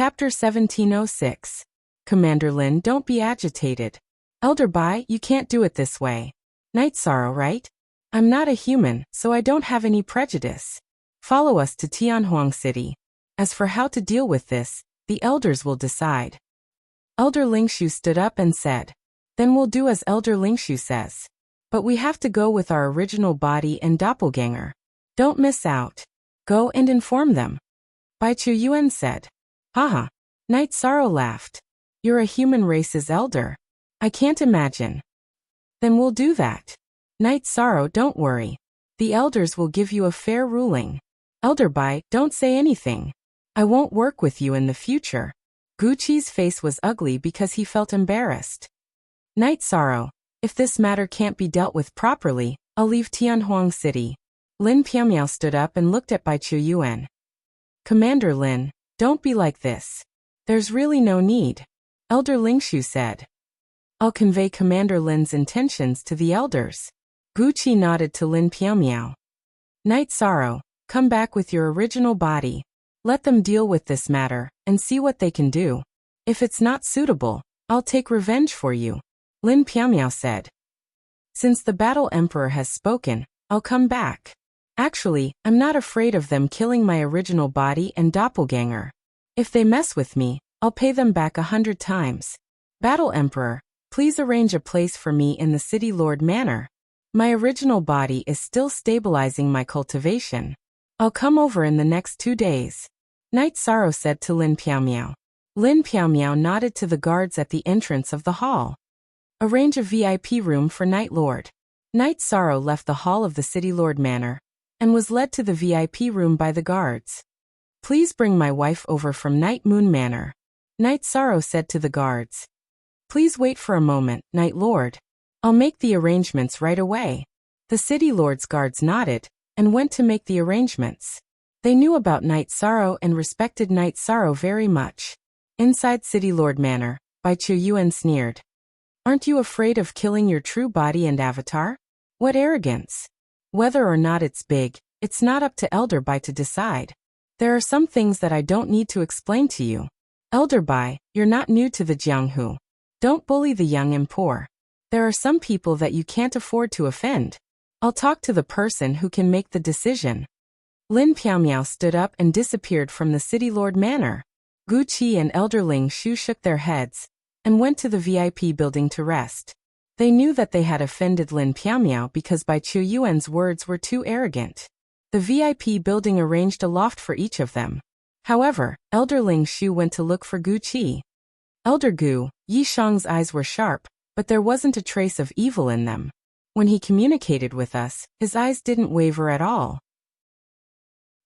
Chapter 1706. Commander Lin, don't be agitated. Elder Bai, you can't do it this way. Night Sorrow, right? I'm not a human, so I don't have any prejudice. Follow us to Tianhuang City. As for how to deal with this, the elders will decide. Elder Lingshu stood up and said, Then we'll do as Elder Lingshu says. But we have to go with our original body and doppelganger. Don't miss out. Go and inform them. Bai Chu Yuan said. Haha. Night Sorrow laughed. You're a human race's elder. I can't imagine. Then we'll do that. Night Sorrow, don't worry. The elders will give you a fair ruling. Elder Bai, don't say anything. I won't work with you in the future. Guqi's face was ugly because he felt embarrassed. Night Sorrow, if this matter can't be dealt with properly, I'll leave Tianhuang City. Lin Piamiao stood up and looked at Bai Chu Yuan. Commander Lin, don't be like this. There's really no need. Elder Lingshu said. I'll convey Commander Lin's intentions to the elders. Guqi nodded to Lin Piamiao. Night Sorrow, come back with your original body. Let them deal with this matter, and see what they can do. If it's not suitable, I'll take revenge for you. Lin Piamiao said. Since the Battle Emperor has spoken, I'll come back. Actually, I'm not afraid of them killing my original body and doppelganger. If they mess with me, I'll pay them back 100 times. Battle Emperor, please arrange a place for me in the City Lord Manor. My original body is still stabilizing my cultivation. I'll come over in the next 2 days. Night Sorrow said to Lin Piamiao. Lin Piamiao nodded to the guards at the entrance of the hall. Arrange a VIP room for Night Lord. Night Sorrow left the hall of the City Lord Manor and was led to the VIP room by the guards. Please bring my wife over from Night Moon Manor. Night Sorrow said to the guards. Please wait for a moment, Night Lord. I'll make the arrangements right away. The City Lord's guards nodded and went to make the arrangements. They knew about Night Sorrow and respected Night Sorrow very much. Inside City Lord Manor, Bai Chu Yuan sneered. Aren't you afraid of killing your true body and avatar? What arrogance! Whether or not it's big, it's not up to Elder Bai to decide. There are some things that I don't need to explain to you. Elder Bai, you're not new to the Jianghu. Don't bully the young and poor. There are some people that you can't afford to offend. I'll talk to the person who can make the decision. Lin Piamiao stood up and disappeared from the City Lord Manor. Guqi and Elder Ling Shu shook their heads and went to the VIP building to rest. They knew that they had offended Lin Piamiao because Bai Chu Yuan's words were too arrogant. The VIP building arranged a loft for each of them. However, Elder Ling Shu went to look for Guqi. Elder Gu, Yi Shang's eyes were sharp, but there wasn't a trace of evil in them. When he communicated with us, his eyes didn't waver at all.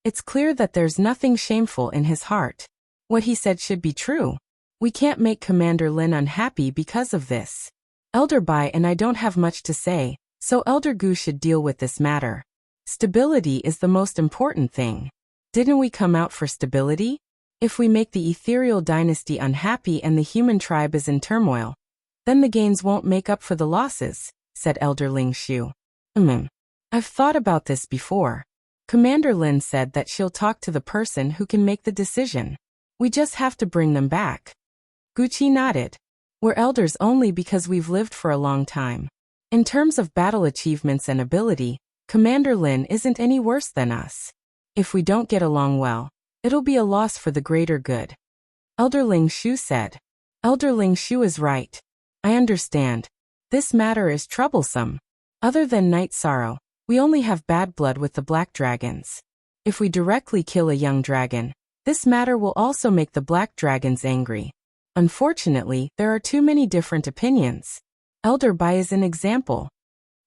It's clear that there's nothing shameful in his heart. What he said should be true. We can't make Commander Lin unhappy because of this. Elder Bai and I don't have much to say, so Elder Gu should deal with this matter. Stability is the most important thing. Didn't we come out for stability? If we make the ethereal dynasty unhappy and the human tribe is in turmoil, then the gains won't make up for the losses, said Elder Ling Shu. I've thought about this before. Commander Lin said that she'll talk to the person who can make the decision. We just have to bring them back. Guqi nodded. We're elders only because we've lived for a long time. In terms of battle achievements and ability, Commander Lin isn't any worse than us. If we don't get along well, it'll be a loss for the greater good. Elder Ling Shu said. Elder Ling Shu is right. I understand. This matter is troublesome. Other than Night Sorrow, we only have bad blood with the black dragons. If we directly kill a young dragon, this matter will also make the black dragons angry. Unfortunately, there are too many different opinions. Elder Bai is an example.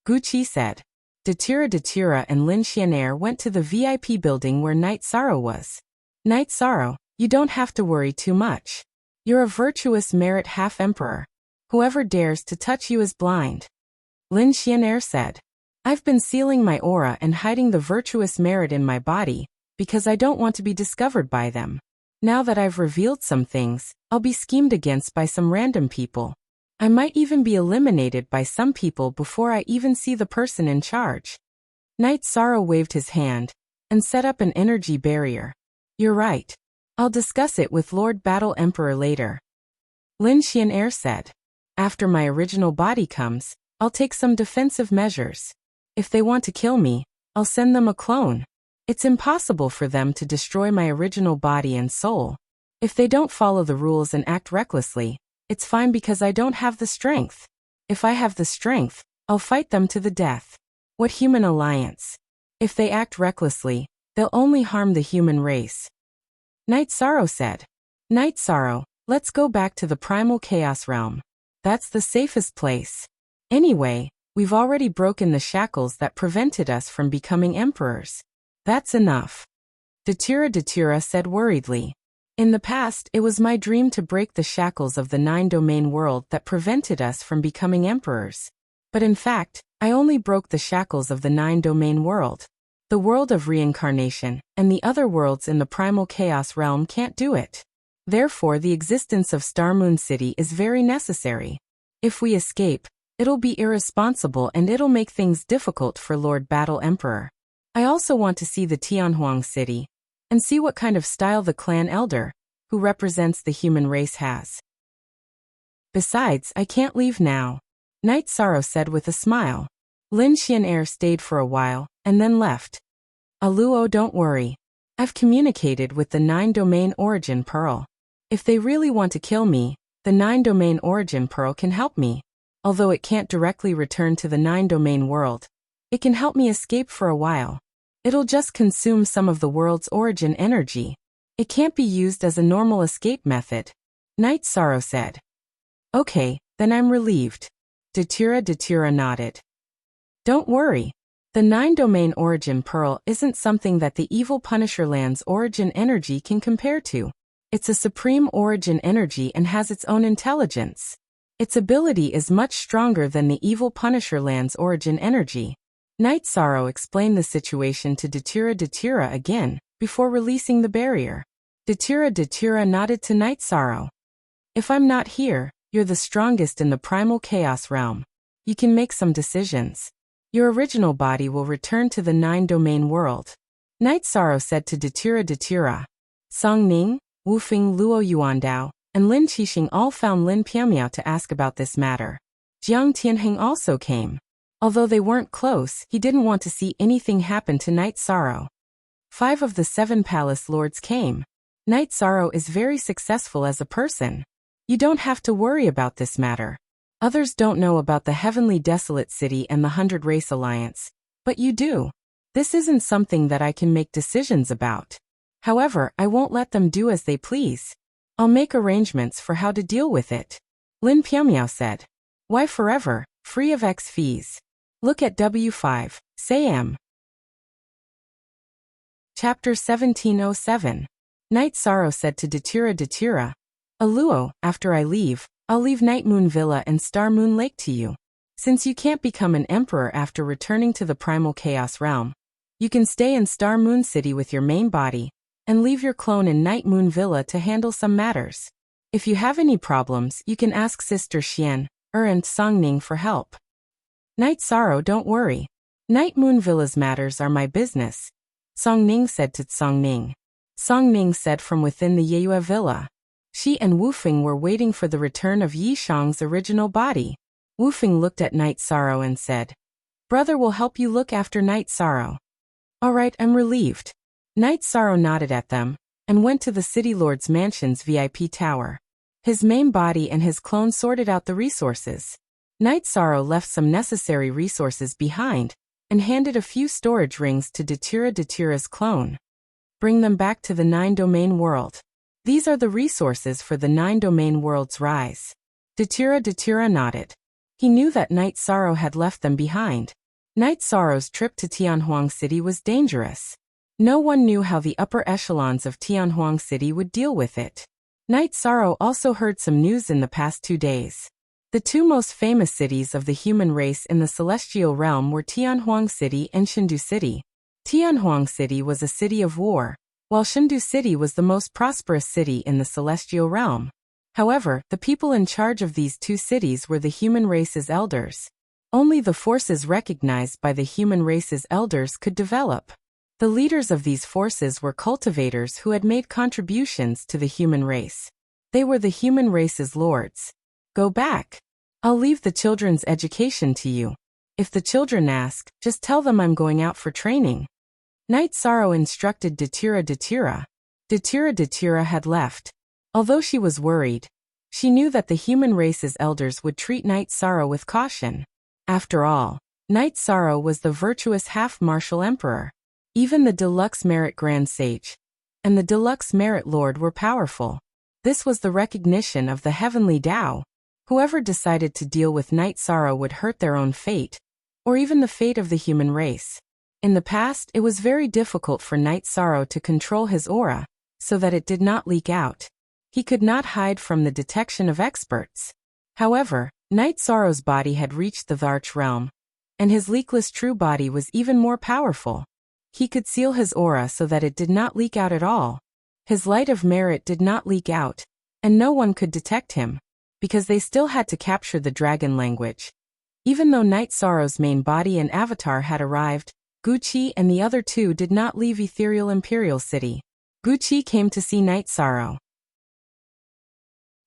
Guqi said. Datira and Lin Xianair went to the VIP building where Night Sorrow was. Night Sorrow, you don't have to worry too much. You're a virtuous merit half-emperor. Whoever dares to touch you is blind. Lin Xianair said. I've been sealing my aura and hiding the virtuous merit in my body, because I don't want to be discovered by them. Now that I've revealed some things, I'll be schemed against by some random people. I might even be eliminated by some people before I even see the person in charge. Night Sorrow waved his hand and set up an energy barrier. You're right. I'll discuss it with Lord Battle Emperor later. Lin Xian'er said. After my original body comes, I'll take some defensive measures. If they want to kill me, I'll send them a clone. It's impossible for them to destroy my original body and soul. If they don't follow the rules and act recklessly, it's fine because I don't have the strength. If I have the strength, I'll fight them to the death. What human alliance? If they act recklessly, they'll only harm the human race. Night Sorrow said. Night Sorrow, let's go back to the primal chaos realm. That's the safest place. Anyway, we've already broken the shackles that prevented us from becoming emperors. That's enough. Datura said worriedly. In the past, it was my dream to break the shackles of the 9-domain world that prevented us from becoming emperors. But in fact, I only broke the shackles of the 9-domain world. The world of reincarnation, and the other worlds in the primal chaos realm can't do it. Therefore, the existence of Star Moon City is very necessary. If we escape, it'll be irresponsible and it'll make things difficult for Lord Battle Emperor. I also want to see the Tianhuang City, and see what kind of style the clan elder, who represents the human race, has. Besides, I can't leave now, Night Sorrow said with a smile. Lin Xian'er stayed for a while, and then left. Aluo, don't worry. I've communicated with the 9-domain origin pearl. If they really want to kill me, the 9-domain origin pearl can help me. Although it can't directly return to the 9-domain world, it can help me escape for a while. It'll just consume some of the world's origin energy. It can't be used as a normal escape method, Night Sorrow said. Okay, then I'm relieved. Datura nodded. Don't worry. The 9-domain origin pearl isn't something that the evil Punisher Land's origin energy can compare to. It's a supreme origin energy and has its own intelligence. Its ability is much stronger than the evil Punisher Land's origin energy. Night Sorrow explained the situation to Datura again, before releasing the barrier. Datura nodded to Night Sorrow. If I'm not here, you're the strongest in the primal chaos realm. You can make some decisions. Your original body will return to the 9-domain world. Night Sorrow said to Datura. Song Ning, Wu Fing, Luo Yuandao, and Lin Qixing all found Lin Piamiao to ask about this matter. Jiang Tianheng also came. Although they weren't close, he didn't want to see anything happen to Night Sorrow. 5 of the 7 palace lords came. Night Sorrow is very successful as a person. You don't have to worry about this matter. Others don't know about the Heavenly Desolate City and the 100 Race Alliance, but you do. This isn't something that I can make decisions about. However, I won't let them do as they please. I'll make arrangements for how to deal with it. Lin Piamiao said. Why forever, free of X fees? Look at W5, Sam. Chapter 1707. Night Sorrow said to Datura, Aluo, after I leave, I'll leave Night Moon Villa and Star Moon Lake to you. Since you can't become an emperor after returning to the primal chaos realm, you can stay in Star Moon City with your main body, and leave your clone in Night Moon Villa to handle some matters. If you have any problems, you can ask Sister Xian, and Song Ning for help. Night Sorrow, don't worry. Night Moon Villa's matters are my business, Song Ning said to Song Ning. Song Ning said from within the Yeyue Villa. She and Wu Fing were waiting for the return of Yi Shang's original body. Wu Fing looked at Night Sorrow and said, Brother will help you look after Night Sorrow. All right, I'm relieved. Night Sorrow nodded at them, and went to the City Lord's mansion's VIP tower. His main body and his clone sorted out the resources. Night Sorrow left some necessary resources behind, and handed a few storage rings to Datura's clone. Bring them back to the 9-domain world. These are the resources for the 9-domain world's rise. Datura nodded. He knew that Night Sorrow had left them behind. Night Sorrow's trip to Tianhuang City was dangerous. No one knew how the upper echelons of Tianhuang City would deal with it. Night Sorrow also heard some news in the past 2 days. The 2 most famous cities of the human race in the celestial realm were Tianhuang City and Shindu City. Tianhuang City was a city of war, while Shindu City was the most prosperous city in the celestial realm. However, the people in charge of these 2 cities were the human race's elders. Only the forces recognized by the human race's elders could develop. The leaders of these forces were cultivators who had made contributions to the human race. They were the human race's lords. Go back. I'll leave the children's education to you. If the children ask, just tell them I'm going out for training. Night Sorrow instructed Datura. Datura had left. Although she was worried, she knew that the human race's elders would treat Night Sorrow with caution. After all, Night Sorrow was the virtuous half-martial emperor. Even the Deluxe Merit Grand Sage and the Deluxe Merit Lord were powerful. This was the recognition of the heavenly Tao. Whoever decided to deal with Night Sorrow would hurt their own fate, or even the fate of the human race. In the past, it was very difficult for Night Sorrow to control his aura, so that it did not leak out. He could not hide from the detection of experts. However, Night Sorrow's body had reached the Arch realm, and his leakless true body was even more powerful. He could seal his aura so that it did not leak out at all. His light of merit did not leak out, and no one could detect him, because they still had to capture the dragon language. Even though Night Sorrow's main body and avatar had arrived, Gucci and the other two did not leave Ethereal Imperial City. Gucci came to see Night Sorrow.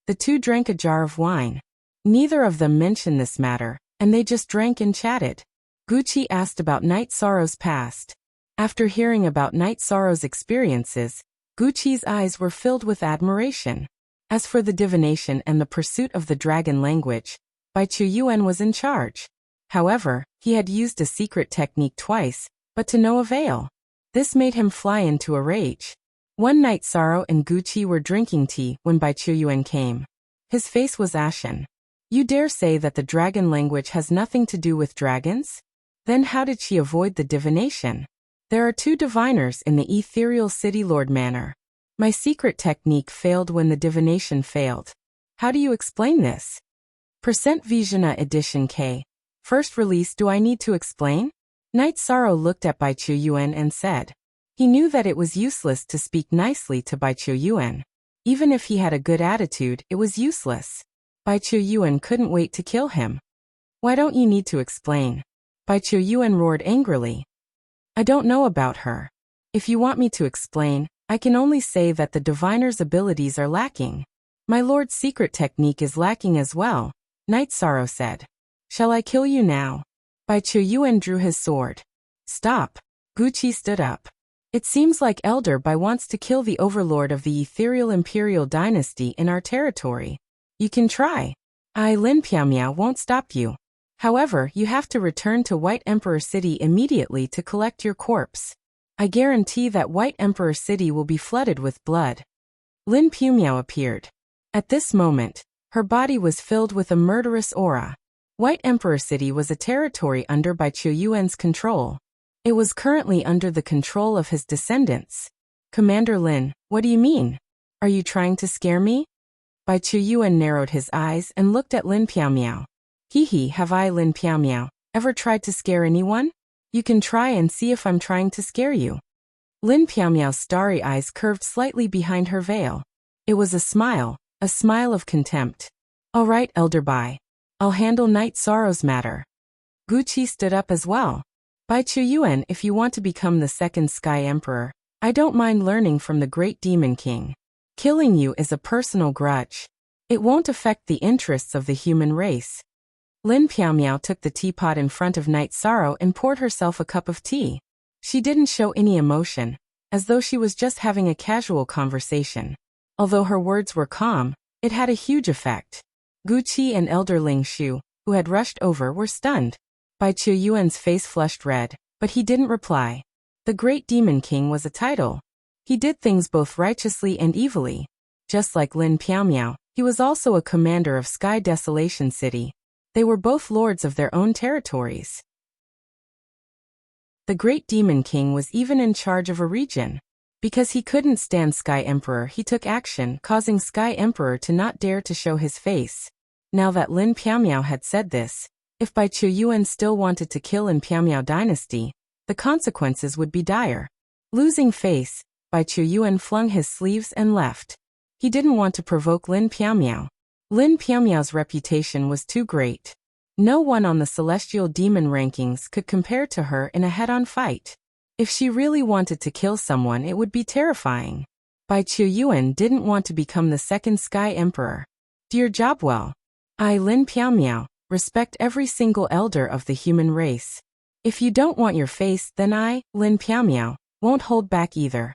The two drank a jar of wine. Neither of them mentioned this matter, and they just drank and chatted. Gucci asked about Night Sorrow's past. After hearing about Night Sorrow's experiences, Gucci's eyes were filled with admiration. As for the divination and the pursuit of the dragon language, Bai Chuyuan was in charge. However, he had used a secret technique twice, but to no avail. This made him fly into a rage. One night Sorrow and Gucci were drinking tea when Bai Chuyuan came. His face was ashen. You dare say that the dragon language has nothing to do with dragons? Then how did she avoid the divination? There are two diviners in the Ethereal City Lord Manor. My secret technique failed when the divination failed. How do you explain this? Percent Visiona Edition K. First release. Do I need to explain? Night Sorrow looked at Bai Chuyuan and said. He knew that it was useless to speak nicely to Bai Chuyuan. Even if he had a good attitude, it was useless. Bai Chuyuan couldn't wait to kill him. Why don't you need to explain? Bai Chuyuan roared angrily. I don't know about her. If you want me to explain, I can only say that the diviner's abilities are lacking. My lord's secret technique is lacking as well, Night Sorrow said. Shall I kill you now? Bai Chuyuan drew his sword. Stop. Gucci stood up. It seems like Elder Bai wants to kill the overlord of the Ethereal Imperial Dynasty in our territory. You can try. Lin Piao won't stop you. However, you have to return to White Emperor City immediately to collect your corpse. I guarantee that White Emperor City will be flooded with blood. Lin Piao appeared. At this moment, her body was filled with a murderous aura. White Emperor City was a territory under Bai Chuyuan's control. It was currently under the control of his descendants. Commander Lin, what do you mean? Are you trying to scare me? Bai Chuyuan narrowed his eyes and looked at Lin Piao. Have I, Lin Piao, ever tried to scare anyone? You can try and see if I'm trying to scare you. Lin Piao's starry eyes curved slightly behind her veil. It was a smile of contempt. All right, Elder Bai. I'll handle Night Sorrow's matter. Gucci stood up as well. Bai Chuyuan, if you want to become the second Sky Emperor, I don't mind learning from the Great Demon King. Killing you is a personal grudge. It won't affect the interests of the human race. Lin Piao took the teapot in front of Night Sorrow and poured herself a cup of tea. She didn't show any emotion, as though she was just having a casual conversation. Although her words were calm, it had a huge effect. Gucci and Elder Ling Shu, who had rushed over, were stunned. Bai Chuyuan's face flushed red, but he didn't reply. The Great Demon King was a title. He did things both righteously and evilly. Just like Lin Piao, he was also a commander of Sky Desolation City. They were both lords of their own territories. The Great Demon King was even in charge of a region. Because he couldn't stand Sky Emperor, he took action, causing Sky Emperor to not dare to show his face. Now that Lin Piao had said this, if Bai Chuyuan still wanted to kill in Piao Dynasty, the consequences would be dire. Losing face, Bai Chuyuan flung his sleeves and left. He didn't want to provoke Lin Piao. Lin Piao's reputation was too great. No one on the celestial demon rankings could compare to her in a head-on fight. If she really wanted to kill someone, it would be terrifying. Bai Qiuyuan didn't want to become the second Sky Emperor. Dear job well. I, Lin Piaomiao, respect every single elder of the human race. If you don't want your face, then I, Lin Piaomiao, won't hold back either.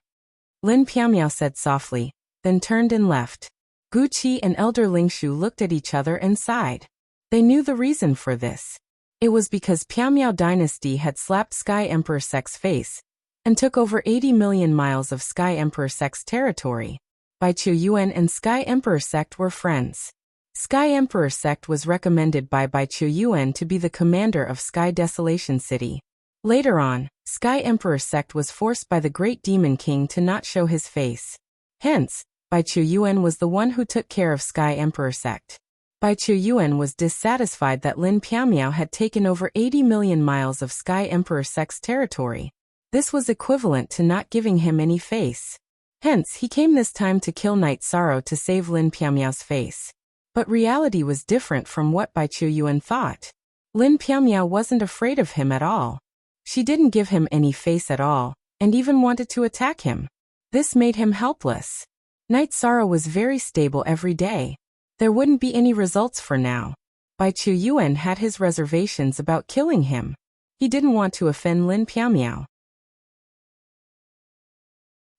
Lin Piaomiao said softly, then turned and left. Gu Qi and Elder Lingshu looked at each other and sighed. They knew the reason for this. It was because Piaomiao dynasty had slapped Sky Emperor Sek's face and took over 80 million miles of Sky Emperor Sek's territory. Bai Qiuyuan and Sky Emperor Sect were friends. Sky Emperor Sect was recommended by Bai Qiuyuan to be the commander of Sky Desolation City. Later on, Sky Emperor Sect was forced by the Great Demon King to not show his face. Hence, Bai Qiuyuan was the one who took care of Sky Emperor Sect. Bai Qiuyuan was dissatisfied that Lin Piaomiao had taken over 80 million miles of Sky Emperor Sec's territory. This was equivalent to not giving him any face. Hence, he came this time to kill Night Sorrow to save Lin Piaomiao's face. But reality was different from what Bai Qiuyuan thought. Lin Piaomiao wasn't afraid of him at all. She didn't give him any face at all, and even wanted to attack him. This made him helpless. Night Sorrow was very stable every day. There wouldn't be any results for now. Bai Qiuyuan had his reservations about killing him. He didn't want to offend Lin Piaomiao.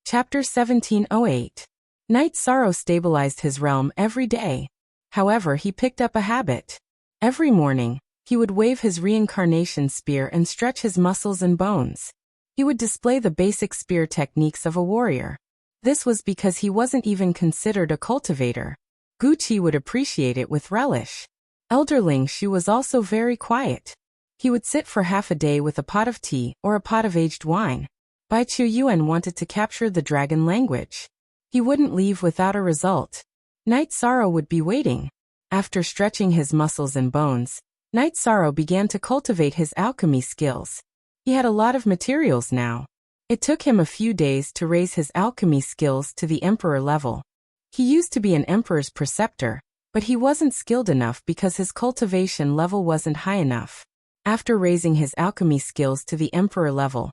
Chapter 1708. Night Sorrow stabilized his realm every day. However, he picked up a habit. Every morning, he would wave his reincarnation spear and stretch his muscles and bones. He would display the basic spear techniques of a warrior. This was because he wasn't even considered a cultivator. Gu Qi would appreciate it with relish. Elder Lingshu was also very quiet. He would sit for half a day with a pot of tea or a pot of aged wine. Bai Qiuyuan wanted to capture the dragon language. He wouldn't leave without a result. Night Sorrow would be waiting. After stretching his muscles and bones, Night Sorrow began to cultivate his alchemy skills. He had a lot of materials now. It took him a few days to raise his alchemy skills to the emperor level. He used to be an emperor's preceptor, but he wasn't skilled enough because his cultivation level wasn't high enough. After raising his alchemy skills to the emperor level,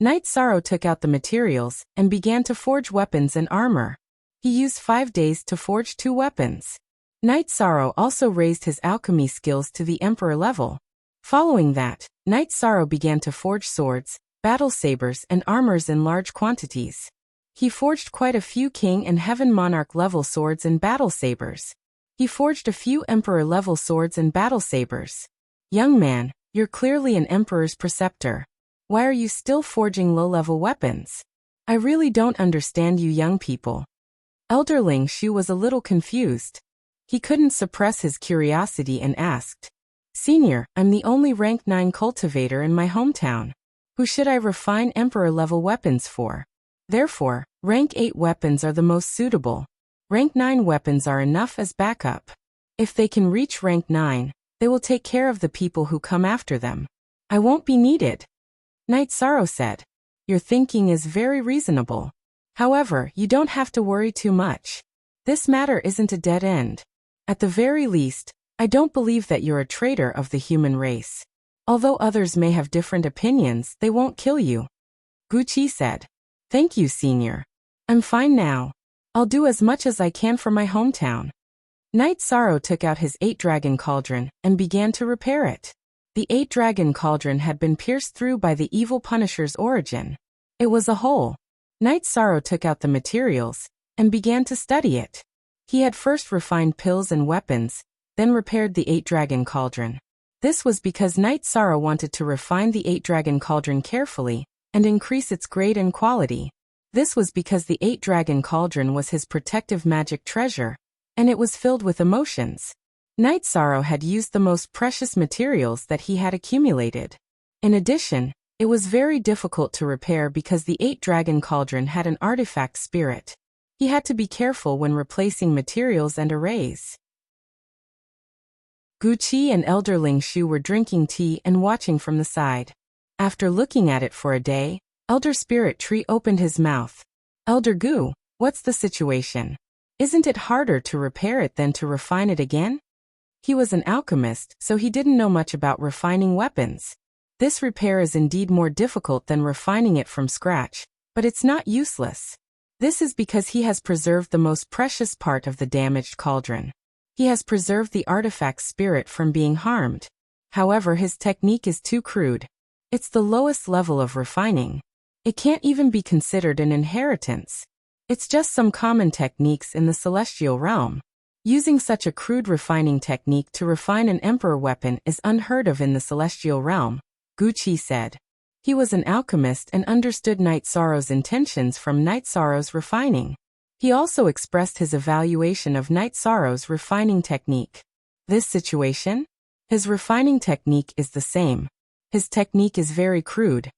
Night Sorrow took out the materials and began to forge weapons and armor. He used 5 days to forge 2 weapons. Night Sorrow also raised his alchemy skills to the emperor level. Following that, Night Sorrow began to forge swords, battle sabers and armors in large quantities. He forged quite a few king and heaven monarch level swords and battle sabers. He forged a few emperor level swords and battle sabers. Young man, you're clearly an emperor's preceptor. Why are you still forging low-level weapons? I really don't understand you young people. Elder Lingshu was a little confused. He couldn't suppress his curiosity and asked, Senior, I'm the only rank 9 cultivator in my hometown. Who should I refine emperor-level weapons for? Therefore, rank 8 weapons are the most suitable. Rank 9 weapons are enough as backup. If they can reach rank 9, they will take care of the people who come after them. I won't be needed. Night Sorrow said, Your thinking is very reasonable. However, you don't have to worry too much. This matter isn't a dead end. At the very least, I don't believe that you're a traitor of the human race. Although others may have different opinions, they won't kill you. Gu Qi said, Thank you, Senior. I'm fine now. I'll do as much as I can for my hometown. Night Sorrow took out his 8-dragon cauldron and began to repair it. The 8-dragon cauldron had been pierced through by the evil Punisher's origin. It was a hole. Night Sorrow took out the materials and began to study it. He had first refined pills and weapons, then repaired the 8-dragon cauldron. This was because Night Sorrow wanted to refine the 8-dragon cauldron carefully and increase its grade and quality. This was because the 8-dragon cauldron was his protective magic treasure, and it was filled with emotions. Night Sorrow had used the most precious materials that he had accumulated. In addition, it was very difficult to repair because the 8-dragon cauldron had an artifact spirit. He had to be careful when replacing materials and arrays. Gu Qi and Elder Lingshu were drinking tea and watching from the side. After looking at it for a day, Elder Spirit Tree opened his mouth. Elder Gu, what's the situation? Isn't it harder to repair it than to refine it again? He was an alchemist, so he didn't know much about refining weapons. This repair is indeed more difficult than refining it from scratch, but it's not useless. This is because he has preserved the most precious part of the damaged cauldron. He has preserved the artifact's spirit from being harmed. However, his technique is too crude. It's the lowest level of refining. It can't even be considered an inheritance. It's just some common techniques in the celestial realm. Using such a crude refining technique to refine an emperor weapon is unheard of in the celestial realm, Gucci said. He was an alchemist and understood Night Sorrow's intentions from Night Sorrow's refining. He also expressed his evaluation of Night Sorrow's refining technique. This situation? His refining technique is the same. His technique is very crude.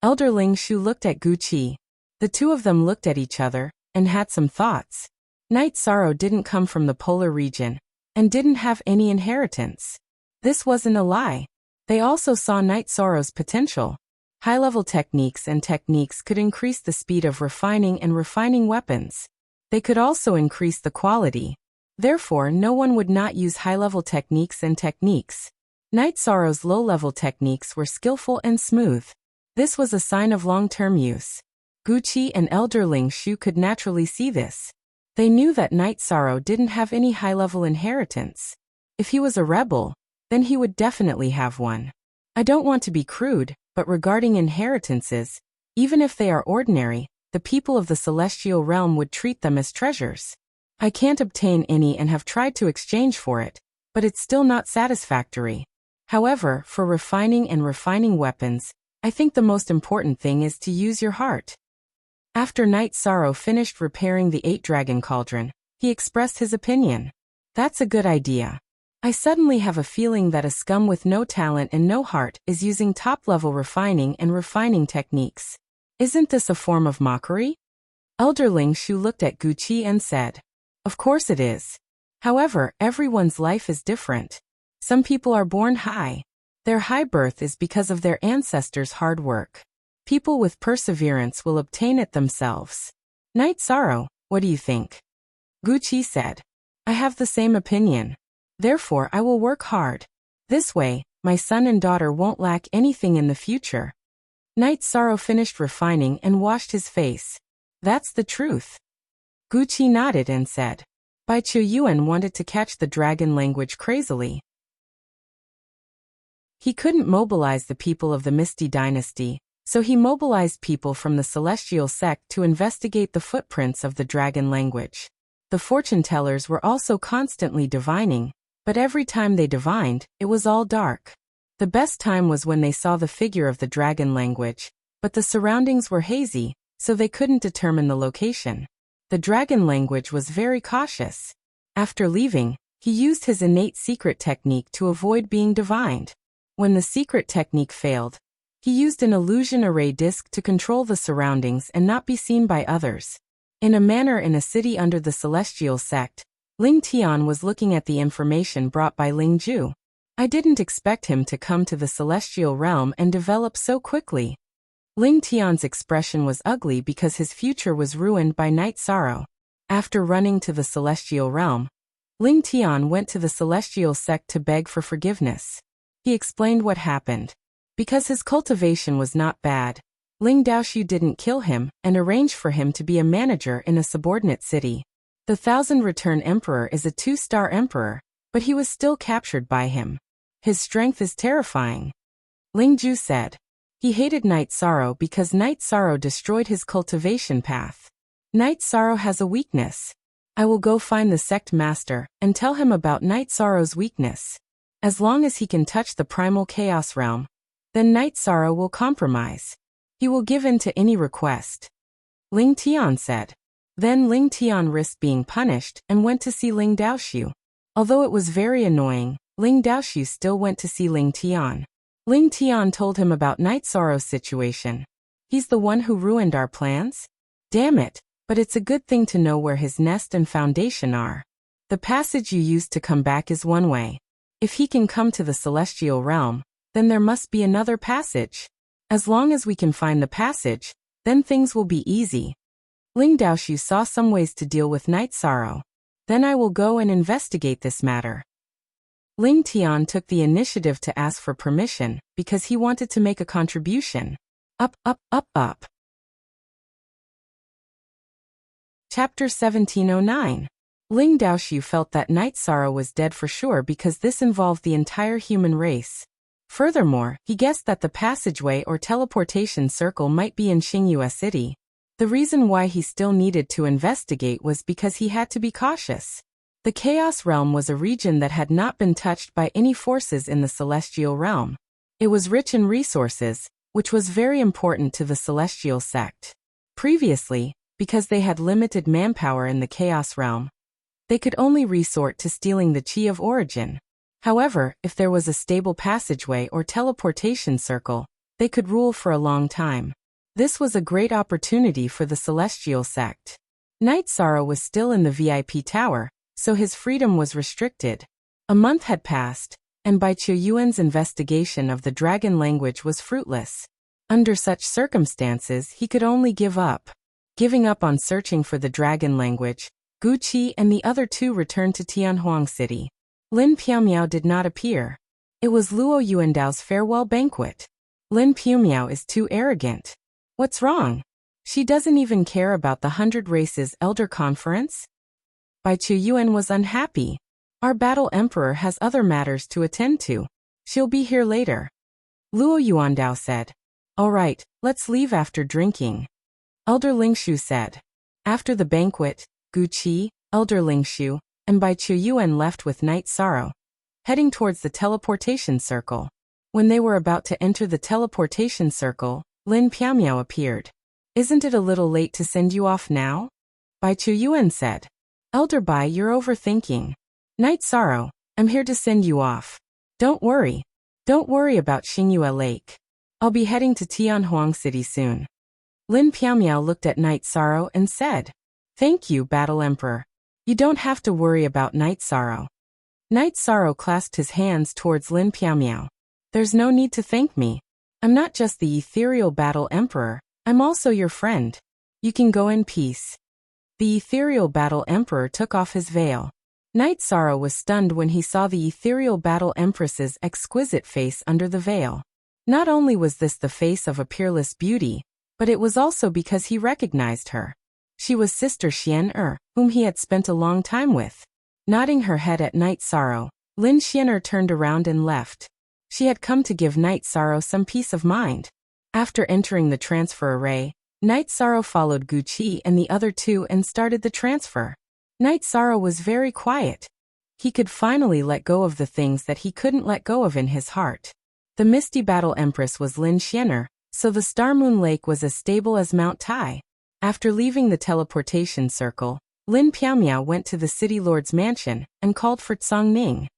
Elder Ling Shu looked at Gucci. The two of them looked at each other and had some thoughts. Night Sorrow didn't come from the polar region and didn't have any inheritance. This wasn't a lie. They also saw Night Sorrow's potential. High-level techniques and techniques could increase the speed of refining and refining weapons. They could also increase the quality. Therefore, no one would not use high-level techniques and techniques. Night Sorrow's low-level techniques were skillful and smooth. This was a sign of long-term use. Gucci and Elder Ling Shu could naturally see this. They knew that Night Sorrow didn't have any high-level inheritance. If he was a rebel, then he would definitely have one. I don't want to be crude, but regarding inheritances, even if they are ordinary, the people of the celestial realm would treat them as treasures. I can't obtain any and have tried to exchange for it, but it's still not satisfactory. However, for refining and refining weapons, I think the most important thing is to use your heart. After Night Sorrow finished repairing the 8-dragon cauldron, he expressed his opinion. That's a good idea. I suddenly have a feeling that a scum with no talent and no heart is using top-level refining and refining techniques. Isn't this a form of mockery? Elder Ling Shu looked at Gucci and said, "Of course it is. However, everyone's life is different. Some people are born high. Their high birth is because of their ancestors' hard work. People with perseverance will obtain it themselves." Night Sorrow, what do you think? Gucci said, "I have the same opinion. Therefore, I will work hard. This way, my son and daughter won't lack anything in the future." Night Sorrow finished refining and washed his face. "That's the truth." Gucci nodded and said, Bai Chunyuan wanted to catch the dragon language crazily. He couldn't mobilize the people of the Misty Dynasty, so he mobilized people from the Celestial Sect to investigate the footprints of the dragon language. The fortune-tellers were also constantly divining, but every time they divined, it was all dark. The best time was when they saw the figure of the dragon language, but the surroundings were hazy, so they couldn't determine the location. The dragon language was very cautious. After leaving, he used his innate secret technique to avoid being divined. When the secret technique failed, he used an illusion array disk to control the surroundings and not be seen by others. In a manner, in a city under the Celestial Sect, Ling Tian was looking at the information brought by Ling Ju. I didn't expect him to come to the celestial realm and develop so quickly. Ling Tian's expression was ugly because his future was ruined by Night Sorrow. After running to the celestial realm, Ling Tian went to the celestial sect to beg for forgiveness. He explained what happened. Because his cultivation was not bad, Ling Daoxiu didn't kill him and arranged for him to be a manager in a subordinate city. The 1000-return emperor is a 2-star emperor, but he was still captured by him. His strength is terrifying. Ling Ju said. He hated Night Sorrow because Night Sorrow destroyed his cultivation path. Night Sorrow has a weakness. I will go find the sect master and tell him about Night Sorrow's weakness. As long as he can touch the primal chaos realm, then Night Sorrow will compromise. He will give in to any request. Ling Tian said. Then Ling Tian risked being punished and went to see Ling Daoxiu. Although it was very annoying, Ling Daoxiu still went to see Ling Tian. Ling Tian told him about Night Sorrow's situation. He's the one who ruined our plans? Damn it, but it's a good thing to know where his nest and foundation are. The passage you used to come back is one way. If he can come to the celestial realm, then there must be another passage. As long as we can find the passage, then things will be easy. Ling Daoxiu saw some ways to deal with Night Sorrow. Then I will go and investigate this matter. Ling Tian took the initiative to ask for permission because he wanted to make a contribution. Up, up, up, up. Chapter 1709. Ling Daoxiu felt that Night Sorrow was dead for sure because this involved the entire human race. Furthermore, he guessed that the passageway or teleportation circle might be in Xingyue City. The reason why he still needed to investigate was because he had to be cautious. The Chaos Realm was a region that had not been touched by any forces in the Celestial Realm. It was rich in resources, which was very important to the Celestial sect. Previously, because they had limited manpower in the Chaos Realm, they could only resort to stealing the Chi of Origin. However, if there was a stable passageway or teleportation circle, they could rule for a long time. This was a great opportunity for the Celestial sect. Night Sorrow was still in the VIP tower, so his freedom was restricted. A month had passed, and Bai Qiuyuan's investigation of the dragon language was fruitless. Under such circumstances, he could only give up. Giving up on searching for the dragon language, Gu Qi and the other two returned to Tianhuang City. Lin Piaomiao did not appear. It was Luo Yuandao's farewell banquet. Lin Piaomiao is too arrogant. What's wrong? She doesn't even care about the 100 Races Elder Conference? Bai Qiuyuan was unhappy. Our battle emperor has other matters to attend to. She'll be here later. Luo Yuandao said. All right, let's leave after drinking. Elder Lingshu said. After the banquet, Gu Qi, Elder Lingshu, and Bai Qiuyuan left with Night Sorrow, heading towards the teleportation circle. When they were about to enter the teleportation circle, Lin Piaomiao appeared. Isn't it a little late to send you off now? Bai Qiuyuan said. Elder Bai, you're overthinking. Night Sorrow, I'm here to send you off. Don't worry. Don't worry about Xingyue Lake. I'll be heading to Tianhuang City soon. Lin Piaomiao looked at Night Sorrow and said. Thank you, Battle Emperor. You don't have to worry about Night Sorrow. Night Sorrow clasped his hands towards Lin Piaomiao. There's no need to thank me. I'm not just the ethereal Battle Emperor, I'm also your friend. You can go in peace. The ethereal Battle Emperor took off his veil. Night Sorrow was stunned when he saw the ethereal Battle Empress's exquisite face under the veil. Not only was this the face of a peerless beauty, but it was also because he recognized her. She was Sister Xian whom he had spent a long time with. Nodding her head at Night Sorrow, Lin Xian turned around and left. She had come to give Night Sorrow some peace of mind. After entering the transfer array, Night Sorrow followed Gu Qi and the other two and started the transfer. Night Sorrow was very quiet. He could finally let go of the things that he couldn't let go of in his heart. The Misty Battle Empress was Lin Xian, so the Star Moon Lake was as stable as Mount Tai. After leaving the teleportation circle, Lin Piaomiao went to the City Lord's mansion and called for Tsongning.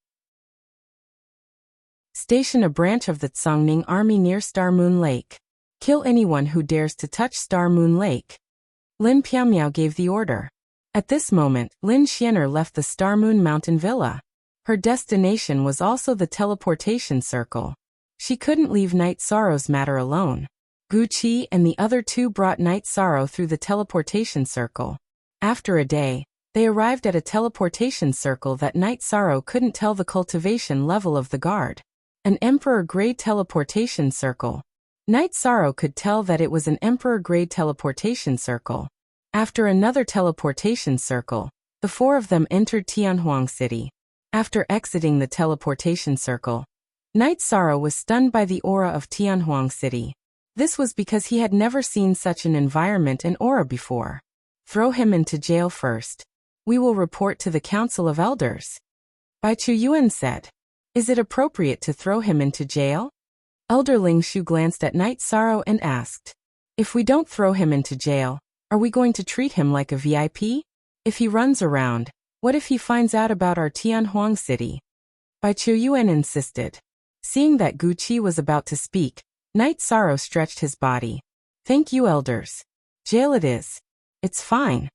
Station a branch of the Tsongning army near Star Moon Lake. Kill anyone who dares to touch Star Moon Lake. Lin Piaomiao gave the order. At this moment, Lin Xian left the Star Moon Mountain Villa. Her destination was also the teleportation circle. She couldn't leave Night Sorrow's matter alone. Gu Qi and the other two brought Night Sorrow through the teleportation circle. After a day, they arrived at a teleportation circle that Night Sorrow couldn't tell the cultivation level of the guard. An Emperor-grade teleportation circle. Night Sorrow could tell that it was an Emperor-grade teleportation circle. After another teleportation circle, the four of them entered Tianhuang City. After exiting the teleportation circle, Night Sorrow was stunned by the aura of Tianhuang City. This was because he had never seen such an environment and aura before. Throw him into jail first. We will report to the Council of Elders. Bai Qiuyuan said. Is it appropriate to throw him into jail? Elder Lingshu glanced at Night Sorrow and asked. If we don't throw him into jail, are we going to treat him like a VIP? If he runs around, what if he finds out about our Tianhuang City? Bai Qiuyuan insisted. Seeing that Gu Qi was about to speak, Night Sorrow stretched his body. Thank you, elders. Jail it is. It's fine.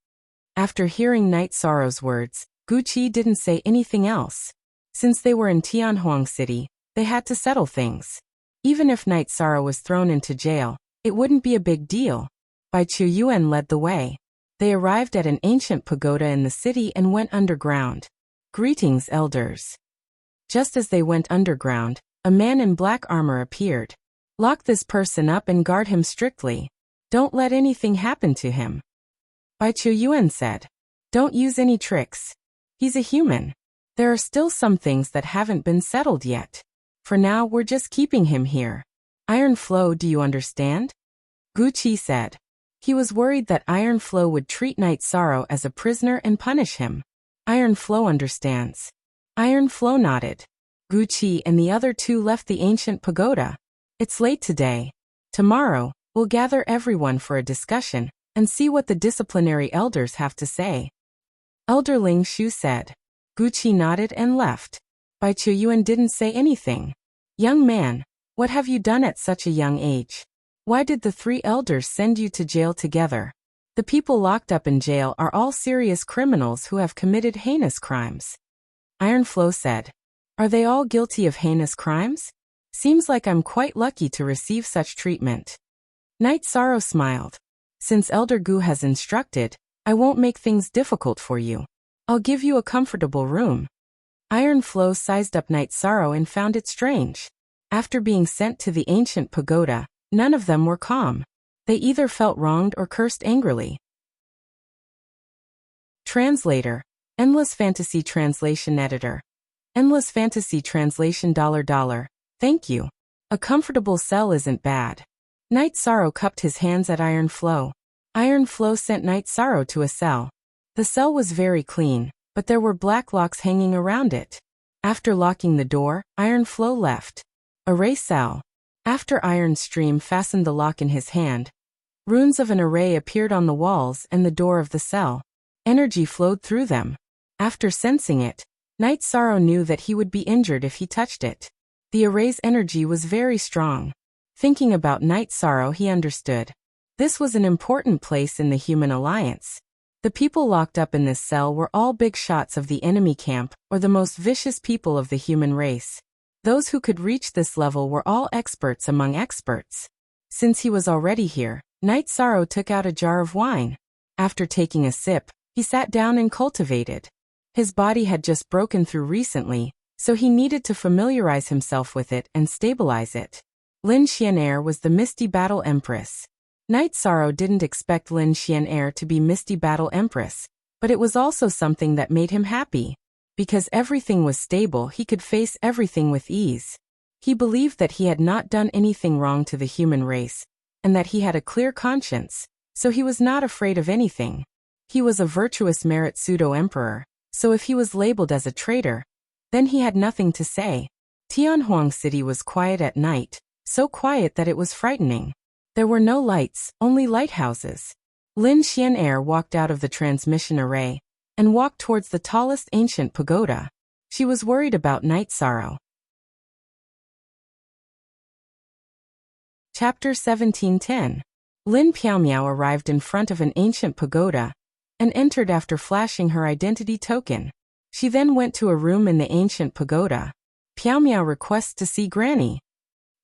After hearing Night Sorrow's words, Gu Qi didn't say anything else. Since they were in Tianhuang City, they had to settle things. Even if Night Sorrow was thrown into jail, it wouldn't be a big deal. Bai Qiuyuan led the way. They arrived at an ancient pagoda in the city and went underground. Greetings, elders. Just as they went underground, a man in black armor appeared. Lock this person up and guard him strictly. Don't let anything happen to him. Bai Chuan said. Don't use any tricks. He's a human. There are still some things that haven't been settled yet. For now, we're just keeping him here. Iron Flow, do you understand? Gu Qi said. He was worried that Iron Flow would treat Night Sorrow as a prisoner and punish him. Iron Flow understands. Iron Flow nodded. Gu Qi and the other two left the ancient pagoda. It's late today. Tomorrow, we'll gather everyone for a discussion and see what the disciplinary elders have to say. Elder Ling Shu said. Gu Qi nodded and left. Bai Chuan didn't say anything. Young man, what have you done at such a young age? Why did the three elders send you to jail together? The people locked up in jail are all serious criminals who have committed heinous crimes. Iron Flow said. Are they all guilty of heinous crimes? Seems like I'm quite lucky to receive such treatment. Night Sorrow smiled. Since Elder Gu has instructed, I won't make things difficult for you. I'll give you a comfortable room. Iron Flow sized up Night Sorrow and found it strange. After being sent to the ancient pagoda, none of them were calm. They either felt wronged or cursed angrily. Translator. Endless Fantasy Translation Editor. Endless Fantasy Translation $. Thank you. A comfortable cell isn't bad. Night Sorrow cupped his hands at Iron Flow. Iron Flow sent Night Sorrow to a cell. The cell was very clean, but there were black locks hanging around it. After locking the door, Iron Flow left. Array cell. After Iron Stream fastened the lock in his hand, runes of an array appeared on the walls and the door of the cell. Energy flowed through them. After sensing it, Night Sorrow knew that he would be injured if he touched it. The array's energy was very strong. Thinking about Night Sorrow, he understood. This was an important place in the human alliance. The people locked up in this cell were all big shots of the enemy camp or the most vicious people of the human race. Those who could reach this level were all experts among experts. Since he was already here, Night Sorrow took out a jar of wine. After taking a sip, he sat down and cultivated. His body had just broken through recently, so he needed to familiarize himself with it and stabilize it. Lin Xian'er was the Misty Battle Empress. Night Sorrow didn't expect Lin Xian'er to be Misty Battle Empress, but it was also something that made him happy. Because everything was stable, he could face everything with ease. He believed that he had not done anything wrong to the human race, and that he had a clear conscience, so he was not afraid of anything. He was a virtuous merit pseudo-emperor, so if he was labeled as a traitor, then he had nothing to say. Tianhuang City was quiet at night, so quiet that it was frightening. There were no lights, only lighthouses. Lin Xian'er walked out of the transmission array and walked towards the tallest ancient pagoda. She was worried about Night Sorrow. Chapter 17:10. Lin Piaomiao arrived in front of an ancient pagoda and entered after flashing her identity token. She then went to a room in the ancient pagoda. Piaomiao requests to see Granny.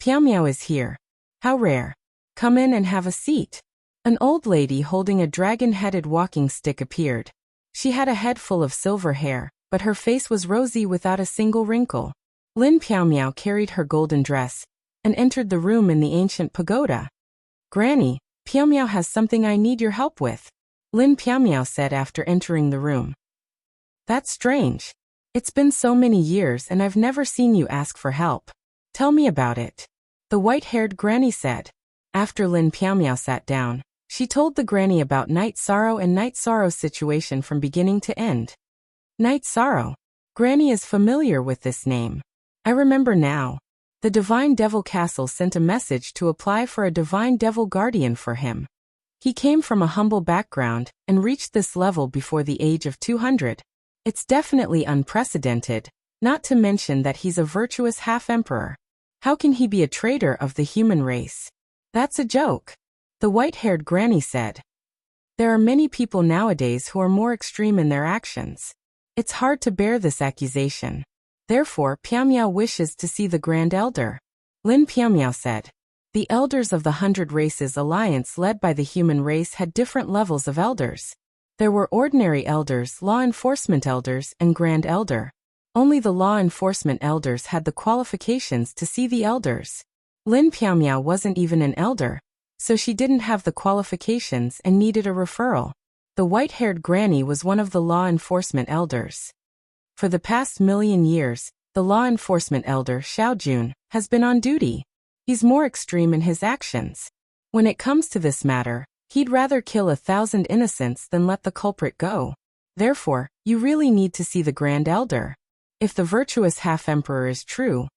Piaomiao is here. How rare. Come in and have a seat. An old lady holding a dragon-headed walking stick appeared. She had a head full of silver hair, but her face was rosy without a single wrinkle. Lin Piaomiao carried her golden dress and entered the room in the ancient pagoda. Granny, Piaomiao has something I need your help with, Lin Piaomiao said after entering the room. That's strange. It's been so many years and I've never seen you ask for help. Tell me about it, the white-haired granny said. After Lin Piaomiao sat down, she told the granny about Night Sorrow and Night Sorrow's situation from beginning to end. Night Sorrow. Granny is familiar with this name. I remember now. The Divine Devil Castle sent a message to apply for a Divine Devil Guardian for him. He came from a humble background and reached this level before the age of 200. It's definitely unprecedented, not to mention that he's a virtuous half-emperor. How can he be a traitor of the human race? That's a joke, the white-haired granny said. There are many people nowadays who are more extreme in their actions. It's hard to bear this accusation. Therefore, Piaomiao wishes to see the Grand Elder. Lin Piaomiao said. The elders of the 100 Races Alliance led by the human race had different levels of elders. There were ordinary elders, law enforcement elders, and Grand Elder. Only the law enforcement elders had the qualifications to see the elders. Lin Piaomiao wasn't even an elder, so she didn't have the qualifications and needed a referral. The white-haired granny was one of the law enforcement elders. For the past 1,000,000 years, the law enforcement elder, Xiao Jun, has been on duty. He's more extreme in his actions. When it comes to this matter, he'd rather kill 1,000 innocents than let the culprit go. Therefore, you really need to see the Grand Elder. If the virtuous half-emperor is true,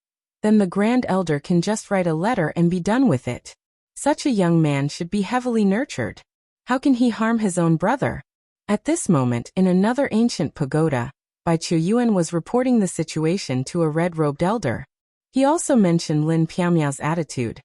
then the Grand Elder can just write a letter and be done with it. Such a young man should be heavily nurtured. How can he harm his own brother? At this moment, in another ancient pagoda, Bai Qiuyuan was reporting the situation to a red-robed elder. He also mentioned Lin Piaomiao's attitude.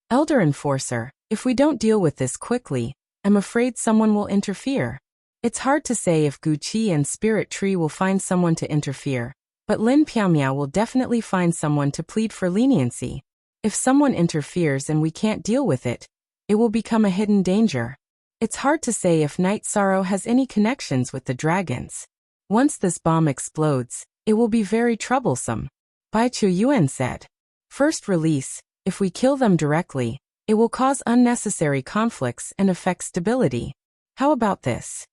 Elder Enforcer, if we don't deal with this quickly, I'm afraid someone will interfere. It's hard to say if Gu Qi and Spirit Tree will find someone to interfere, but Lin Piaomiao will definitely find someone to plead for leniency. If someone interferes and we can't deal with it, it will become a hidden danger. It's hard to say if Night Sorrow has any connections with the dragons. Once this bomb explodes, it will be very troublesome. Bai Qiuyuan said. First release, if we kill them directly, it will cause unnecessary conflicts and affect stability. How about this?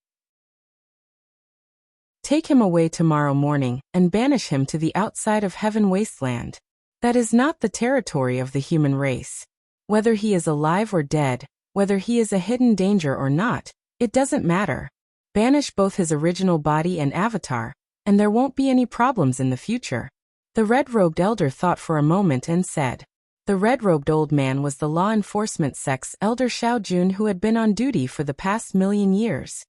Take him away tomorrow morning and banish him to the outside of Heaven Wasteland. That is not the territory of the human race. Whether he is alive or dead, whether he is a hidden danger or not, it doesn't matter. Banish both his original body and avatar, and there won't be any problems in the future. The red-robed elder thought for a moment and said. The red-robed old man was the law enforcement sect's elder Xiao Jun who had been on duty for the past 1,000,000 years.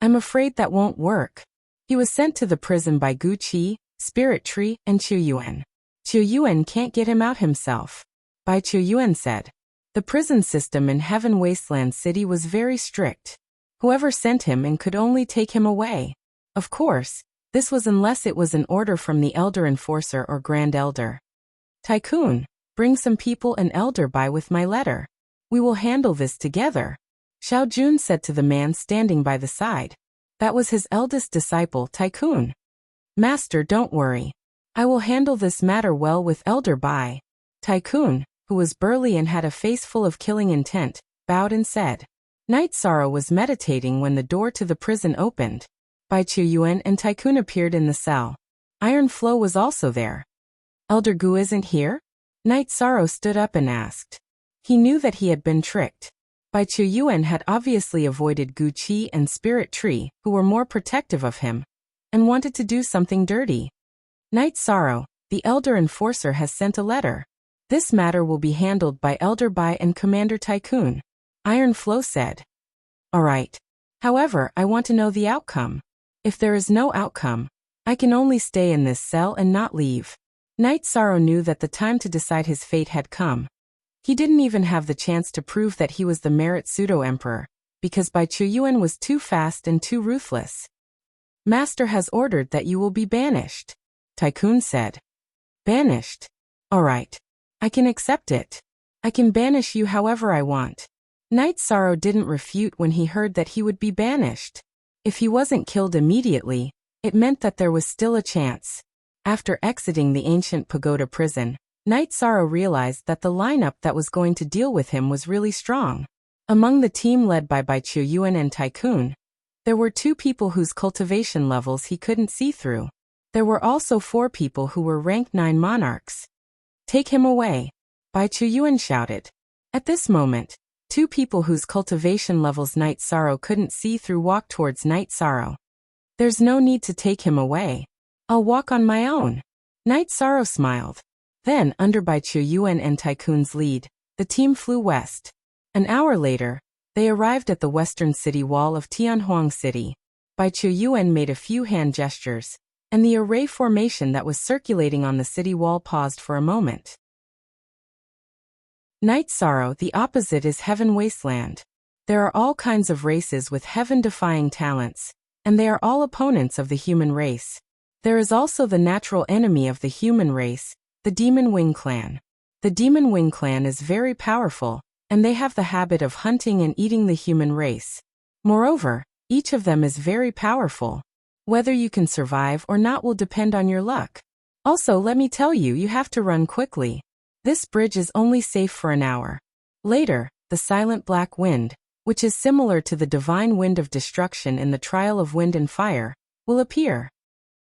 I'm afraid that won't work. He was sent to the prison by Gu Qi, Spirit Tree, and Qiuyuan. Qiuyuan can't get him out himself. Bai Qiuyuan said. The prison system in Heaven Wasteland City was very strict. Whoever sent him and could only take him away. Of course, this was unless it was an order from the Elder Enforcer or Grand Elder. Tycoon, bring some people and Elder by with my letter. We will handle this together. Xiao Jun said to the man standing by the side. That was his eldest disciple, Tycoon. Master, don't worry. I will handle this matter well with Elder Bai. Tycoon, who was burly and had a face full of killing intent, bowed and said. Night Sorrow was meditating when the door to the prison opened. Bai Qiuyuan and Tycoon appeared in the cell. Iron Flow was also there. Elder Gu isn't here? Night Sorrow stood up and asked. He knew that he had been tricked. Bai Qiuyuan had obviously avoided Gu Qi and Spirit Tree, who were more protective of him, and wanted to do something dirty. Night Sorrow, the Elder Enforcer has sent a letter. This matter will be handled by Elder Bai and Commander Tycoon. Iron Flow said. All right. However, I want to know the outcome. If there is no outcome, I can only stay in this cell and not leave. Night Sorrow knew that the time to decide his fate had come. He didn't even have the chance to prove that he was the merit pseudo-emperor, because Bai Qiuyuan was too fast and too ruthless. Master has ordered that you will be banished. Tycoon said. Banished? All right. I can accept it. I can banish you however I want. Night Sorrow didn't refute when he heard that he would be banished. If he wasn't killed immediately, it meant that there was still a chance. After exiting the ancient pagoda prison, Night Sorrow realized that the lineup that was going to deal with him was really strong. Among the team led by Bai Qiuyuan and Tycoon, there were 2 people whose cultivation levels he couldn't see through. There were also 4 people who were rank 9 monarchs. Take him away, Bai Qiuyuan shouted. At this moment, 2 people whose cultivation levels Night Sorrow couldn't see through walked towards Night Sorrow. There's no need to take him away. I'll walk on my own. Night Sorrow smiled. Then, under Bai Qiuyuan and Tycoon's lead, the team flew west. An hour later, they arrived at the western city wall of Tianhuang City. Bai Qiuyuan made a few hand gestures, and the array formation that was circulating on the city wall paused for a moment. Night Sorrow, the opposite is Heaven Wasteland. There are all kinds of races with heaven-defying talents, and they are all opponents of the human race. There is also the natural enemy of the human race, the Demon Wing Clan. The Demon Wing Clan is very powerful, and they have the habit of hunting and eating the human race. Moreover, each of them is very powerful. Whether you can survive or not will depend on your luck. Also, let me tell you, you have to run quickly. This bridge is only safe for an hour. Later, the silent black wind, which is similar to the divine wind of destruction in the trial of wind and fire, will appear.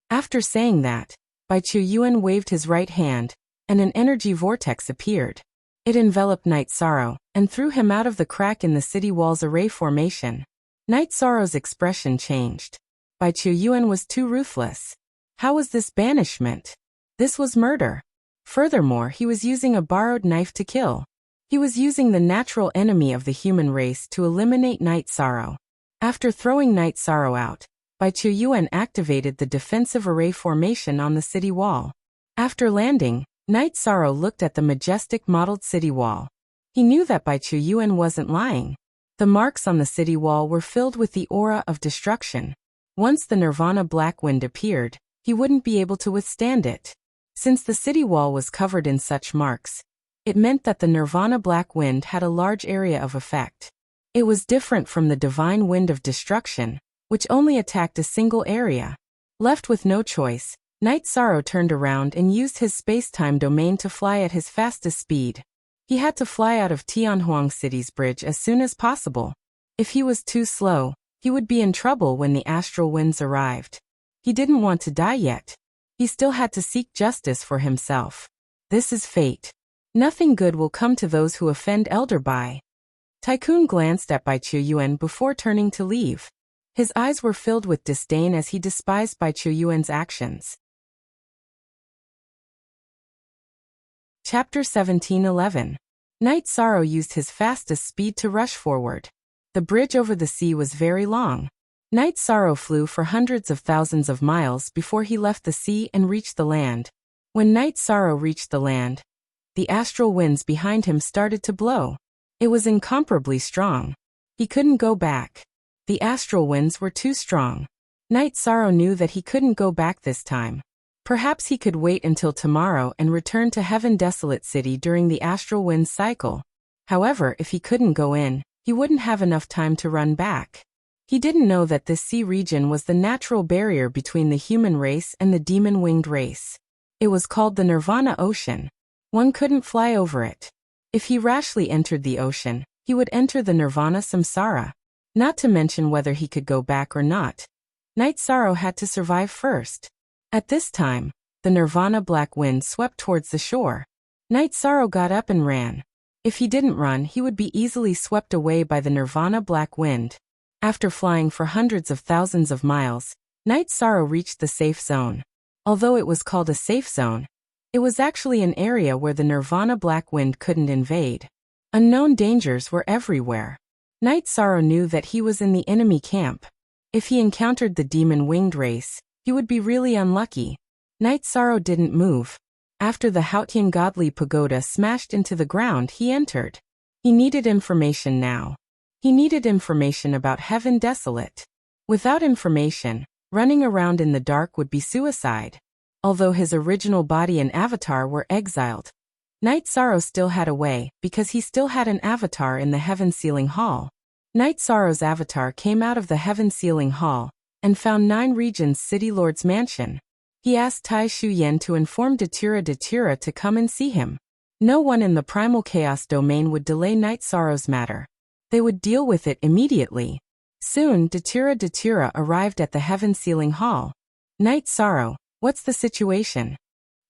After saying that, Bai Chuyuan waved his right hand, and an energy vortex appeared. It enveloped Night Sorrow, and threw him out of the crack in the city wall's array formation. Night Sorrow's expression changed. Bai Chuyuan was too ruthless. How was this banishment? This was murder. Furthermore, he was using a borrowed knife to kill. He was using the natural enemy of the human race to eliminate Night Sorrow. After throwing Night Sorrow out, Bai Chuyuan activated the defensive array formation on the city wall. After landing, Night Sorrow looked at the majestic modeled city wall. He knew that Bai Chuyuan wasn't lying. The marks on the city wall were filled with the aura of destruction. Once the Nirvana Black Wind appeared, he wouldn't be able to withstand it. Since the city wall was covered in such marks, it meant that the Nirvana Black Wind had a large area of effect. It was different from the divine wind of destruction, which only attacked a single area. Left with no choice, Night Sorrow turned around and used his space-time domain to fly at his fastest speed. He had to fly out of Tianhuang City's bridge as soon as possible. If he was too slow, he would be in trouble when the astral winds arrived. He didn't want to die yet. He still had to seek justice for himself. This is fate. Nothing good will come to those who offend Elder Bai. Tycoon glanced at Bai Chuyuan before turning to leave. His eyes were filled with disdain as he despised Bai Chuyuan's actions. Chapter 17:11. Night Sorrow used his fastest speed to rush forward. The bridge over the sea was very long. Night Sorrow flew for hundreds of thousands of miles before he left the sea and reached the land. When Night Sorrow reached the land, the astral winds behind him started to blow. It was incomparably strong. He couldn't go back. The astral winds were too strong. Night Sorrow knew that he couldn't go back this time. Perhaps he could wait until tomorrow and return to Heaven Desolate City during the astral winds cycle. However, if he couldn't go in, he wouldn't have enough time to run back. He didn't know that this sea region was the natural barrier between the human race and the demon-winged race. It was called the Nirvana Ocean. One couldn't fly over it. If he rashly entered the ocean, he would enter the Nirvana Samsara. Not to mention whether he could go back or not. Night Sorrow had to survive first. At this time, the Nirvana Black Wind swept towards the shore. Night Sorrow got up and ran. If he didn't run, he would be easily swept away by the Nirvana Black Wind. After flying for hundreds of thousands of miles, Night Sorrow reached the safe zone. Although it was called a safe zone, it was actually an area where the Nirvana Black Wind couldn't invade. Unknown dangers were everywhere. Night Sorrow knew that he was in the enemy camp. If he encountered the demon-winged race, he would be really unlucky. Night Sorrow didn't move. After the Haotian Godly Pagoda smashed into the ground, he entered. He needed information now. He needed information about Heaven Desolate. Without information, running around in the dark would be suicide. Although his original body and avatar were exiled, Night Sorrow still had a way, because he still had an avatar in the Heaven Sealing Hall. Night Sorrow's avatar came out of the Heaven Sealing Hall, and found 9 Regions City Lord's mansion. He asked Tai Shuyen to inform Datura to come and see him. No one in the Primal Chaos domain would delay Night Sorrow's matter. They would deal with it immediately. Soon, Datura arrived at the Heaven Sealing Hall. Night Sorrow, what's the situation?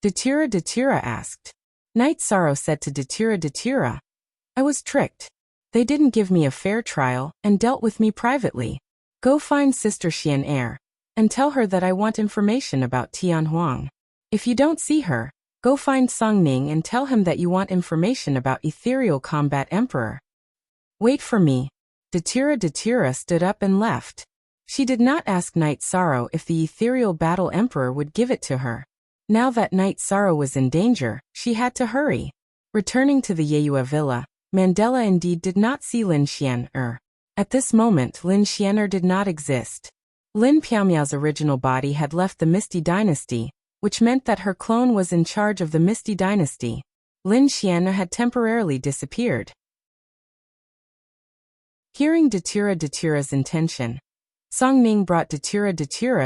Datura asked. Night Sorrow said to Datura, I was tricked. They didn't give me a fair trial and dealt with me privately. Go find Sister Xian Er, and tell her that I want information about Tianhuang. If you don't see her, go find Song Ning and tell him that you want information about Ethereal Combat Emperor. Wait for me. Datura stood up and left. She did not ask Night Sorrow if the Ethereal Battle Emperor would give it to her. Now that Night Sorrow was in danger, she had to hurry. Returning to the Yeyue villa, Mandela indeed did not see Lin Xian-er. At this moment, Lin Xian-er did not exist. Lin Piaomiao's original body had left the Misty Dynasty, which meant that her clone was in charge of the Misty Dynasty. Lin Xian-er had temporarily disappeared. Hearing Datura's intention, Song Ning brought Datura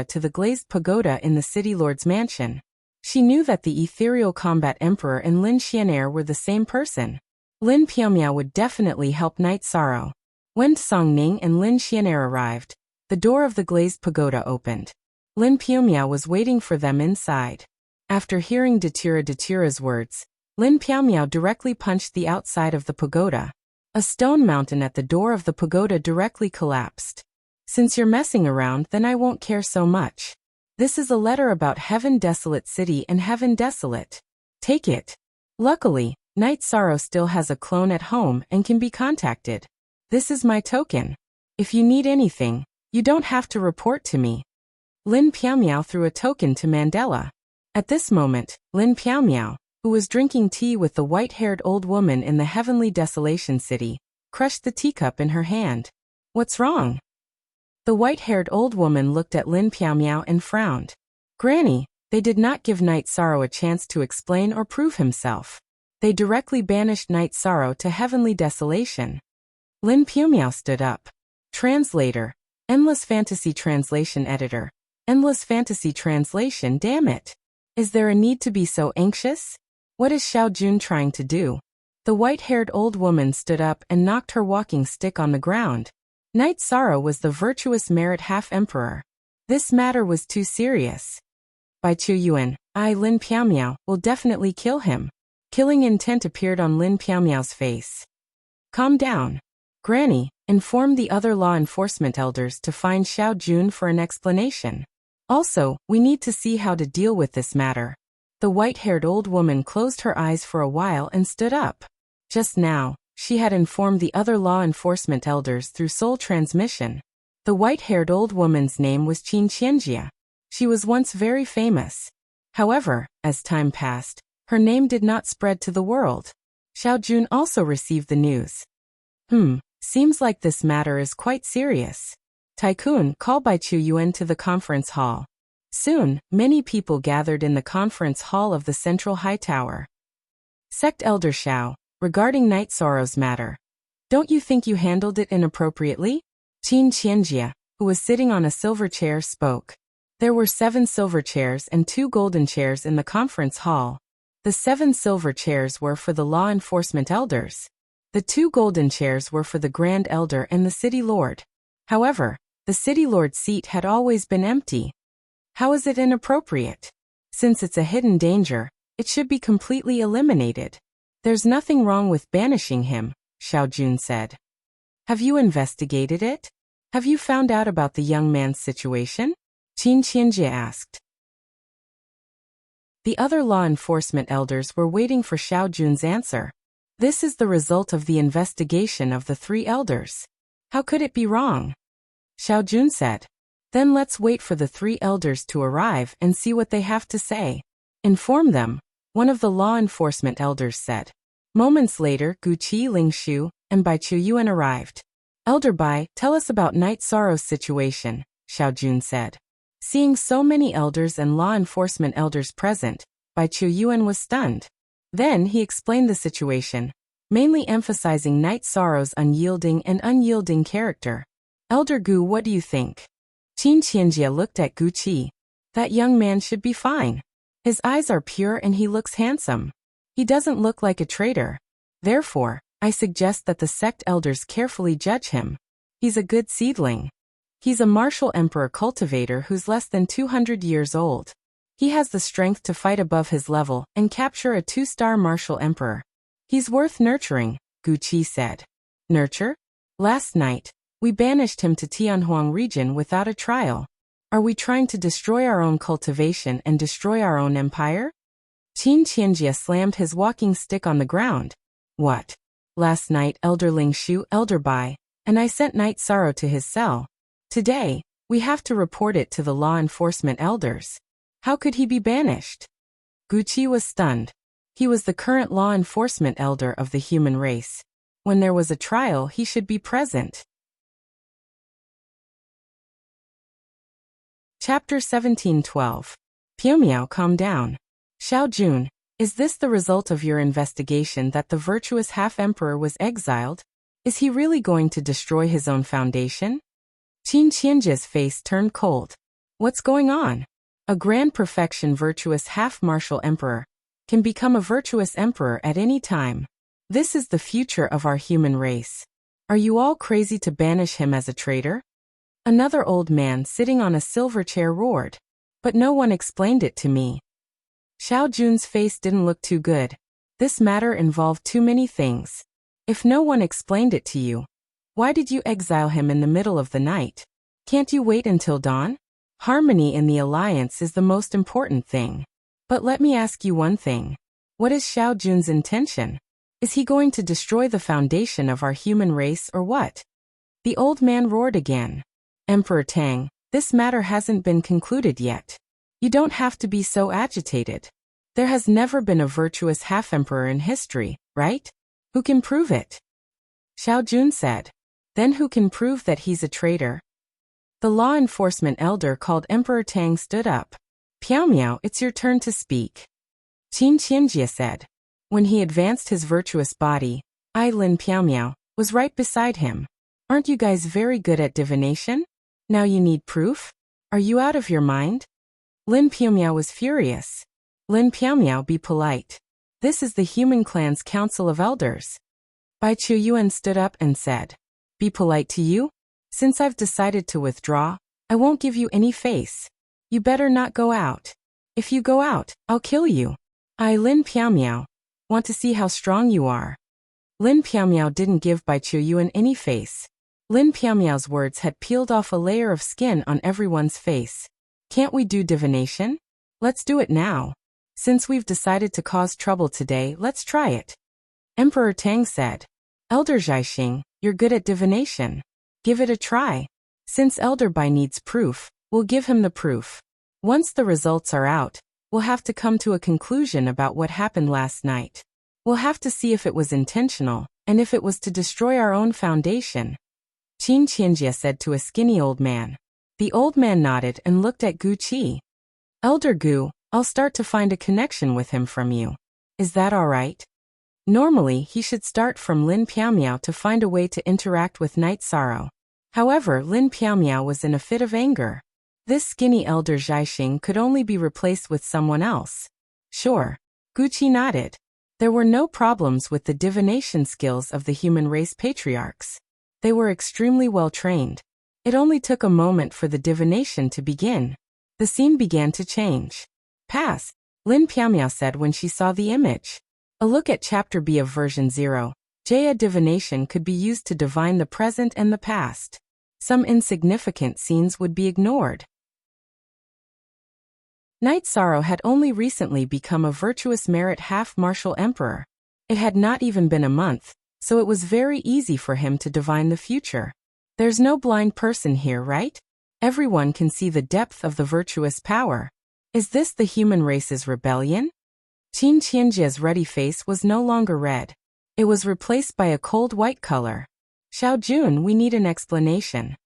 to the glazed pagoda in the city lord's mansion. She knew that the ethereal combat emperor and Lin Xian'er were the same person. Lin Piaomiao would definitely help Night Sorrow. When Song Ning and Lin Xian'er arrived, the door of the glazed pagoda opened. Lin Piaomiao was waiting for them inside. After hearing Datura's words, Lin Piaomiao directly punched the outside of the pagoda. A stone mountain at the door of the pagoda directly collapsed. Since you're messing around, then I won't care so much. This is a letter about Heaven Desolate City and Heaven Desolate. Take it. Luckily, Night Sorrow still has a clone at home and can be contacted. This is my token. If you need anything, you don't have to report to me. Lin Piaomiao threw a token to Mandela. At this moment, Lin Piaomiao, who was drinking tea with the white-haired old woman in the heavenly desolation city, crushed the teacup in her hand. What's wrong? The white-haired old woman looked at Lin Piaomiao and frowned. Granny, they did not give Night Sorrow a chance to explain or prove himself. They directly banished Night Sorrow to heavenly desolation. Lin Piaomiao stood up. Translator. Endless Fantasy Translation Editor. Endless Fantasy Translation, damn it. Is there a need to be so anxious? What is Xiao Jun trying to do? The white-haired old woman stood up and knocked her walking stick on the ground. Night Sorrow was the virtuous merit half-emperor. This matter was too serious. By Chu Yuan, Lin Piaomiao, will definitely kill him. Killing intent appeared on Lin Piaomiao's face. Calm down. Granny, inform the other law enforcement elders to find Xiao Jun for an explanation. Also, we need to see how to deal with this matter. The white-haired old woman closed her eyes for a while and stood up. Just now, she had informed the other law enforcement elders through soul transmission. The white-haired old woman's name was Qin Qianjia. She was once very famous. However, as time passed, her name did not spread to the world. Xiao Jun also received the news. Seems like this matter is quite serious. Tycoon, call Bai Chu Yuan to the conference hall. Soon, many people gathered in the conference hall of the central high tower. Sect Elder Xiao, regarding Night Sorrow's matter. Don't you think you handled it inappropriately? Qin Qianjia, who was sitting on a silver chair, spoke. There were 7 silver chairs and 2 golden chairs in the conference hall. The 7 silver chairs were for the law enforcement elders. The 2 golden chairs were for the Grand Elder and the City Lord. However, the City Lord's seat had always been empty. How is it inappropriate? Since it's a hidden danger, it should be completely eliminated. There's nothing wrong with banishing him, Xiao Jun said. Have you investigated it? Have you found out about the young man's situation? Qin Qianjia asked. The other law enforcement elders were waiting for Xiao Jun's answer. This is the result of the investigation of the 3 elders. How could it be wrong? Xiao Jun said. Then let's wait for the 3 elders to arrive and see what they have to say. Inform them, one of the law enforcement elders said. Moments later, Gu Qi Lingshu and Bai Chu Yuan arrived. Elder Bai, tell us about Night Sorrow's situation, Xiao Jun said. Seeing so many elders and law enforcement elders present, Bai Chu Yuan was stunned. Then he explained the situation, mainly emphasizing Night Sorrow's unyielding character. Elder Gu, what do you think? Qin Qianjia looked at Gu Qi. That young man should be fine. His eyes are pure and he looks handsome. He doesn't look like a traitor. Therefore, I suggest that the sect elders carefully judge him. He's a good seedling. He's a martial emperor cultivator who's less than 200 years old. He has the strength to fight above his level and capture a 2-star martial emperor. He's worth nurturing, Gu Qi said. Nurture? Last night, we banished him to Tianhuang region without a trial. Are we trying to destroy our own cultivation and destroy our own empire? Qin Qianjia slammed his walking stick on the ground. What? Last night Elder Lingshu, Elder Bai, and I sent Night Sorrow to his cell. Today, we have to report it to the law enforcement elders. How could he be banished? Gu Qi was stunned. He was the current law enforcement elder of the human race. When there was a trial, he should be present. Chapter 17:12. Piaomiao, calm down. Xiao Jun, is this the result of your investigation that the virtuous half-emperor was exiled? Is he really going to destroy his own foundation? Qin Qianjia's face turned cold. What's going on? A grand perfection virtuous half-martial emperor can become a virtuous emperor at any time. This is the future of our human race. Are you all crazy to banish him as a traitor? Another old man sitting on a silver chair roared. But no one explained it to me. Xiao Jun's face didn't look too good. This matter involved too many things. If no one explained it to you, why did you exile him in the middle of the night? Can't you wait until dawn? Harmony in the alliance is the most important thing. But let me ask you one thing. What is Xiao Jun's intention? Is he going to destroy the foundation of our human race or what? The old man roared again. Emperor Tang, this matter hasn't been concluded yet. You don't have to be so agitated. There has never been a virtuous half-emperor in history, right? Who can prove it? Xiao Jun said. Then who can prove that he's a traitor? The law enforcement elder called Emperor Tang stood up. Piao Miao, it's your turn to speak. Qin Qianjia said. When he advanced his virtuous body, Lin Piao Miao was right beside him. Aren't you guys very good at divination? Now you need proof? Are you out of your mind? Lin Piao Miao was furious. Lin Piao Miao, be polite. This is the human clan's council of elders. Bai Chu Yuan stood up and said. Be polite to you? Since I've decided to withdraw, I won't give you any face. You better not go out. If you go out, I'll kill you. Lin Piao Miao want to see how strong you are. Lin Piao Miao didn't give Bai Chu Yuan any face. Lin Piao Miao's words had peeled off a layer of skin on everyone's face. Can't we do divination? Let's do it now. Since we've decided to cause trouble today, let's try it. Emperor Tang said. Elder Zhaixing, you're good at divination. Give it a try. Since Elder Bai needs proof, we'll give him the proof. Once the results are out, we'll have to come to a conclusion about what happened last night. We'll have to see if it was intentional, and if it was to destroy our own foundation. Qin Qianjia said to a skinny old man. The old man nodded and looked at Gu Qi. Elder Gu, I'll start to find a connection with him from you. Is that all right? Normally, he should start from Lin Piao Miao to find a way to interact with Night Sorrow. However, Lin Piao Miao was in a fit of anger. This skinny elder Zhaixing could only be replaced with someone else. Sure. Gu Qi nodded. There were no problems with the divination skills of the human race patriarchs. They were extremely well trained. It only took a moment for the divination to begin. The scene began to change. Pass, Lin Piao Miao said when she saw the image. A look at Chapter B of version 0. Jaya divination could be used to divine the present and the past. Some insignificant scenes would be ignored. Night Sorrow had only recently become a virtuous merit half-martial emperor. It had not even been a month, so it was very easy for him to divine the future. There's no blind person here, right? Everyone can see the depth of the virtuous power. Is this the human race's rebellion? Qin Qianjia's ruddy face was no longer red. It was replaced by a cold white color. Xiao Jun, we need an explanation.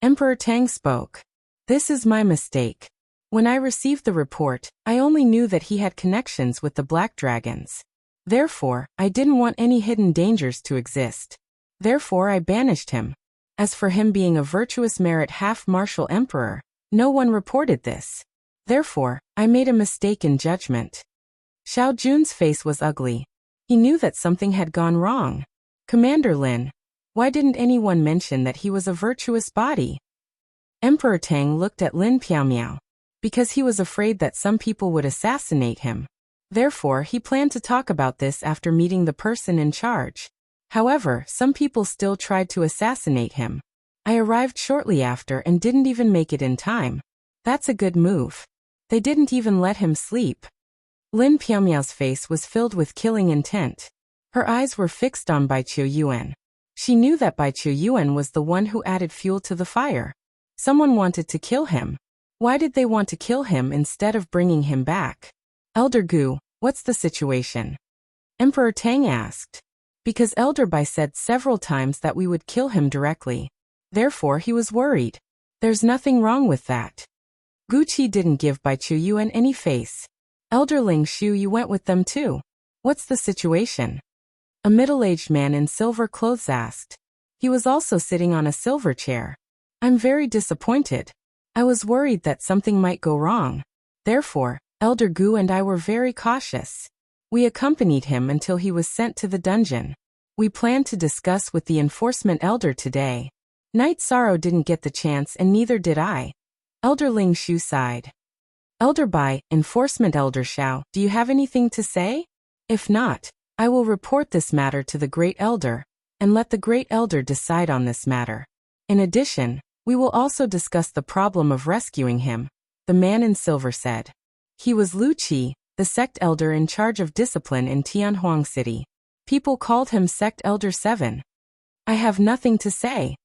Emperor Tang spoke. This is my mistake. When I received the report, I only knew that he had connections with the Black Dragons. Therefore, I didn't want any hidden dangers to exist. Therefore, I banished him. As for him being a virtuous merit half-martial emperor, no one reported this. Therefore, I made a mistake in judgment. Xiao Jun's face was ugly. He knew that something had gone wrong. Commander Lin, why didn't anyone mention that he was a virtuous body? Emperor Tang looked at Lin Piao Miao. Because he was afraid that some people would assassinate him. Therefore, he planned to talk about this after meeting the person in charge. However, some people still tried to assassinate him. I arrived shortly after and didn't even make it in time. That's a good move. They didn't even let him sleep. Lin Piao Miao's face was filled with killing intent. Her eyes were fixed on Bai Chu Yuan. She knew that Bai Chu Yuan was the one who added fuel to the fire. Someone wanted to kill him. Why did they want to kill him instead of bringing him back? Elder Gu, what's the situation? Emperor Tang asked. Because Elder Bai said several times that we would kill him directly. Therefore he was worried. There's nothing wrong with that. Gu Qi didn't give Bai Chu Yuan any face. Elder Ling Shu, you went with them too. What's the situation? A middle-aged man in silver clothes asked. He was also sitting on a silver chair. I'm very disappointed. I was worried that something might go wrong. Therefore, Elder Gu and I were very cautious. We accompanied him until he was sent to the dungeon. We planned to discuss with the enforcement elder today. Knight Sorrow didn't get the chance and neither did I. Elder Ling Shu sighed. Elder Bai, enforcement elder Xiao, do you have anything to say? If not, I will report this matter to the great elder, and let the great elder decide on this matter. In addition, we will also discuss the problem of rescuing him, the man in silver said. He was Lu Qi, the sect elder in charge of discipline in Tianhuang City. People called him Sect Elder 7. I have nothing to say.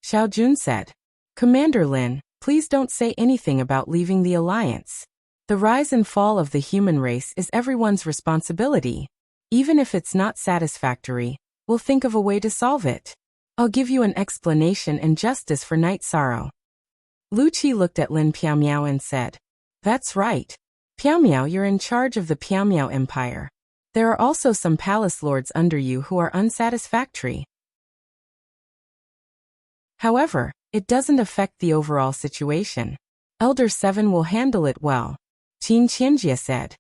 Xiao Jun said. Commander Lin, please don't say anything about leaving the alliance. The rise and fall of the human race is everyone's responsibility. Even if it's not satisfactory, we'll think of a way to solve it. I'll give you an explanation and justice for Knight Sorrow. Lu Qi looked at Lin Piaomiao and said, That's right. Piaomiao, you're in charge of the Piaomiao Empire. There are also some palace lords under you who are unsatisfactory. However, it doesn't affect the overall situation. Elder 7 will handle it well. Qin Qianjie said.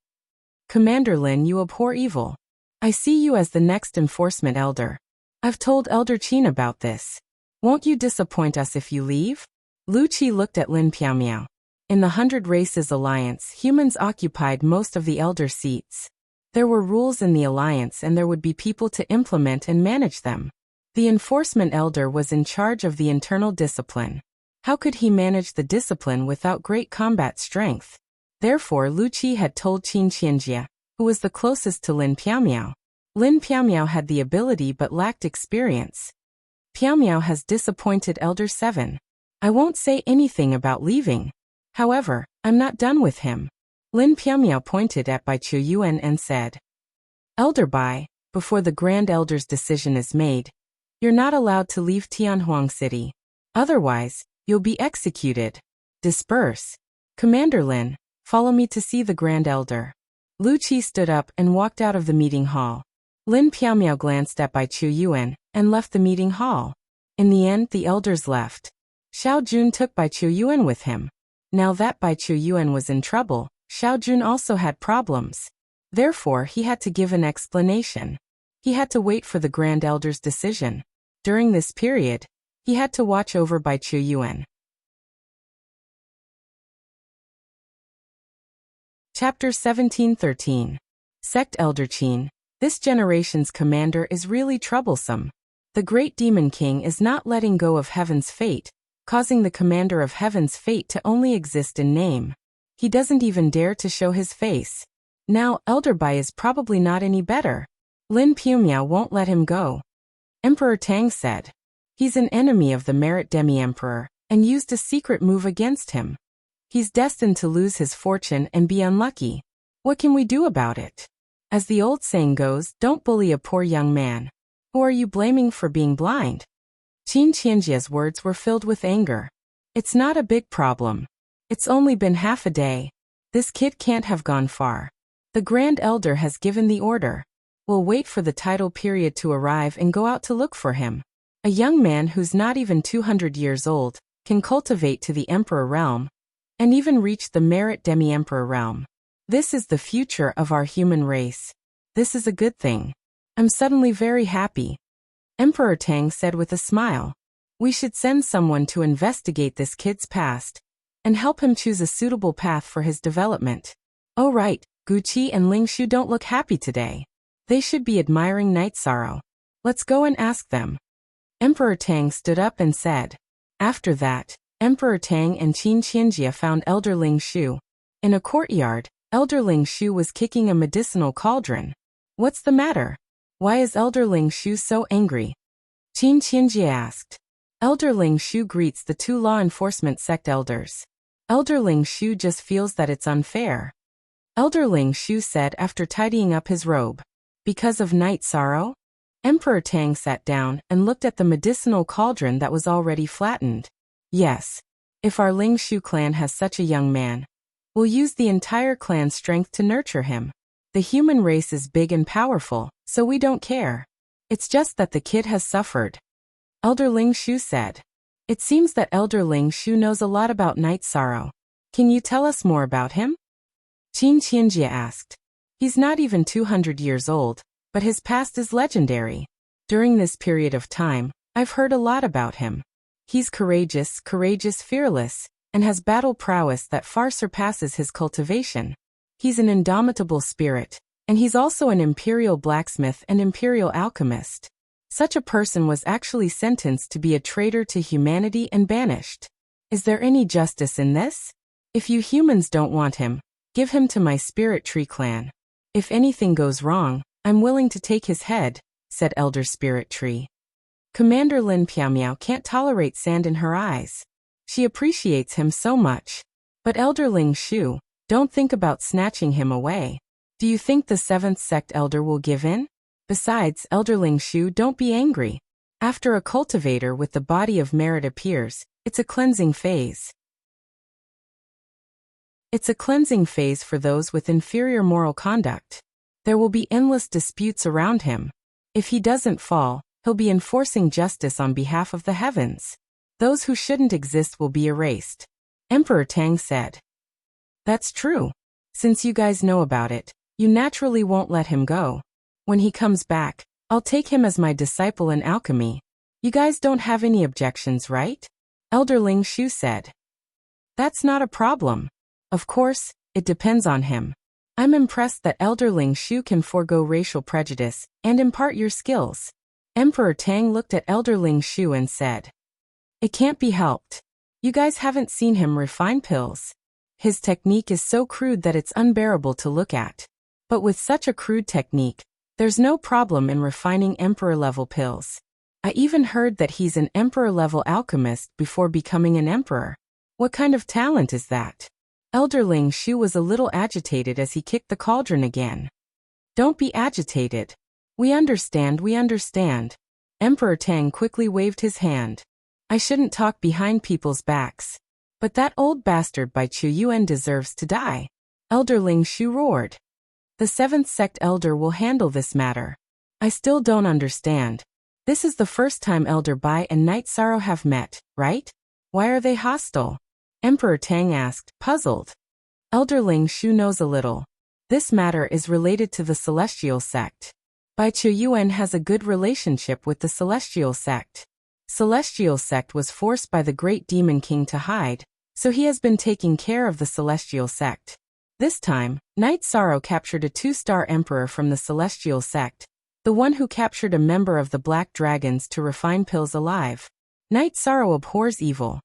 Commander Lin, you abhor evil. I see you as the next enforcement elder. I've told Elder Qin about this. Won't you disappoint us if you leave? Lu Qi looked at Lin Piaomiao. In the 100 Races Alliance, humans occupied most of the elder seats. There were rules in the alliance and there would be people to implement and manage them. The enforcement elder was in charge of the internal discipline. How could he manage the discipline without great combat strength? Therefore Lu Qi had told Qin Qianjie, who was the closest to Lin Piaomiao. Lin Piaomiao had the ability but lacked experience. Piaomiao has disappointed Elder 7. I won't say anything about leaving. However, I'm not done with him. Lin Piaomiao pointed at Bai Chuyuan and said, Elder Bai, before the Grand Elder's decision is made, you're not allowed to leave Tianhuang City. Otherwise, you'll be executed. Disperse. Commander Lin, follow me to see the Grand Elder. Lu Qi stood up and walked out of the meeting hall. Lin Piaomiao glanced at Bai Chuyuan and left the meeting hall. In the end, the elders left. Xiao Jun took Bai Chuyuan with him. Now that Bai Chuyuan was in trouble, Xiao Jun also had problems. Therefore, he had to give an explanation. He had to wait for the Grand Elder's decision. During this period, he had to watch over Bai Chuyuan. Chapter 1713. Sect Elder Qin. This generation's commander is really troublesome. The great demon king is not letting go of heaven's fate, causing the commander of heaven's fate to only exist in name. He doesn't even dare to show his face. Now, Elder Bai is probably not any better. Lin Piaomiao won't let him go. Emperor Tang said. He's an enemy of the Merit Demi-Emperor, and used a secret move against him. He's destined to lose his fortune and be unlucky. What can we do about it? As the old saying goes, don't bully a poor young man. Who are you blaming for being blind? Qin Qianjie's words were filled with anger. It's not a big problem. It's only been half a day. This kid can't have gone far. The Grand Elder has given the order. We'll wait for the tidal period to arrive and go out to look for him. A young man who's not even 200 years old can cultivate to the Emperor realm, and even reach the Merit Demi-Emperor realm. This is the future of our human race. This is a good thing. I'm suddenly very happy. Emperor Tang said with a smile. We should send someone to investigate this kid's past, and help him choose a suitable path for his development. Oh right, Gu Qi and Ling Shu don't look happy today. They should be admiring Knight Sorrow. Let's go and ask them. Emperor Tang stood up and said. After that, Emperor Tang and Qin Qianjie found Elder Ling Shu. In a courtyard, Elder Ling Shu was kicking a medicinal cauldron. What's the matter? Why is Elder Ling Shu so angry? Qin Qianjie asked. Elder Ling Shu greets the two law enforcement sect elders. Elder Ling Shu just feels that it's unfair. Elder Ling Shu said after tidying up his robe. Because of Knight Sorrow? Emperor Tang sat down and looked at the medicinal cauldron that was already flattened. Yes. If our Ling Shu clan has such a young man, we'll use the entire clan's strength to nurture him. The human race is big and powerful, so we don't care. It's just that the kid has suffered. Elder Ling Shu said. It seems that Elder Ling Shu knows a lot about Night Sorrow. Can you tell us more about him? Qin Qianjie asked. He's not even 200 years old, but his past is legendary. During this period of time, I've heard a lot about him. He's courageous, fearless, and has battle prowess that far surpasses his cultivation. He's an indomitable spirit, and he's also an imperial blacksmith and imperial alchemist. Such a person was actually sentenced to be a traitor to humanity and banished. Is there any justice in this? If you humans don't want him, give him to my Spirit Tree clan. If anything goes wrong, I'm willing to take his head, said Elder Spirit Tree. Commander Lin Piaomiao can't tolerate sand in her eyes. She appreciates him so much. But Elder Ling Shu, don't think about snatching him away. Do you think the 7th sect elder will give in? Besides, Elder Ling Shu, don't be angry. After a cultivator with the body of merit appears, it's a cleansing phase. It's a cleansing phase for those with inferior moral conduct. There will be endless disputes around him. If he doesn't fall, he'll be enforcing justice on behalf of the heavens. Those who shouldn't exist will be erased. Emperor Tang said. That's true. Since you guys know about it, you naturally won't let him go. When he comes back, I'll take him as my disciple in alchemy. You guys don't have any objections, right? Elder Ling Shu said. That's not a problem. Of course, it depends on him. I'm impressed that Elder Ling Shu can forego racial prejudice and impart your skills. Emperor Tang looked at Elder Ling Shu and said. It can't be helped. You guys haven't seen him refine pills. His technique is so crude that it's unbearable to look at. But with such a crude technique, there's no problem in refining emperor-level pills. I even heard that he's an emperor-level alchemist before becoming an emperor. What kind of talent is that? Elder Ling Shu was a little agitated as he kicked the cauldron again. Don't be agitated. We understand. Emperor Tang quickly waved his hand. I shouldn't talk behind people's backs. But that old bastard Bai Chu Yuan deserves to die. Elder Ling Shu roared. The 7th sect elder will handle this matter. I still don't understand. This is the first time Elder Bai and Night Sorrow have met, right? Why are they hostile? Emperor Tang asked, puzzled. Elder Ling Shu knows a little. This matter is related to the Celestial sect. Bai Chu Yuan has a good relationship with the Celestial sect. Celestial sect was forced by the Great Demon King to hide, so he has been taking care of the Celestial sect. This time, Night Sorrow captured a 2-star emperor from the Celestial sect, the one who captured a member of the Black Dragons to refine pills alive. Night Sorrow abhors evil.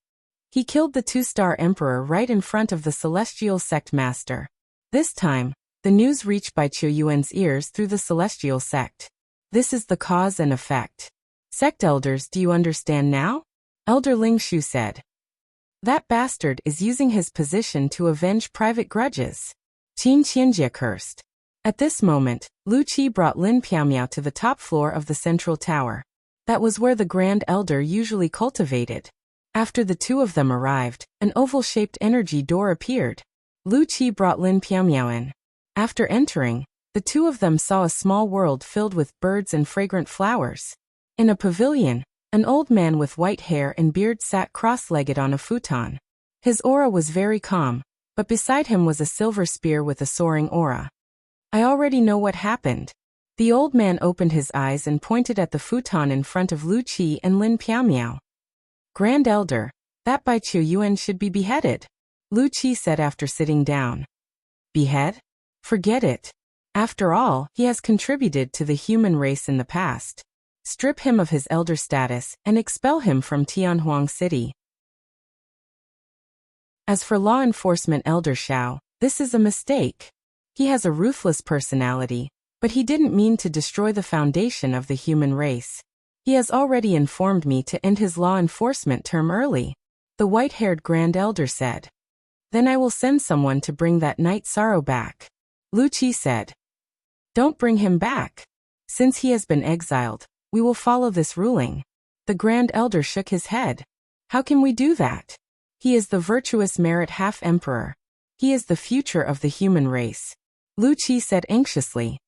He killed the 2-star emperor right in front of the Celestial sect master. This time, the news reached Bai Chu Yuan's ears through the Celestial sect. This is the cause and effect. Sect elders, do you understand now? Elder Ling Shu said. That bastard is using his position to avenge private grudges. Qin Qianjie cursed. At this moment, Lu Qi brought Lin Piaomiao to the top floor of the central tower. That was where the Grand Elder usually cultivated. After the two of them arrived, an oval-shaped energy door appeared. Lu Qi brought Lin Piaomiao in. After entering, the two of them saw a small world filled with birds and fragrant flowers. In a pavilion, an old man with white hair and beard sat cross-legged on a futon. His aura was very calm, but beside him was a silver spear with a soaring aura. I already know what happened. The old man opened his eyes and pointed at the futon in front of Lu Qi and Lin Piaomiao. Grand Elder, that Bai Chu Yuan should be beheaded, Lu Qi said after sitting down. Behead? Forget it. After all, he has contributed to the human race in the past. Strip him of his elder status and expel him from Tianhuang City. As for law enforcement Elder Shao, this is a mistake. He has a ruthless personality, but he didn't mean to destroy the foundation of the human race. He has already informed me to end his law enforcement term early, the white-haired Grand Elder said. Then I will send someone to bring that Night Sorrow back. Lu Qi said. Don't bring him back. Since he has been exiled, we will follow this ruling. The Grand Elder shook his head. How can we do that? He is the virtuous merit half-emperor. He is the future of the human race. Lu Qi said anxiously.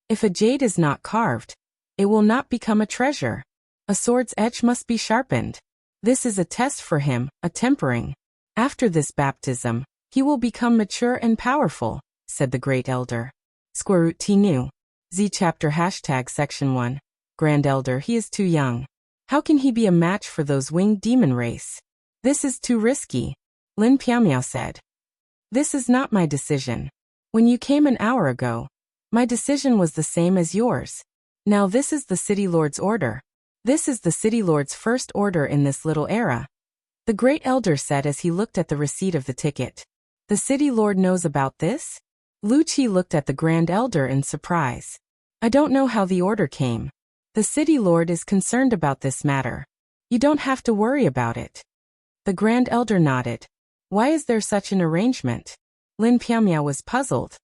If a jade is not carved, it will not become a treasure. A sword's edge must be sharpened. This is a test for him, a tempering. After this baptism, he will become mature and powerful, said the great elder. Squarut Tinu. Z chapter # section 1. Grand Elder, he is too young. How can he be a match for those winged demon race? This is too risky, Lin Piamiao said. This is not my decision. When you came an hour ago, my decision was the same as yours. Now this is the City Lord's order. This is the City Lord's first order in this little era, the great elder said as he looked at the receipt of the ticket. The City Lord knows about this? Lu Qi looked at the Grand Elder in surprise. I don't know how the order came. The City Lord is concerned about this matter. You don't have to worry about it. The Grand Elder nodded. Why is there such an arrangement? Lin Piamiao was puzzled.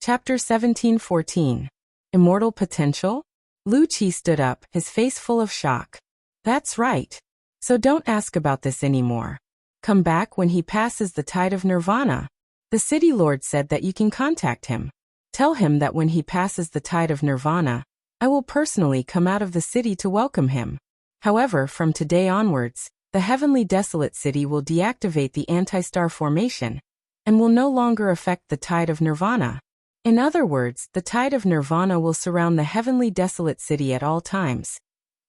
Chapter 1714. Immortal Potential? Lu Qi stood up, his face full of shock. That's right. So don't ask about this anymore. Come back when he passes the tide of nirvana. The City Lord said that you can contact him. Tell him that when he passes the tide of nirvana, I will personally come out of the city to welcome him. However, from today onwards, the heavenly desolate city will deactivate the anti-star formation and will no longer affect the tide of nirvana. In other words, the tide of nirvana will surround the heavenly desolate city at all times,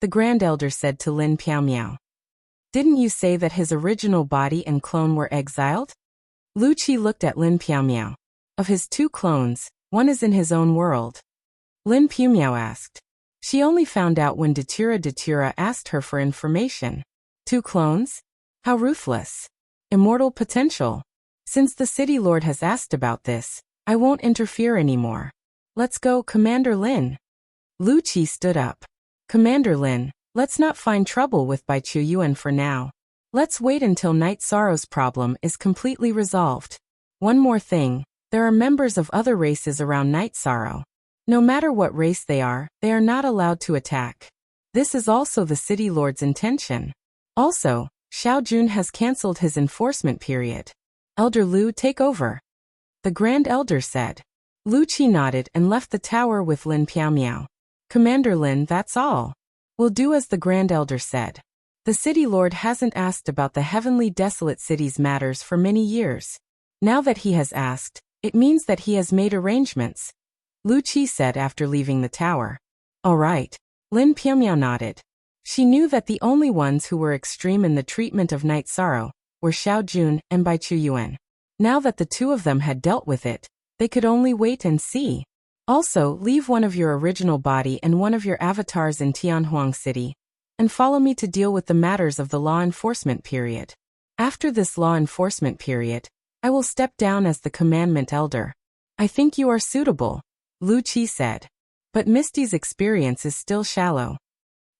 the Grand Elder said to Lin Piamiao. Didn't you say that his original body and clone were exiled? Lu Qi looked at Lin Piamiao. Of his 2 clones, one is in his own world. Lin Piamiao asked. She only found out when Datura asked her for information. 2 clones? How ruthless. Immortal potential. Since the City Lord has asked about this, I won't interfere anymore. Let's go, Commander Lin. Lu Qi stood up. Commander Lin, let's not find trouble with Bai Chuyuan for now. Let's wait until Night Sorrow's problem is completely resolved. One more thing, there are members of other races around Night Sorrow. No matter what race they are not allowed to attack. This is also the City Lord's intention. Also, Xiao Jun has cancelled his enforcement period. Elder Lu, take over. The Grand Elder said. Lu Qi nodded and left the tower with Lin Piamiao. Commander Lin, that's all. We'll do as the Grand Elder said. The City Lord hasn't asked about the heavenly desolate city's matters for many years. Now that he has asked, it means that he has made arrangements, Lu Qi said after leaving the tower. All right. Lin Piamiao nodded. She knew that the only ones who were extreme in the treatment of Night Sorrow were Xiao Jun and Bai Chuyuan. Now that the 2 of them had dealt with it, they could only wait and see. Also, leave one of your original body and one of your avatars in Tianhuang City, and follow me to deal with the matters of the law enforcement period. After this law enforcement period, I will step down as the commandment elder. I think you are suitable, Lu Qi said. But Misty's experience is still shallow.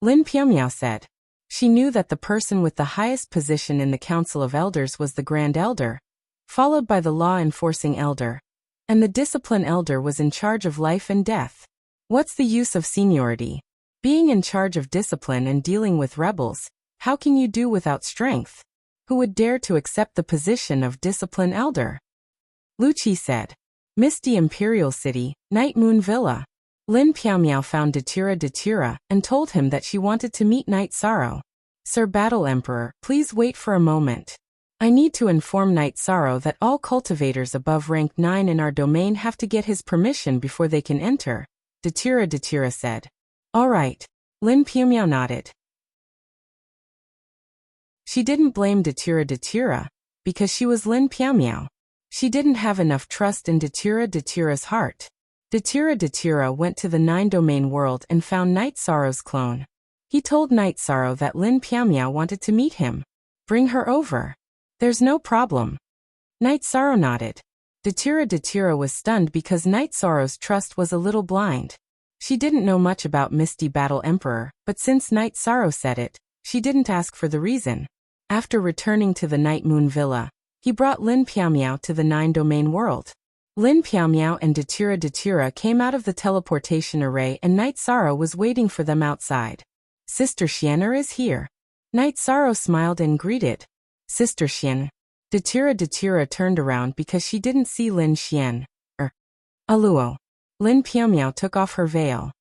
Lin Piamiao said. She knew that the person with the highest position in the Council of Elders was the Grand Elder, followed by the law-enforcing elder, and the discipline elder was in charge of life and death. What's the use of seniority? Being in charge of discipline and dealing with rebels, how can you do without strength? Who would dare to accept the position of discipline elder? Lu Qi said. Misty Imperial City, Night Moon Villa. Lin Piamiao found Datura and told him that she wanted to meet Night Sorrow. Sir Battle Emperor, please wait for a moment. I need to inform Night Sorrow that all cultivators above rank 9 in our domain have to get his permission before they can enter, Datura said. All right. Lin Piamiao nodded. She didn't blame Datura, because she was Lin Piamiao. She didn't have enough trust in Datura's heart. Datura went to the 9-domain world and found Night Sorrow's clone. He told Night Sorrow that Lin Piamiao wanted to meet him. Bring her over. There's no problem. Night Sorrow nodded. Datura was stunned because Night Sorrow's trust was a little blind. She didn't know much about Misty Battle Emperor, but since Night Sorrow said it, she didn't ask for the reason. After returning to the Night Moon Villa, he brought Lin Piamiao to the 9-domain world. Lin Piamiao and Datura came out of the teleportation array and Night Sorrow was waiting for them outside. Sister Xianer is here. Night Sorrow smiled and greeted. Sister Xian. Datura turned around because she didn't see Lin Xian. Aluo. Lin Piamiao took off her veil.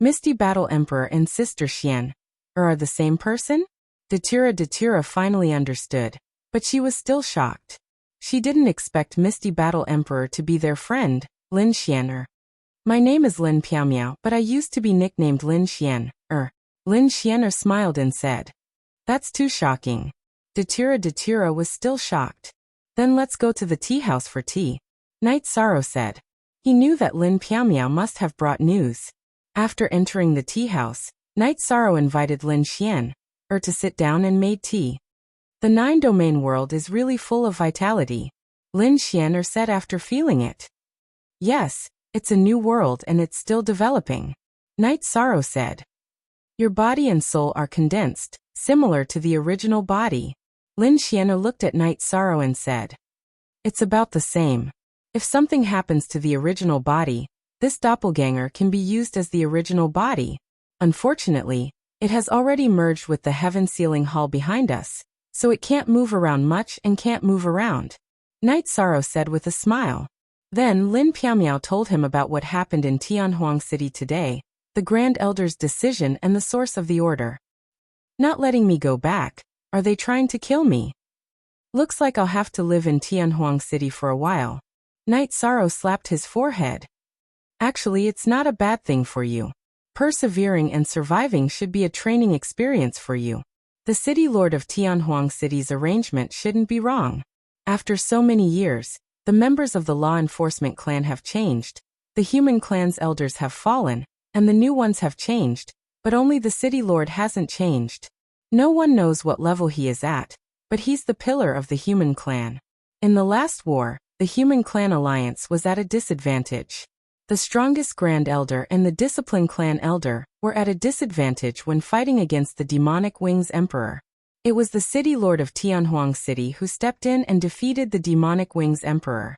Misty Battle Emperor and Sister Xian are the same person? Datura finally understood, but she was still shocked. She didn't expect Misty Battle Emperor to be their friend, Lin Xian. My name is Lin Piaomiao, but I used to be nicknamed Lin Xian. Lin Xian smiled and said. That's too shocking. Datura was still shocked. Then let's go to the tea house for tea, Knight Sorrow said. He knew that Lin Piaomiao must have brought news. After entering the tea house, Knight Sorrow invited Lin Xian to sit down and made tea. The 9-domain world is really full of vitality, Lin Xian said after feeling it. Yes, it's a new world and it's still developing, Knight Sorrow said. Your body and soul are condensed, similar to the original body. Lin Xian looked at Knight Sorrow and said. It's about the same. If something happens to the original body, this doppelganger can be used as the original body. Unfortunately, it has already merged with the heaven sealing hall behind us, so it can't move around much and can't move around, Knight Sorrow said with a smile. Then Lin Piaomiao told him about what happened in Tianhuang City today, the Grand Elder's decision and the source of the order. Not letting me go back, are they trying to kill me? Looks like I'll have to live in Tianhuang City for a while. Knight Sorrow slapped his forehead. Actually, it's not a bad thing for you. Persevering and surviving should be a training experience for you. The City Lord of Tianhuang City's arrangement shouldn't be wrong. After so many years, the members of the law enforcement clan have changed, the human clan's elders have fallen, and the new ones have changed, but only the City Lord hasn't changed. No one knows what level he is at, but he's the pillar of the human clan. In the last war, the human clan alliance was at a disadvantage. The strongest Grand Elder and the disciplined clan elder were at a disadvantage when fighting against the demonic Wings Emperor. It was the City Lord of Tianhuang City who stepped in and defeated the demonic Wings Emperor.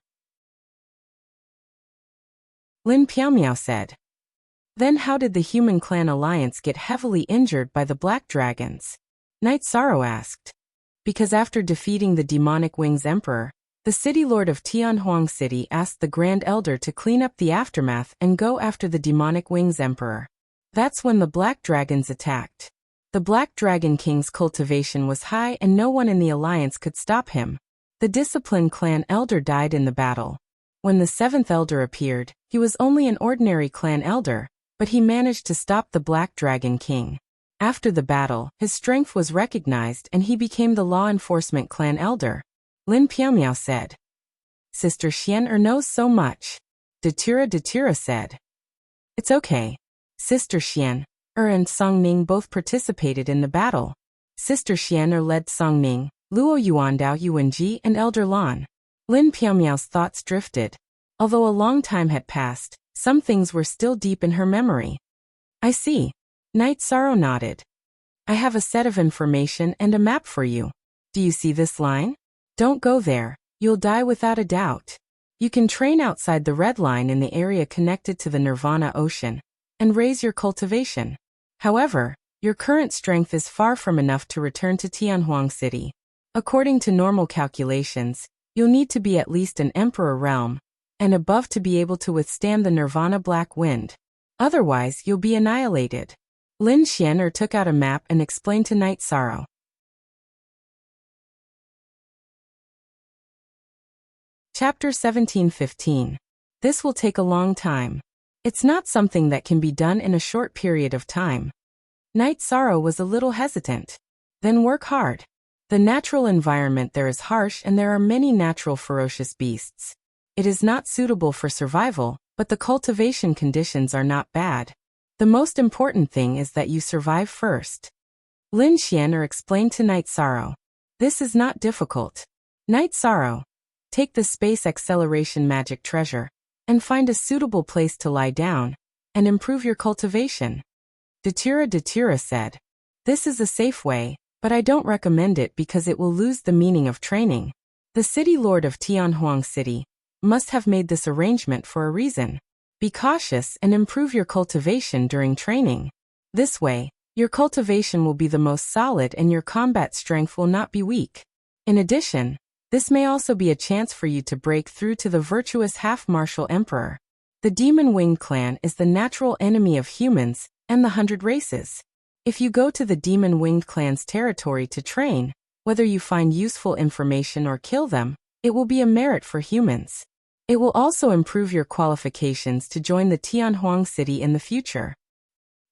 Lin Piaomiao said. Then how did the human clan alliance get heavily injured by the Black Dragons? Knight Sorrow asked. Because after defeating the demonic Wings Emperor, the City Lord of Tianhuang City asked the Grand Elder to clean up the aftermath and go after the demonic Wings Emperor. That's when the Black Dragons attacked. The Black Dragon King's cultivation was high and no one in the alliance could stop him. The disciplined clan elder died in the battle. When the 7th elder appeared, he was only an ordinary clan elder, but he managed to stop the Black Dragon King. After the battle, his strength was recognized and he became the law enforcement clan elder. Lin Piaomiao said. Sister Xian knows so much. Datura said. It's okay. Sister Xian and Song Ning both participated in the battle. Sister Xian led Song Ning, Luo Yuandao Yuanji and Elder Lan. Lin Piaomiao's thoughts drifted. Although a long time had passed, some things were still deep in her memory. I see. Knight Sorrow nodded. I have a set of information and a map for you. Do you see this line? Don't go there, you'll die without a doubt. You can train outside the red line in the area connected to the Nirvana Ocean, and raise your cultivation. However, your current strength is far from enough to return to Tianhuang City. According to normal calculations, you'll need to be at least an Emperor realm, and above to be able to withstand the Nirvana Black Wind. Otherwise, you'll be annihilated. Lin Xian took out a map and explained to Knight Sorrow. Chapter 17:15. This will take a long time. It's not something that can be done in a short period of time. Knight Sorrow was a little hesitant. Then work hard. The natural environment there is harsh and there are many natural ferocious beasts. It is not suitable for survival, but the cultivation conditions are not bad. The most important thing is that you survive first. Lin Xian explained to Knight Sorrow. This is not difficult. Knight Sorrow, take the space acceleration magic treasure, and find a suitable place to lie down, and improve your cultivation. Datura said. This is a safe way, but I don't recommend it because it will lose the meaning of training. The City Lord of Tianhuang City must have made this arrangement for a reason. Be cautious and improve your cultivation during training. This way, your cultivation will be the most solid and your combat strength will not be weak. In addition, this may also be a chance for you to break through to the virtuous half-martial emperor. The Demon Winged clan is the natural enemy of humans, and the 100 races. If you go to the demon-winged clan's territory to train, whether you find useful information or kill them, it will be a merit for humans. It will also improve your qualifications to join the Tianhuang city in the future.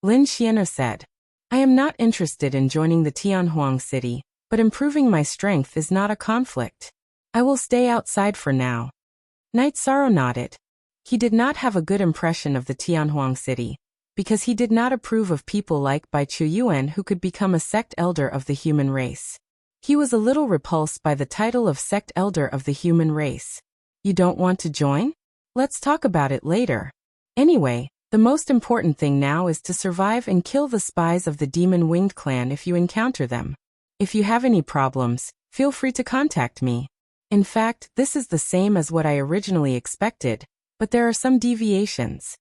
Lin Xian'er said, I am not interested in joining the Tianhuang city, but improving my strength is not a conflict. I will stay outside for now. Night Sorrow nodded. He did not have a good impression of the Tianhuang city, because he did not approve of people like Bai Chuyuan who could become a sect elder of the human race. He was a little repulsed by the title of sect elder of the human race. You don't want to join? Let's talk about it later. Anyway, the most important thing now is to survive and kill the spies of the demon-winged clan if you encounter them. If you have any problems, feel free to contact me. In fact, this is the same as what I originally expected, but there are some deviations.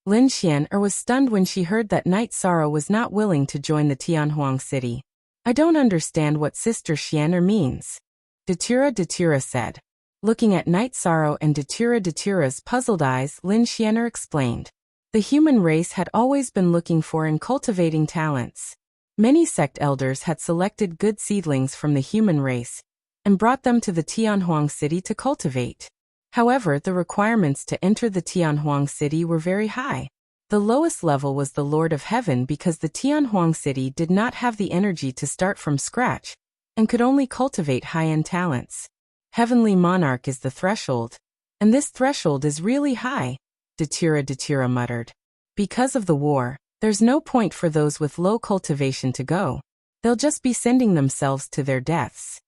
Lin Xian'er was stunned when she heard that Night Sorrow was not willing to join the Tianhuang city. I don't understand what Sister Xian'er means. Datura said. Looking at Night Sorrow and Datura's puzzled eyes, Lin Xian'er explained. The human race had always been looking for and cultivating talents. Many sect elders had selected good seedlings from the human race and brought them to the Tianhuang city to cultivate. However, the requirements to enter the Tianhuang city were very high. The lowest level was the Lord of Heaven because the Tianhuang city did not have the energy to start from scratch and could only cultivate high-end talents. Heavenly Monarch is the threshold, and this threshold is really high, Datura muttered. Because of the war, there's no point for those with low cultivation to go. They'll just be sending themselves to their deaths.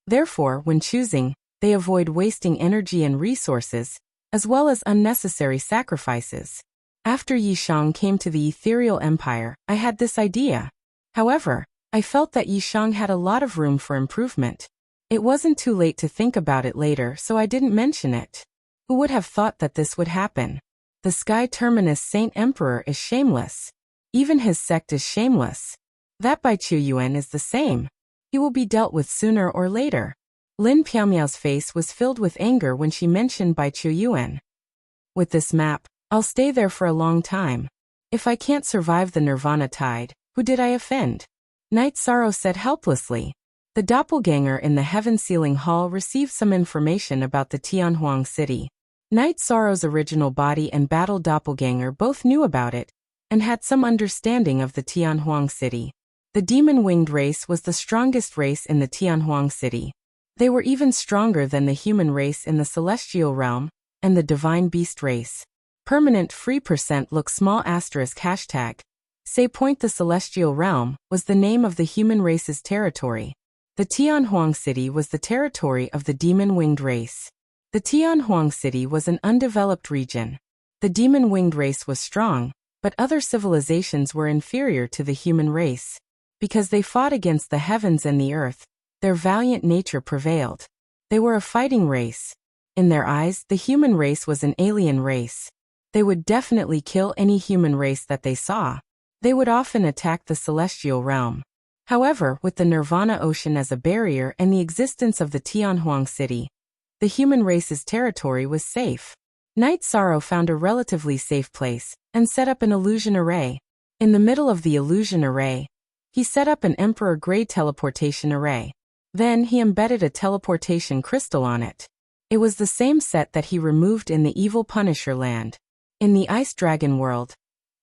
Therefore, when choosing, they avoid wasting energy and resources, as well as unnecessary sacrifices. After Yishang came to the ethereal empire, I had this idea. However, I felt that Yishang had a lot of room for improvement. It wasn't too late to think about it later, so I didn't mention it. Who would have thought that this would happen? The Sky Terminus Saint Emperor is shameless. Even his sect is shameless. That Bai Chuyuan is the same. He will be dealt with sooner or later. Lin Piaomiao's face was filled with anger when she mentioned Bai Chuyuan. With this map, I'll stay there for a long time. If I can't survive the Nirvana tide, who did I offend? Night Sorrow said helplessly. The doppelganger in the Heaven Sealing Hall received some information about the Tianhuang city. Night Sorrow's original body and battle doppelganger both knew about it, and had some understanding of the Tianhuang city. The demon-winged race was the strongest race in the Tianhuang city. They were even stronger than the human race in the celestial realm, and the divine beast race. Permanent free % look small asterisk hashtag. Say point the celestial realm was the name of the human race's territory. The Tianhuang city was the territory of the demon-winged race. The Tianhuang city was an undeveloped region. The demon-winged race was strong, but other civilizations were inferior to the human race. Because they fought against the heavens and the earth, their valiant nature prevailed. They were a fighting race. In their eyes, the human race was an alien race. They would definitely kill any human race that they saw. They would often attack the celestial realm. However, with the Nirvana Ocean as a barrier and the existence of the Tianhuang city, the human race's territory was safe. Night Sorrow found a relatively safe place and set up an illusion array. In the middle of the illusion array, he set up an Emperor-grade teleportation array. Then he embedded a teleportation crystal on it. It was the same set that he removed in the Evil Punisher land. In the Ice Dragon world,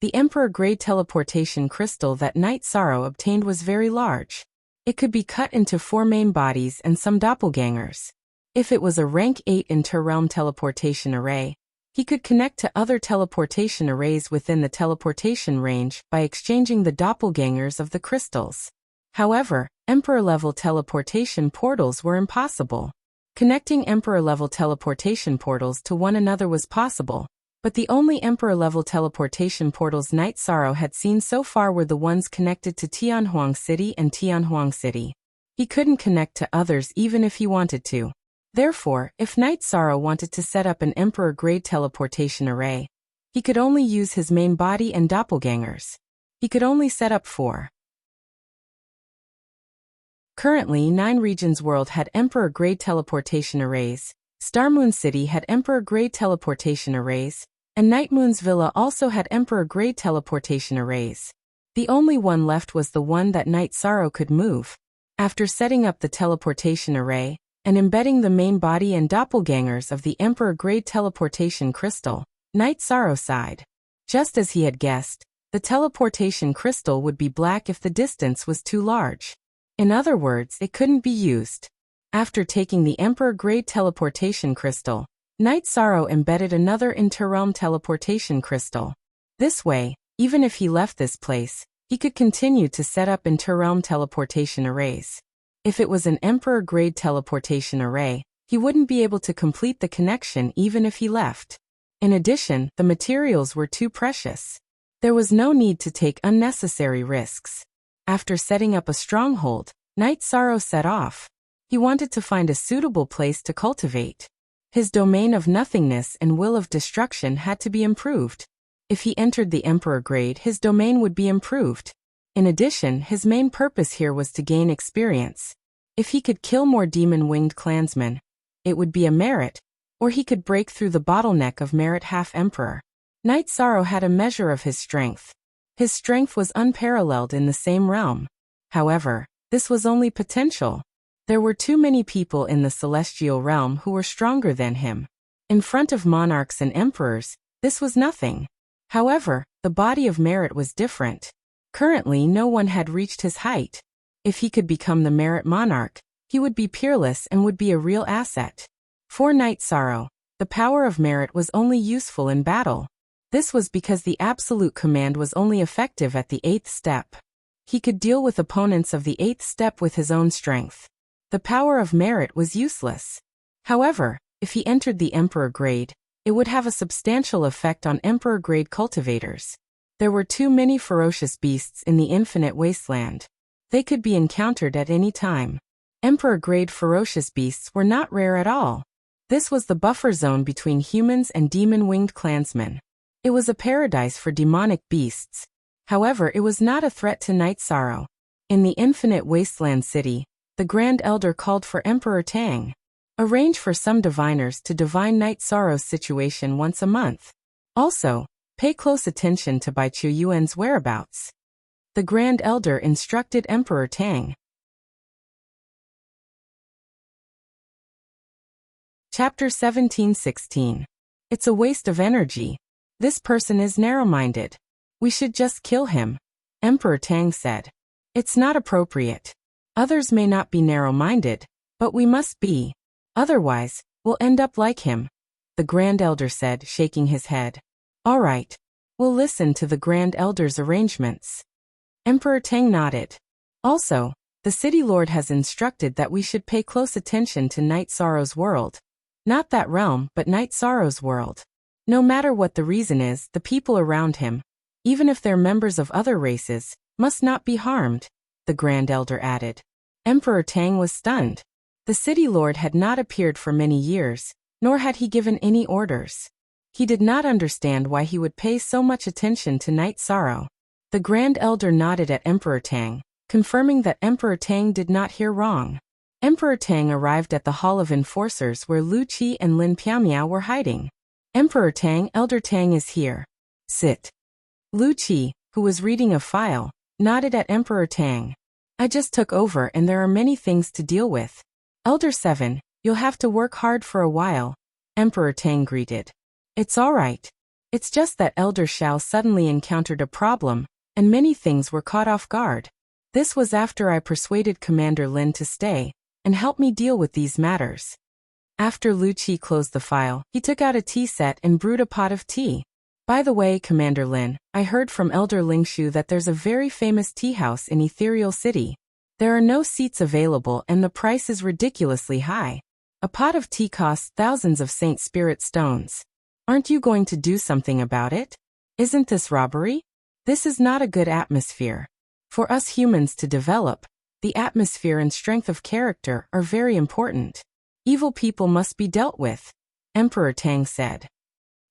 the Emperor-grade teleportation crystal that Night Sorrow obtained was very large. It could be cut into 4 main bodies and some doppelgangers. If it was a rank 8 interrealm teleportation array, he could connect to other teleportation arrays within the teleportation range by exchanging the doppelgangers of the crystals. However, Emperor-level teleportation portals were impossible. Connecting Emperor-level teleportation portals to one another was possible, but the only Emperor-level teleportation portals Night Sorrow had seen so far were the ones connected to Tianhuang City and Tianhuang City. He couldn't connect to others even if he wanted to. Therefore, if Night Sorrow wanted to set up an Emperor-grade teleportation array, he could only use his main body and doppelgangers. He could only set up 4. Currently, 9 regions world had Emperor-grade teleportation arrays. Starmoon City had Emperor-grade teleportation arrays. And Night Moon's villa also had Emperor-grade teleportation arrays. The only one left was the one that Night Sorrow could move. After setting up the teleportation array, and embedding the main body and doppelgangers of the Emperor-grade teleportation crystal, Night Sorrow sighed. Just as he had guessed, the teleportation crystal would be black if the distance was too large. In other words, it couldn't be used. After taking the Emperor-grade teleportation crystal, Night Sorrow embedded another interrealm teleportation crystal. This way, even if he left this place, he could continue to set up interrealm teleportation arrays. If it was an Emperor-grade teleportation array, he wouldn't be able to complete the connection even if he left. In addition, the materials were too precious. There was no need to take unnecessary risks. After setting up a stronghold, Night Sorrow set off. He wanted to find a suitable place to cultivate. His domain of nothingness and will of destruction had to be improved. If he entered the Emperor grade, his domain would be improved. In addition, his main purpose here was to gain experience. If he could kill more demon-winged clansmen, it would be a merit, or he could break through the bottleneck of merit half-emperor. Night Sorrow had a measure of his strength. His strength was unparalleled in the same realm. However, this was only potential. There were too many people in the celestial realm who were stronger than him. In front of monarchs and emperors, this was nothing. However, the body of merit was different. Currently, no one had reached his height. If he could become the merit monarch, he would be peerless and would be a real asset. For Night Sorrow, the power of merit was only useful in battle. This was because the absolute command was only effective at the 8th step. He could deal with opponents of the 8th step with his own strength. The power of merit was useless. However, if he entered the Emperor grade, it would have a substantial effect on Emperor grade cultivators. There were too many ferocious beasts in the infinite wasteland. They could be encountered at any time. Emperor grade ferocious beasts were not rare at all. This was the buffer zone between humans and demon-winged clansmen. It was a paradise for demonic beasts. However, it was not a threat to Night Sorrow. In the infinite wasteland city, the Grand Elder called for Emperor Tang. Arrange for some diviners to divine Night Sorrow's situation once a month. Also, pay close attention to Bai Chu Yuan's whereabouts. The Grand Elder instructed Emperor Tang. Chapter 17:16. It's a waste of energy. This person is narrow-minded. We should just kill him. Emperor Tang said. It's not appropriate. Others may not be narrow-minded, but we must be. Otherwise, we'll end up like him. The Grand Elder said, shaking his head. All right. We'll listen to the Grand Elder's arrangements. Emperor Tang nodded. Also, the City Lord has instructed that we should pay close attention to Night Sorrow's world. Not that realm, but Night Sorrow's world. No matter what the reason is, the people around him, even if they're members of other races, must not be harmed, the Grand Elder added. Emperor Tang was stunned. The City Lord had not appeared for many years, nor had he given any orders. He did not understand why he would pay so much attention to Night Sorrow. The Grand Elder nodded at Emperor Tang, confirming that Emperor Tang did not hear wrong. Emperor Tang arrived at the Hall of Enforcers where Lu Qi and Lin Piamiao were hiding. Emperor Tang, Elder Tang is here. Sit. Lu Qi, who was reading a file, nodded at Emperor Tang. I just took over and there are many things to deal with. Elder 7, you'll have to work hard for a while, Emperor Tang greeted. It's all right. It's just that Elder Xiao suddenly encountered a problem, and many things were caught off guard. This was after I persuaded Commander Lin to stay and help me deal with these matters. After Lu Qi closed the file, he took out a tea set and brewed a pot of tea. By the way, Commander Lin, I heard from Elder Lingshu that there's a very famous tea house in Ethereal City. There are no seats available and the price is ridiculously high. A pot of tea costs thousands of Saint Spirit stones. Aren't you going to do something about it? Isn't this robbery? This is not a good atmosphere. For us humans to develop, the atmosphere and strength of character are very important. Evil people must be dealt with, Emperor Tang said.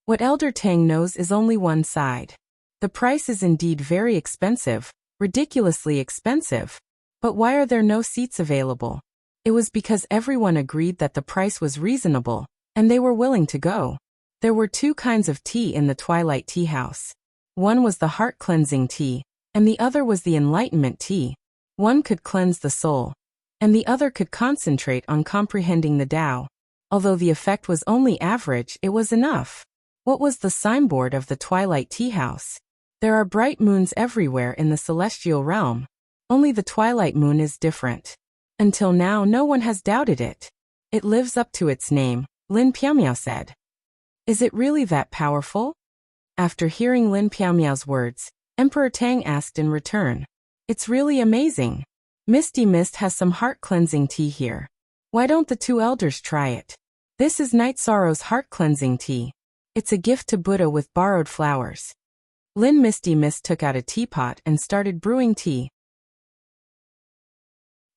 What Elder Tang knows is only one side. The price is indeed very expensive, ridiculously expensive. But why are there no seats available? It was because everyone agreed that the price was reasonable, and they were willing to go. There were 2 kinds of tea in the Twilight Tea House. One was the heart-cleansing tea, and the other was the enlightenment tea. One could cleanse the soul, and the other could concentrate on comprehending the Tao. Although the effect was only average, it was enough. What was the signboard of the Twilight Tea House? There are bright moons everywhere in the celestial realm. Only the twilight moon is different. Until now, no one has doubted it. It lives up to its name, Lin Piaomiao said. Is it really that powerful? After hearing Lin Piaomiao's words, Emperor Tang asked in return. It's really amazing. Misty Mist has some heart-cleansing tea here. Why don't the 2 elders try it? This is Night Sorrow's heart-cleansing tea. It's a gift to Buddha with borrowed flowers. Lin Misty Mist took out a teapot and started brewing tea.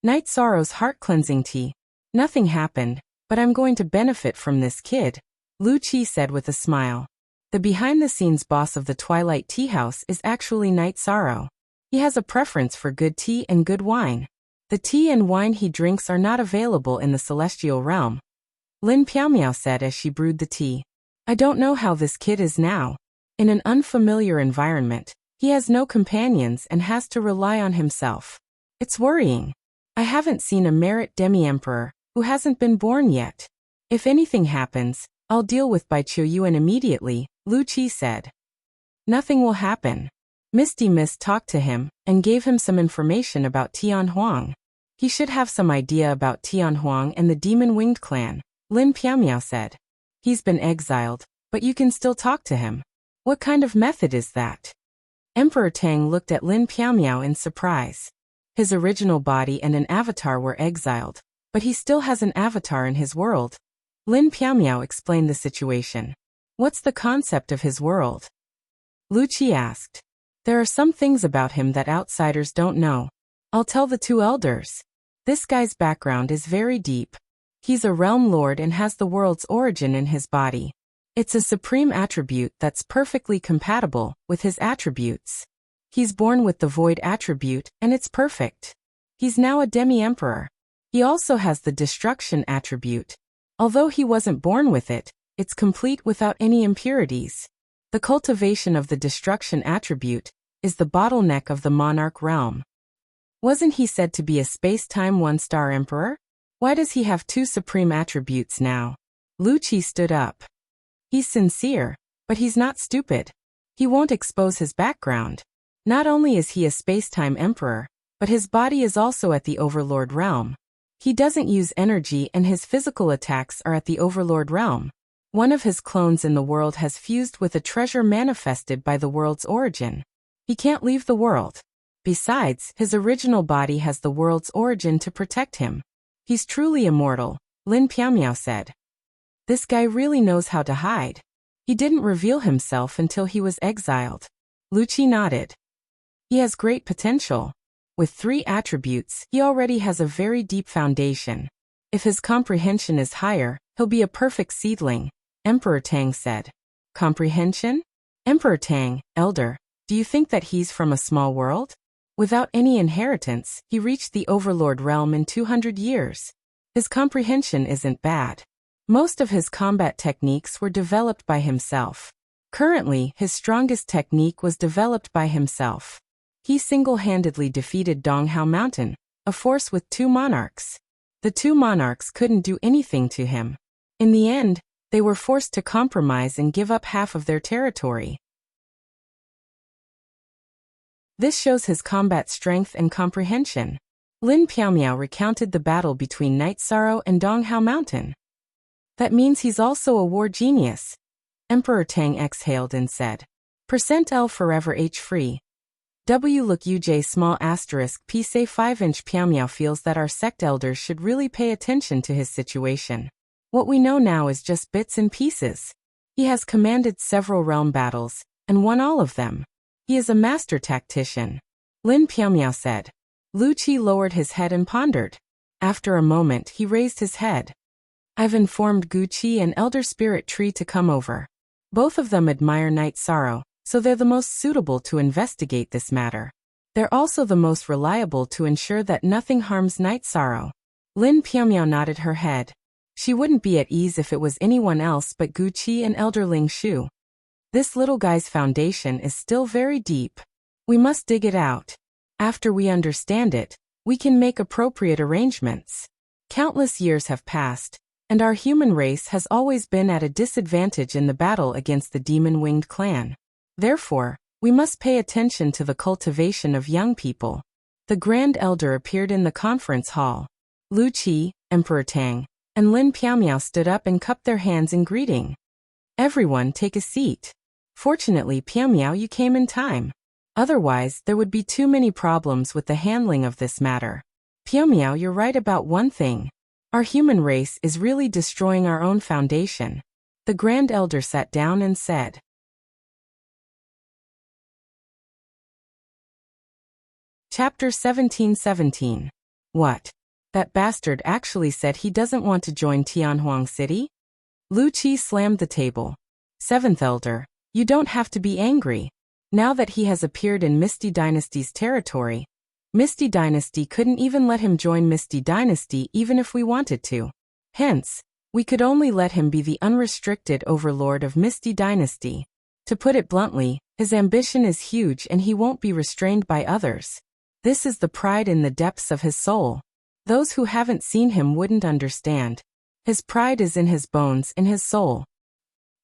Night Sorrow's heart-cleansing tea. Nothing happened, but I'm going to benefit from this kid, Lu Qi said with a smile. The behind-the-scenes boss of the Twilight Tea House is actually Night Sorrow. He has a preference for good tea and good wine. The tea and wine he drinks are not available in the celestial realm, Lin Piaomiao said as she brewed the tea. I don't know how this kid is now. In an unfamiliar environment, he has no companions and has to rely on himself. It's worrying. I haven't seen a merit demi-emperor who hasn't been born yet. If anything happens, I'll deal with Bai Qiuyuan immediately, Lu Qi said. Nothing will happen. Misty Mist talked to him and gave him some information about Tian Huang. He should have some idea about Tian Huang and the Demon-Winged clan, Lin Piaomiao said. He's been exiled, but you can still talk to him. What kind of method is that? Emperor Tang looked at Lin Piaomiao in surprise. His original body and an avatar were exiled, but he still has an avatar in his world. Lin Piaomiao explained the situation. What's the concept of his world? Lu Qi asked. There are some things about him that outsiders don't know. I'll tell the 2 elders. This guy's background is very deep. He's a realm lord and has the world's origin in his body. It's a supreme attribute that's perfectly compatible with his attributes. He's born with the void attribute, and it's perfect. He's now a demi-emperor. He also has the destruction attribute. Although he wasn't born with it, it's complete without any impurities. The cultivation of the destruction attribute is the bottleneck of the monarch realm. Wasn't he said to be a space-time 1-star emperor? Why does he have 2 supreme attributes now? Lu Qi stood up. He's sincere, but he's not stupid. He won't expose his background. Not only is he a space-time emperor, but his body is also at the Overlord realm. He doesn't use energy and his physical attacks are at the Overlord realm. One of his clones in the world has fused with a treasure manifested by the world's origin. He can't leave the world. Besides, his original body has the world's origin to protect him. He's truly immortal, Lin Piaomiao said. This guy really knows how to hide. He didn't reveal himself until he was exiled. Lu Qi nodded. He has great potential. With 3 attributes, he already has a very deep foundation. If his comprehension is higher, he'll be a perfect seedling, Emperor Tang said. Comprehension? Emperor Tang, elder, do you think that he's from a small world? Without any inheritance, he reached the Overlord realm in 200 years. His comprehension isn't bad. Most of his combat techniques were developed by himself. Currently, his strongest technique was developed by himself. He single-handedly defeated Donghao Mountain, a force with 2 monarchs. The 2 monarchs couldn't do anything to him. In the end, they were forced to compromise and give up half of their territory. This shows his combat strength and comprehension. Lin Piaomiao recounted the battle between Night Sorrow and Donghao Mountain. That means he's also a war genius. Emperor Tang exhaled and said. %L forever H free. W look UJ small asterisk P say 5-inch Piaomiao feels that our sect elders should really pay attention to his situation. What we know now is just bits and pieces. He has commanded several realm battles, and won all of them. He is a master tactician. Lin Piaomiao said. Lu Qi lowered his head and pondered. After a moment he raised his head. I've informed Gu Qi and Elder Spirit Tree to come over. Both of them admire Night Sorrow, so they're the most suitable to investigate this matter. They're also the most reliable to ensure that nothing harms Night Sorrow. Lin Piaomiao nodded her head. She wouldn't be at ease if it was anyone else but Guqi and Elder Ling Shu. This little guy's foundation is still very deep. We must dig it out. After we understand it, we can make appropriate arrangements. Countless years have passed, and our human race has always been at a disadvantage in the battle against the demon-winged clan. Therefore, we must pay attention to the cultivation of young people. The Grand Elder appeared in the conference hall. Lu Qi, Emperor Tang, and Lin Piaomiao stood up and cupped their hands in greeting. Everyone take a seat. Fortunately, Piaomiao, you came in time. Otherwise, there would be too many problems with the handling of this matter. Piaomiao, you're right about one thing. Our human race is really destroying our own foundation. The Grand Elder sat down and said. Chapter 1717. What? That bastard actually said he doesn't want to join Tianhuang City? Lu Qi slammed the table. Seventh Elder, you don't have to be angry. Now that he has appeared in Misty Dynasty's territory, Misty Dynasty couldn't even let him join Misty Dynasty even if we wanted to. Hence, we could only let him be the unrestricted overlord of Misty Dynasty. To put it bluntly, his ambition is huge and he won't be restrained by others. This is the pride in the depths of his soul. Those who haven't seen him wouldn't understand. His pride is in his bones, in his soul.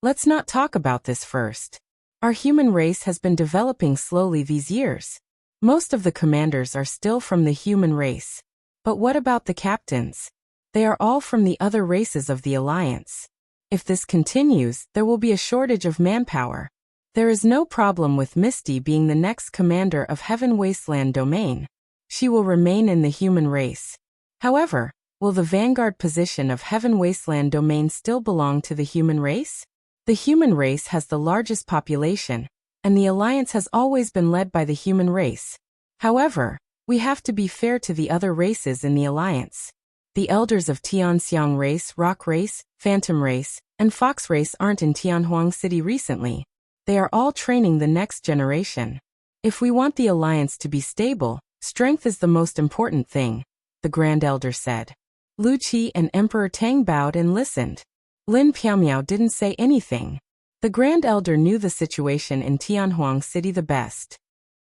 Let's not talk about this first. Our human race has been developing slowly these years. Most of the commanders are still from the human race. But what about the captains? They are all from the other races of the Alliance. If this continues, there will be a shortage of manpower. There is no problem with Misty being the next commander of Heaven Wasteland Domain. She will remain in the human race. However, will the vanguard position of Heaven Wasteland Domain still belong to the human race? The human race has the largest population, and the Alliance has always been led by the human race. However, we have to be fair to the other races in the Alliance. The elders of Tianxiang race, Rock race, Phantom race, and Fox race aren't in Tianhuang City recently. They are all training the next generation. If we want the Alliance to be stable, strength is the most important thing, the Grand Elder said. Lu Qi and Emperor Tang bowed and listened. Lin Piaomiao didn't say anything. The Grand Elder knew the situation in Tianhuang City the best.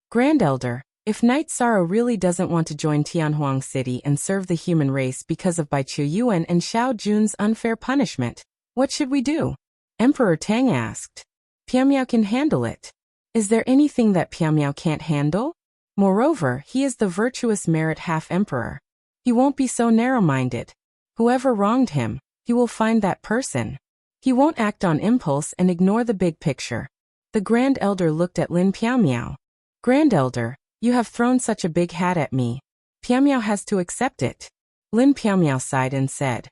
Grand Elder, if Knight Sorrow really doesn't want to join Tianhuang City and serve the human race because of Bai Qiuyuan and Xiao Jun's unfair punishment, what should we do? Emperor Tang asked. Piaomiao can handle it. Is there anything that Piaomiao can't handle? Moreover, he is the virtuous merit half-emperor. He won't be so narrow-minded. Whoever wronged him, he will find that person. He won't act on impulse and ignore the big picture. The Grand Elder looked at Lin Piaomiao. Grand Elder, you have thrown such a big hat at me. Piaomiao has to accept it. Lin Piaomiao sighed and said.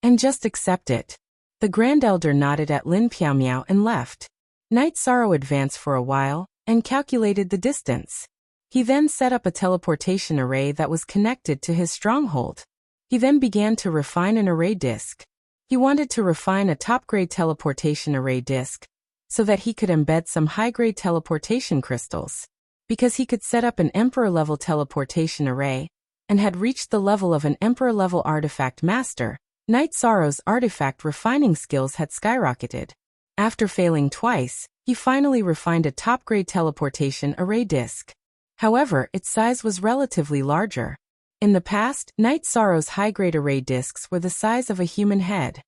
And just accept it. The Grand Elder nodded at Lin Piaomiao and left. Knight Sorrow advanced for a while, and calculated the distance. He then set up a teleportation array that was connected to his stronghold. He then began to refine an array disk. He wanted to refine a top-grade teleportation array disk, so that he could embed some high-grade teleportation crystals. Because he could set up an Emperor-level teleportation array, and had reached the level of an Emperor-level artifact master, Knight Sorrow's artifact refining skills had skyrocketed. After failing twice, he finally refined a top-grade teleportation array disk. However, its size was relatively larger. In the past, Knight Sorrow's high-grade array disks were the size of a human head.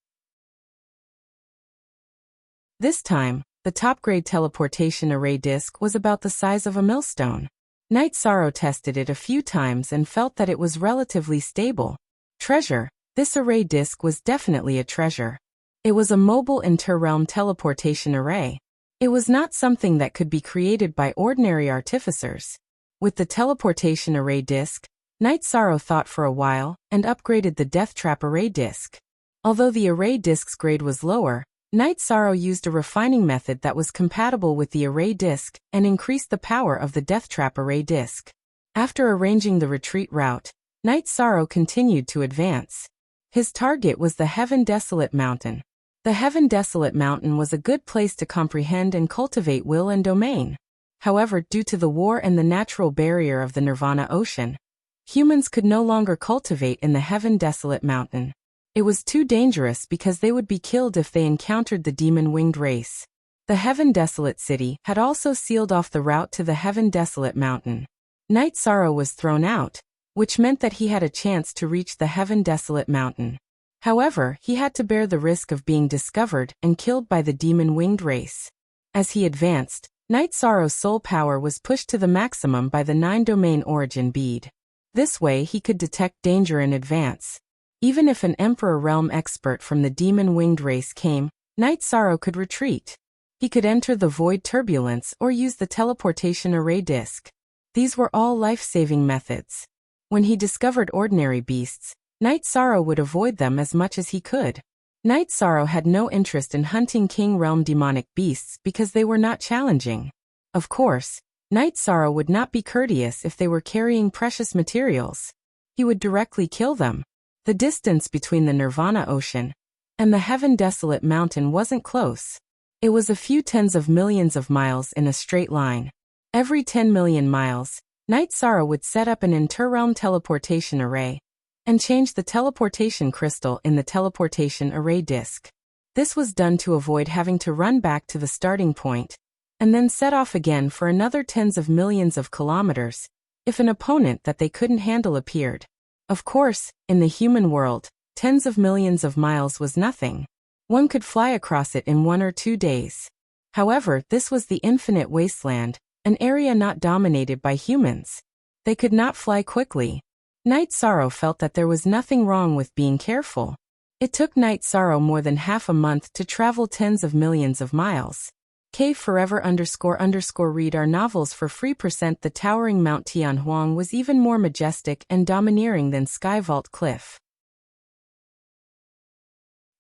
This time, the top-grade teleportation array disk was about the size of a millstone. Knight Sorrow tested it a few times and felt that it was relatively stable. Treasure. This array disk was definitely a treasure. It was a mobile inter-realm teleportation array. It was not something that could be created by ordinary artificers. With the teleportation array disk, Knight Sorrow thought for a while and upgraded the Death Trap array disk. Although the array disk's grade was lower, Knight Sorrow used a refining method that was compatible with the array disk and increased the power of the Death Trap array disk. After arranging the retreat route, Knight Sorrow continued to advance. His target was the Heaven Desolate Mountain. The Heaven Desolate Mountain was a good place to comprehend and cultivate will and domain. However, due to the war and the natural barrier of the Nirvana Ocean, humans could no longer cultivate in the Heaven Desolate Mountain. It was too dangerous because they would be killed if they encountered the demon-winged race. The Heaven Desolate City had also sealed off the route to the Heaven Desolate Mountain. Night Sorrow was thrown out, which meant that he had a chance to reach the Heaven Desolate Mountain. However, he had to bear the risk of being discovered and killed by the demon-winged race. As he advanced, Night Sorrow's soul power was pushed to the maximum by the 9-domain origin bead. This way he could detect danger in advance. Even if an Emperor Realm expert from the demon-winged race came, Night Sorrow could retreat. He could enter the void turbulence or use the teleportation array disk. These were all life-saving methods. When he discovered ordinary beasts, Night Sorrow would avoid them as much as he could. Night Sorrow had no interest in hunting King Realm demonic beasts because they were not challenging. Of course, Night Sorrow would not be courteous if they were carrying precious materials. He would directly kill them. The distance between the Nirvana Ocean and the Heaven Desolate Mountain wasn't close. It was a few tens of millions of miles in a straight line. Every 10 million miles, Night Sorrow would set up an interrealm teleportation array and change the teleportation crystal in the teleportation array disk. This was done to avoid having to run back to the starting point and then set off again for another tens of millions of kilometers if an opponent that they couldn't handle appeared. Of course, in the human world, tens of millions of miles was nothing. One could fly across it in 1 or 2 days. However, this was the infinite wasteland, an area not dominated by humans. They could not fly quickly. Night Sorrow felt that there was nothing wrong with being careful. It took Night Sorrow more than half a month to travel tens of millions of miles. Forever__read our novels for free. The towering Mount Tianhuang was even more majestic and domineering than Skyvault Cliff.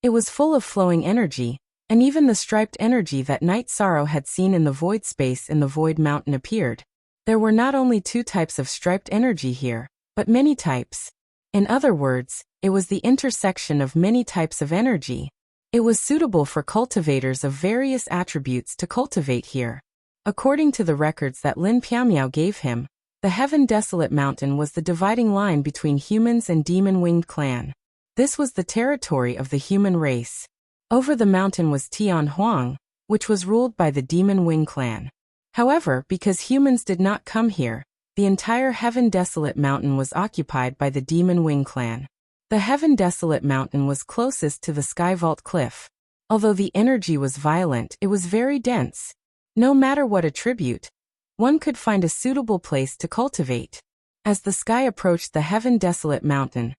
It was full of flowing energy, and even the striped energy that Night Sorrow had seen in the void space in the Void Mountain appeared. There were not only 2 types of striped energy here, but many types. In other words, it was the intersection of many types of energy. It was suitable for cultivators of various attributes to cultivate here. According to the records that Lin Piaomiao gave him, the Heaven Desolate Mountain was the dividing line between humans and demon-winged clan. This was the territory of the human race. Over the mountain was Tianhuang, which was ruled by the demon-winged clan. However, because humans did not come here, the entire Heaven Desolate Mountain was occupied by the demon-winged clan. The Heaven Desolate Mountain was closest to the Skyvault Cliff. Although the energy was violent, it was very dense. No matter what attribute, one could find a suitable place to cultivate. As the sky approached the Heaven Desolate Mountain,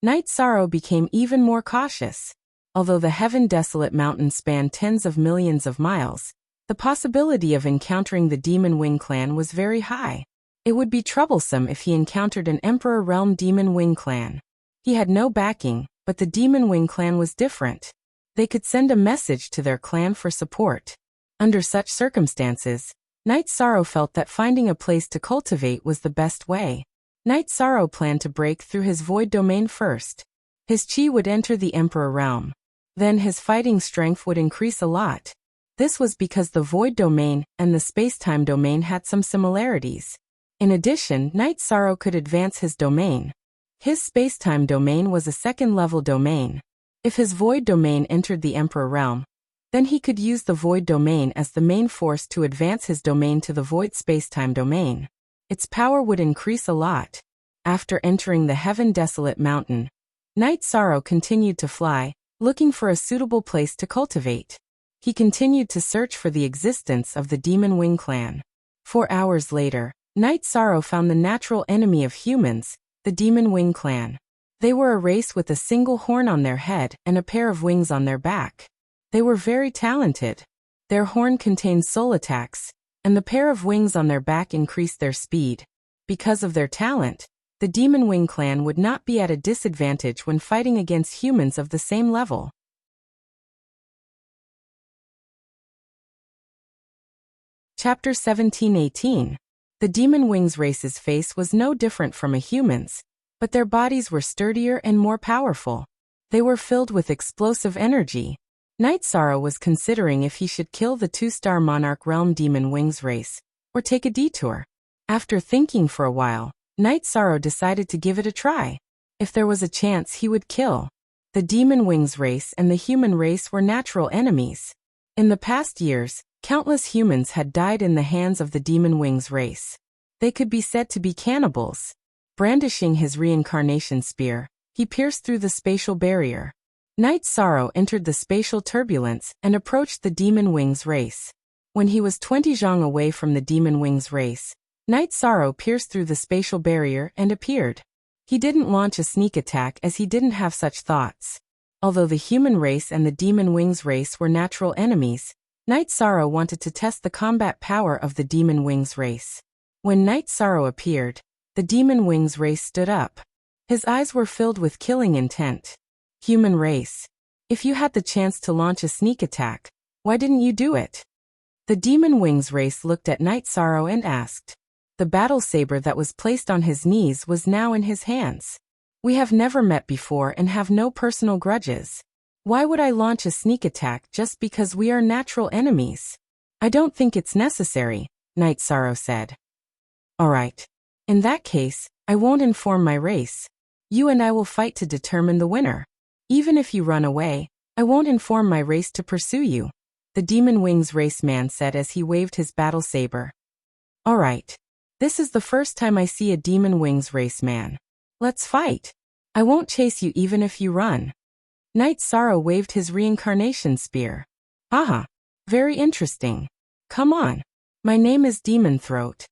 Night Sorrow became even more cautious. Although the Heaven Desolate Mountain spanned tens of millions of miles, the possibility of encountering the Demon-Wing clan was very high. It would be troublesome if he encountered an Emperor Realm Demon-Wing clan. He had no backing, but the Demon-Wing clan was different. They could send a message to their clan for support. Under such circumstances, Night Sorrow felt that finding a place to cultivate was the best way. Night Sorrow planned to break through his void domain first. His chi would enter the Emperor Realm. Then his fighting strength would increase a lot. This was because the void domain and the space-time domain had some similarities. In addition, Night Sorrow could advance his domain. His space-time domain was a second-level domain. If his void domain entered the Emperor Realm, then he could use the void domain as the main force to advance his domain to the void space-time domain. Its power would increase a lot. After entering the Heaven Desolate Mountain, Night Sorrow continued to fly, looking for a suitable place to cultivate. He continued to search for the existence of the Demon-Wing clan. 4 hours later, Night Sorrow found the natural enemy of humans, the Demon-Wing clan. They were a race with a single horn on their head and a pair of wings on their back. They were very talented. Their horn contained soul attacks, and the pair of wings on their back increased their speed. Because of their talent, the Demon-Wing clan would not be at a disadvantage when fighting against humans of the same level. Chapter 17:18. The Demon-Wing's race's face was no different from a human's, but their bodies were sturdier and more powerful. They were filled with explosive energy. Night Sorrow was considering if he should kill the 2-star Monarch Realm Demon-Wing's race, or take a detour. After thinking for a while, Night Sorrow decided to give it a try. If there was a chance, he would kill. The Demon Wings race and the human race were natural enemies. In the past years, countless humans had died in the hands of the Demon Wings race. They could be said to be cannibals. Brandishing his reincarnation spear, he pierced through the spatial barrier. Night Sorrow entered the spatial turbulence and approached the Demon Wings race. When he was 20 zhang away from the Demon Wings race, Night Sorrow pierced through the spatial barrier and appeared. He didn't launch a sneak attack as he didn't have such thoughts. Although the human race and the Demon Wings race were natural enemies, Night Sorrow wanted to test the combat power of the Demon Wings race. When Night Sorrow appeared, the Demon Wings race stood up. His eyes were filled with killing intent. Human race. If you had the chance to launch a sneak attack, why didn't you do it? The Demon Wings race looked at Night Sorrow and asked. The battle saber that was placed on his knees was now in his hands. We have never met before and have no personal grudges. Why would I launch a sneak attack just because we are natural enemies? I don't think it's necessary, Night Sorrow said. Alright. In that case, I won't inform my race. You and I will fight to determine the winner. Even if you run away, I won't inform my race to pursue you, the Demon Wings race man said as he waved his battle saber. Alright. This is the first time I see a Demon Wings race man. Let's fight. I won't chase you even if you run. Night Sorrow waved his reincarnation spear. Aha. Very interesting. Come on. My name is Demon Throat.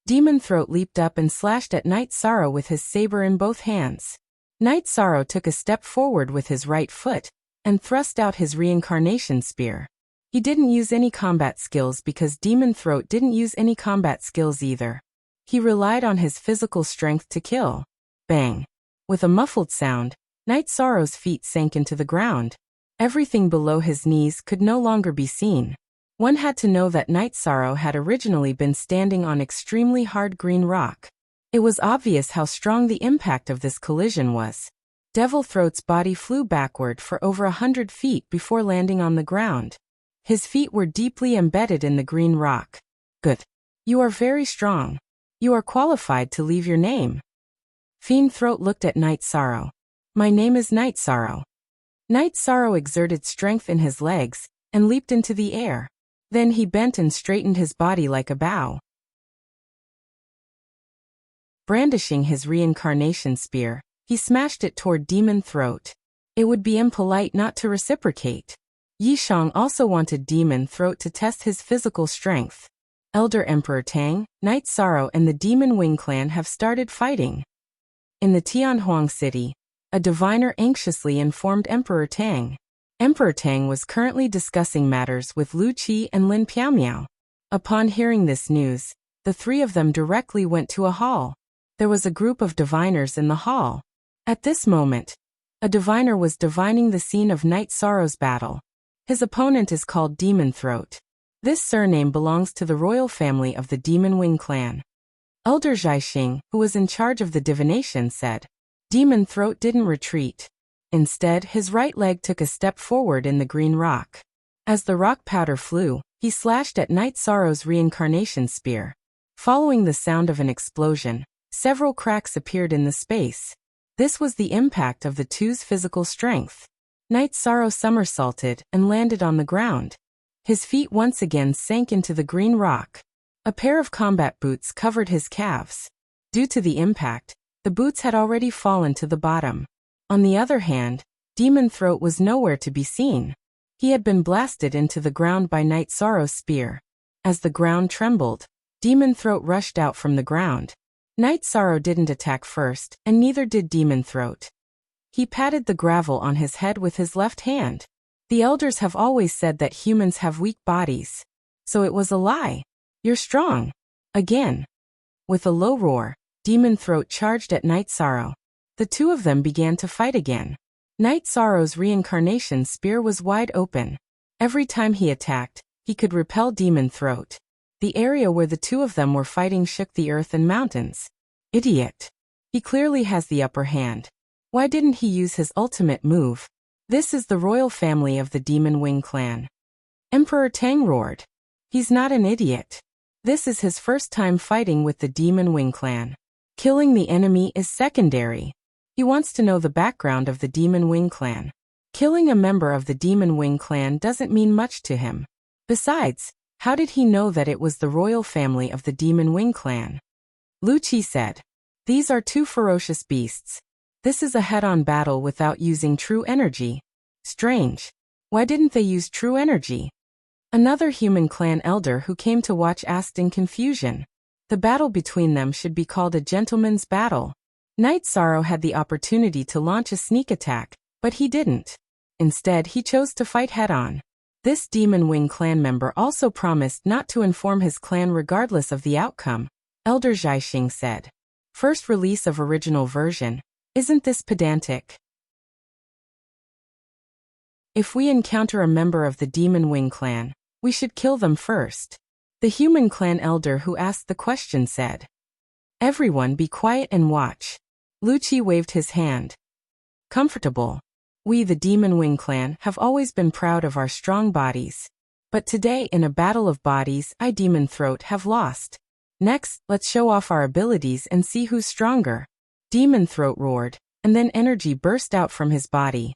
Demon Throat leaped up and slashed at Night Sorrow with his saber in both hands. Night Sorrow took a step forward with his right foot and thrust out his reincarnation spear. He didn't use any combat skills because Demon Throat didn't use any combat skills either. He relied on his physical strength to kill. Bang. With a muffled sound, Night Sorrow's feet sank into the ground. Everything below his knees could no longer be seen. One had to know that Night Sorrow had originally been standing on extremely hard green rock. It was obvious how strong the impact of this collision was. Devil Throat's body flew backward for over 100 feet before landing on the ground. His feet were deeply embedded in the green rock. Good. You are very strong. You are qualified to leave your name. Fiend Throat looked at Night Sorrow. My name is Night Sorrow. Night Sorrow exerted strength in his legs and leaped into the air. Then he bent and straightened his body like a bow. Brandishing his reincarnation spear, he smashed it toward Demon Throat. It would be impolite not to reciprocate. Yishang also wanted Demon Throat to test his physical strength. Elder Emperor Tang, Night Sorrow and the Demon Wing clan have started fighting. In the Tianhuang city, a diviner anxiously informed Emperor Tang. Emperor Tang was currently discussing matters with Lu Qi and Lin Piaomiao. Upon hearing this news, the three of them directly went to a hall. There was a group of diviners in the hall. At this moment, a diviner was divining the scene of Night Sorrow's battle. His opponent is called Demon Throat. This surname belongs to the royal family of the Demon Wing clan. Elder Zhaixing, who was in charge of the divination, said, Demon Throat didn't retreat. Instead, his right leg took a step forward in the green rock. As the rock powder flew, he slashed at Night Sorrow's reincarnation spear. Following the sound of an explosion, several cracks appeared in the space. This was the impact of the two's physical strength. Night Sorrow somersaulted and landed on the ground. His feet once again sank into the green rock. A pair of combat boots covered his calves. Due to the impact, the boots had already fallen to the bottom. On the other hand, Demon Throat was nowhere to be seen. He had been blasted into the ground by Night Sorrow's spear. As the ground trembled, Demon Throat rushed out from the ground. Night Sorrow didn't attack first, and neither did Demon Throat. He patted the gravel on his head with his left hand. The elders have always said that humans have weak bodies. So it was a lie. You're strong. Again. With a low roar, Demon Throat charged at Night Sorrow. The two of them began to fight again. Night Sorrow's reincarnation spear was wide open. Every time he attacked, he could repel Demon Throat. The area where the two of them were fighting shook the earth and mountains. Idiot. He clearly has the upper hand. Why didn't he use his ultimate move? This is the royal family of the Demon Wing clan. Emperor Tang roared. He's not an idiot. This is his first time fighting with the Demon Wing clan. Killing the enemy is secondary. He wants to know the background of the Demon Wing clan. Killing a member of the Demon Wing clan doesn't mean much to him. Besides, how did he know that it was the royal family of the Demon Wing clan? Lu Qi said, "These are two ferocious beasts. This is a head-on battle without using true energy. Strange. Why didn't they use true energy?" Another human clan elder who came to watch asked in confusion. The battle between them should be called a gentleman's battle. Night Sorrow had the opportunity to launch a sneak attack, but he didn't. Instead, he chose to fight head-on. This Demon Wing clan member also promised not to inform his clan regardless of the outcome. Elder Zhaixing said, "First release of original version. Isn't this pedantic? If we encounter a member of the Demon Wing clan, we should kill them first." The human clan elder who asked the question said, "Everyone be quiet and watch." Lu Qi waved his hand. "Comfortable. We, the Demon Wing clan, have always been proud of our strong bodies. But today, in a battle of bodies, I, Demon Throat, have lost. Next, let's show off our abilities and see who's stronger." Demon Throat roared, and then energy burst out from his body.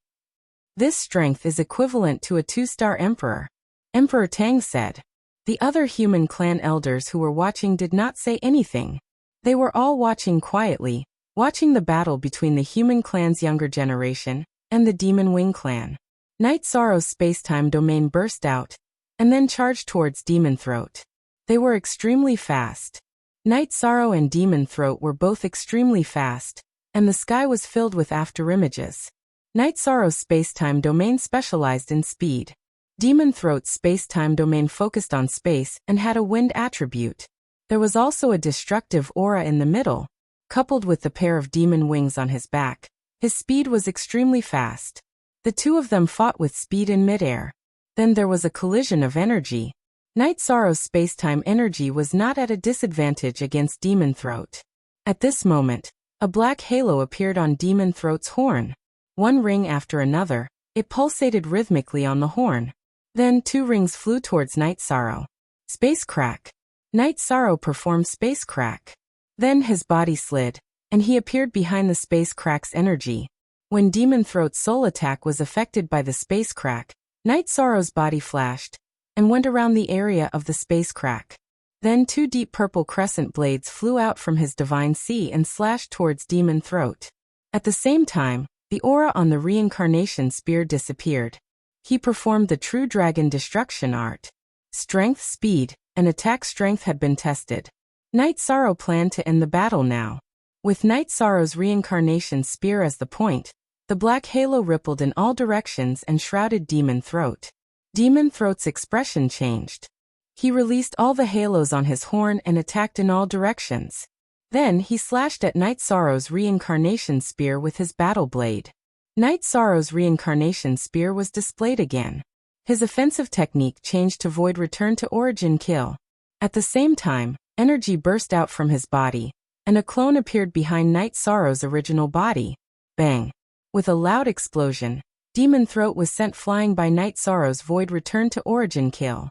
"This strength is equivalent to a 2-star emperor," Emperor Tang said. The other human clan elders who were watching did not say anything. They were all watching quietly, watching the battle between the human clan's younger generation and the Demon Wing clan. Night Sorrow's space-time domain burst out, and then charged towards Demon Throat. They were extremely fast. Night Sorrow and Demon Throat were both extremely fast, and the sky was filled with afterimages. Night Sorrow's space-time domain specialized in speed. Demon Throat's space-time domain focused on space and had a wind attribute. There was also a destructive aura in the middle, coupled with the pair of demon wings on his back. His speed was extremely fast. The two of them fought with speed in midair. Then there was a collision of energy. Night Sorrow's space-time energy was not at a disadvantage against Demon Throat. At this moment, a black halo appeared on Demon Throat's horn. One ring after another, it pulsated rhythmically on the horn. Then 2 rings flew towards Night Sorrow. Space crack. Night Sorrow performed space crack. Then his body slid, and he appeared behind the space crack's energy. When Demon Throat's soul attack was affected by the space crack, Night Sorrow's body flashed and went around the area of the space crack. Then 2 deep purple crescent blades flew out from his divine sea and slashed towards Demon Throat. At the same time, the aura on the reincarnation spear disappeared. He performed the true dragon destruction art. Strength, speed, and attack strength had been tested. Night Sorrow planned to end the battle now. With Night Sorrow's reincarnation spear as the point, the black halo rippled in all directions and shrouded Demon Throat. Demon Throat's expression changed. He released all the halos on his horn and attacked in all directions. Then he slashed at Night Sorrow's reincarnation spear with his battle blade. Night Sorrow's reincarnation spear was displayed again. His offensive technique changed to void return to origin kill. At the same time, energy burst out from his body, and a clone appeared behind Night Sorrow's original body. Bang! With a loud explosion, Demon Throat was sent flying by Night Sorrow's void return to origin kill.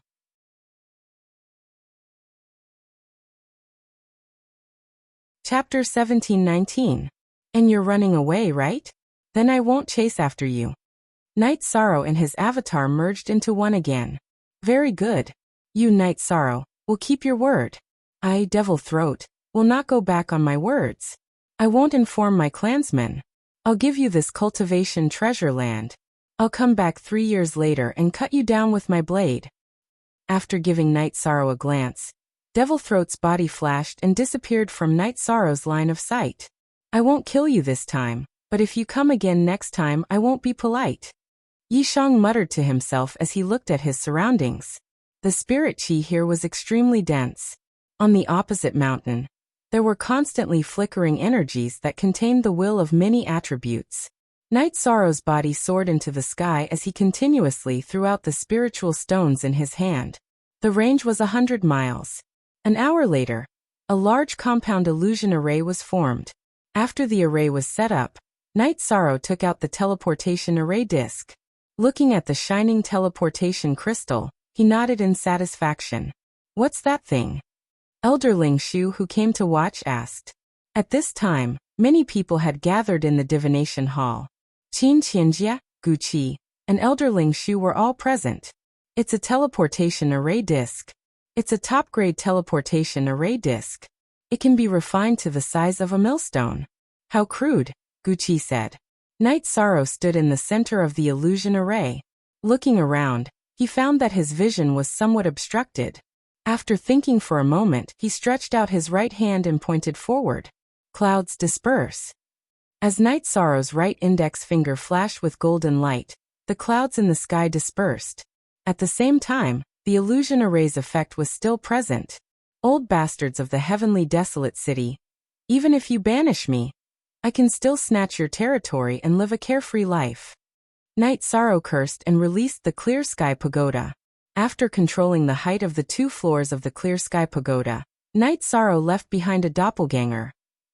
Chapter 1719. And you're running away, right? Then I won't chase after you. Night Sorrow and his avatar merged into one again. Very good. You, Night Sorrow, will keep your word. I, Devil Throat, will not go back on my words. I won't inform my clansmen. I'll give you this cultivation treasure land. I'll come back 3 years later and cut you down with my blade. After giving Night Sorrow a glance, Devil Throat's body flashed and disappeared from Night Sorrow's line of sight. I won't kill you this time, but if you come again next time I won't be polite. Yishang muttered to himself as he looked at his surroundings. The spirit chi here was extremely dense. On the opposite mountain, there were constantly flickering energies that contained the will of many attributes. Night Sorrow's body soared into the sky as he continuously threw out the spiritual stones in his hand. The range was 100 miles. An hour later, a large compound illusion array was formed. After the array was set up, Night Sorrow took out the teleportation array disc. Looking at the shining teleportation crystal, he nodded in satisfaction. What's that thing? Elderling Shu, who came to watch, asked. At this time, Many people had gathered in the divination hall. Qin Qianjia, Guqi, and Elderling Shu were all present. It's a teleportation array disc. It's a top-grade teleportation array disc. It can be refined to the size of a millstone. How crude, Guqi said. Night Sorrow stood in the center of the illusion array. Looking around, he found that his vision was somewhat obstructed. After thinking for a moment, he stretched out his right hand and pointed forward. Clouds disperse. As Night Sorrow's right index finger flashed with golden light, the clouds in the sky dispersed. At the same time, the illusion array's effect was still present. Old bastards of the heavenly desolate city, even if you banish me, I can still snatch your territory and live a carefree life. Night Sorrow cursed and released the Clear Sky Pagoda. After controlling the height of the 2 floors of the Clear Sky Pagoda, Night Sorrow left behind a doppelganger,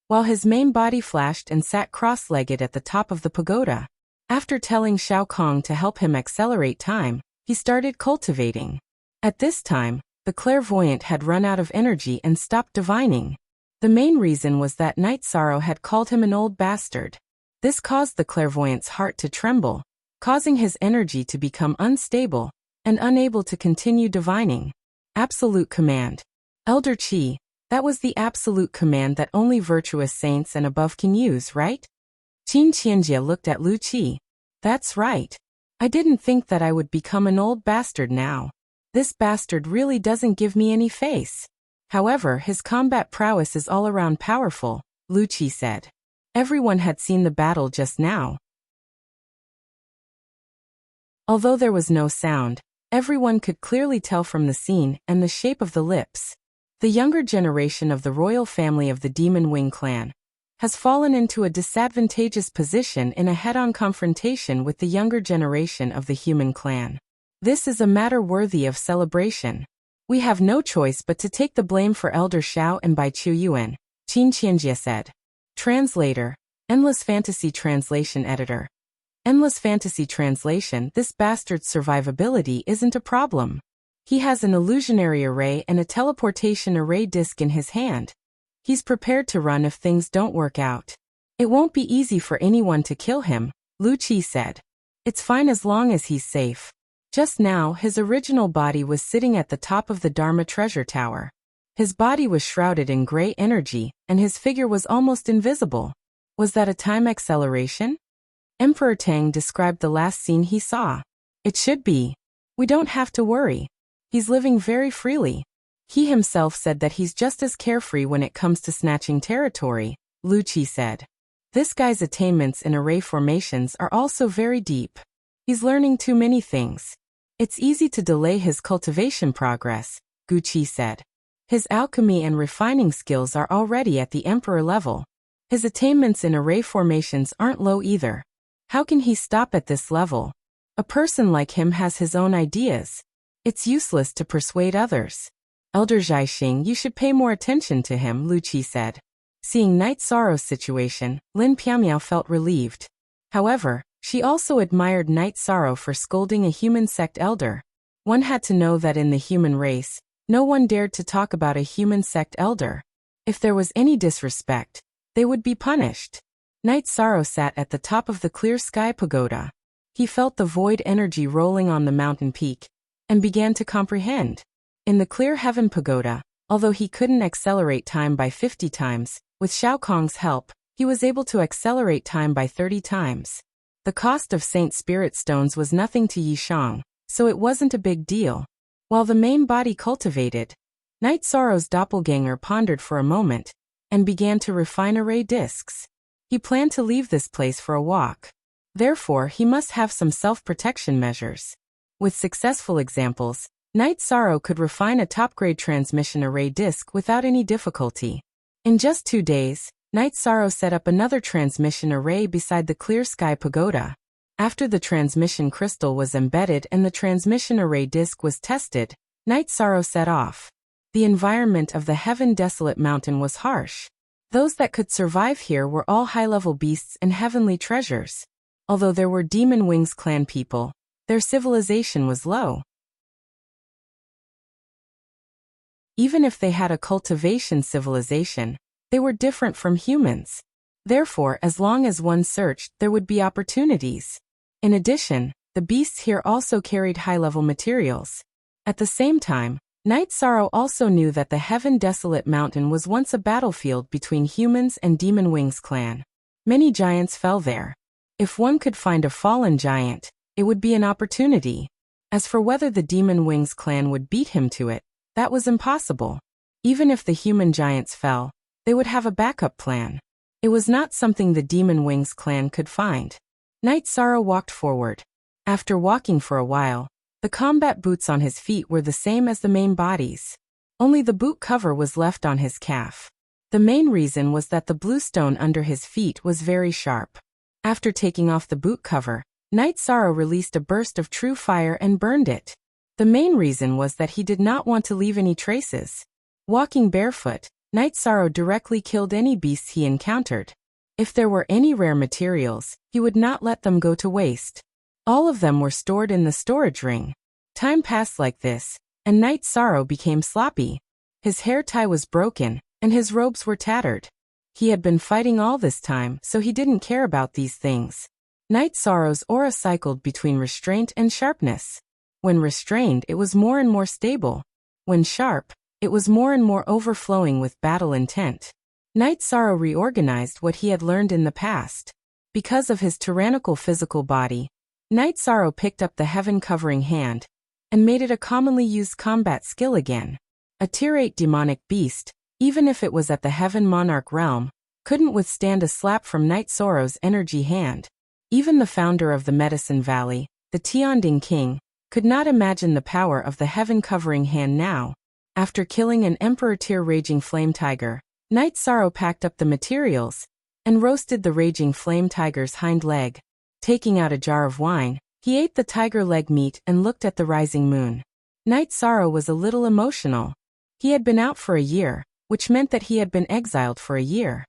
while his main body flashed and sat cross-legged at the top of the pagoda. After telling Shao Kong to help him accelerate time, he started cultivating. At this time, the clairvoyant had run out of energy and stopped divining. The main reason was that Night Sorrow had called him an old bastard. This caused the clairvoyant's heart to tremble, causing his energy to become unstable and unable to continue divining. Absolute command. Elder Qi, that was the absolute command that only virtuous saints and above can use, right? Qin Qianjia looked at Lu Qi. That's right. I didn't think that I would become an old bastard now. This bastard really doesn't give me any face. However, his combat prowess is all around powerful, Lu Qi said. Everyone had seen the battle just now. Although there was no sound, everyone could clearly tell from the scene and the shape of the lips. The younger generation of the royal family of the Demon Wing clan has fallen into a disadvantageous position in a head-on confrontation with the younger generation of the human clan. This is a matter worthy of celebration. We have no choice but to take the blame for Elder Shao and Bai Chuyuan, Qin Qianjia said. Translator, Endless Fantasy Translation Editor. Endless Fantasy Translation. This bastard's survivability isn't a problem. He has an illusionary array and a teleportation array disc in his hand. He's prepared to run if things don't work out. It won't be easy for anyone to kill him, Lu Qi said. It's fine as long as he's safe. Just now, his original body was sitting at the top of the Dharma treasure tower. His body was shrouded in gray energy, and his figure was almost invisible. Was that a time acceleration? Emperor Tang described the last scene he saw. It should be. We don't have to worry. He's living very freely. He himself said that he's just as carefree when it comes to snatching territory, Lu Qi said. This guy's attainments in array formations are also very deep. He's learning too many things. It's easy to delay his cultivation progress, Guqi said. His alchemy and refining skills are already at the emperor level. His attainments in array formations aren't low either. How can he stop at this level? A person like him has his own ideas. It's useless to persuade others. Elder Zhaixing, you should pay more attention to him, Lu Qi said. Seeing Night Sorrow's situation, Lin Piamiao felt relieved. However, she also admired Night Sorrow for scolding a human sect elder. One had to know that in the human race, no one dared to talk about a human sect elder. If there was any disrespect, they would be punished. Night Sorrow sat at the top of the Clear Sky Pagoda. He felt the void energy rolling on the mountain peak, and began to comprehend. In the Clear Heaven Pagoda, although he couldn't accelerate time by 50 times, with Shao Kong's help, he was able to accelerate time by 30 times. The cost of Saint Spirit Stones was nothing to Yi Shang, so it wasn't a big deal. While the main body cultivated, Night Sorrow's doppelganger pondered for a moment, and began to refine array discs. He planned to leave this place for a walk. Therefore, he must have some self-protection measures. With successful examples, Night Sorrow could refine a top-grade transmission array disc without any difficulty. In just 2 days, Night Sorrow set up another transmission array beside the Clear Sky Pagoda. After the transmission crystal was embedded and the transmission array disc was tested, Night Sorrow set off. The environment of the Heaven Desolate Mountain was harsh. Those that could survive here were all high-level beasts and heavenly treasures. Although there were Demon Wings clan people, their civilization was low. Even if they had a cultivation civilization, they were different from humans. Therefore, as long as one searched, there would be opportunities. In addition, the beasts here also carried high-level materials. At the same time, Night Sorrow also knew that the Heaven Desolate Mountain was once a battlefield between humans and Demon Wings clan. Many giants fell there. If one could find a fallen giant, it would be an opportunity. As for whether the Demon Wings clan would beat him to it, that was impossible. Even if the human giants fell, they would have a backup plan. It was not something the Demon Wings clan could find. Night Sorrow walked forward. After walking for a while, the combat boots on his feet were the same as the main bodies. Only the boot cover was left on his calf. The main reason was that the blue stone under his feet was very sharp. After taking off the boot cover, Night Sorrow released a burst of true fire and burned it. The main reason was that he did not want to leave any traces. Walking barefoot, Night Sorrow directly killed any beasts he encountered. If there were any rare materials, he would not let them go to waste. All of them were stored in the storage ring. Time passed like this, and Night Sorrow became sloppy. His hair tie was broken, and his robes were tattered. He had been fighting all this time, so he didn't care about these things. Night Sorrow's aura cycled between restraint and sharpness. When restrained, it was more and more stable. When sharp, it was more and more overflowing with battle intent. Night Sorrow reorganized what he had learned in the past. Because of his tyrannical physical body, Night Sorrow picked up the heaven-covering hand and made it a commonly used combat skill again. A Tier 8 demonic beast, even if it was at the Heaven Monarch realm, couldn't withstand a slap from Night Sorrow's energy hand. Even the founder of the Medicine Valley, the Tianding King, could not imagine the power of the heaven-covering hand now. After killing an Emperor Tier Raging Flame Tiger, Night Sorrow packed up the materials and roasted the Raging Flame Tiger's hind leg. Taking out a jar of wine, he ate the tiger leg meat and looked at the rising moon. Night Sorrow was a little emotional. He had been out for a year, which meant that he had been exiled for a year.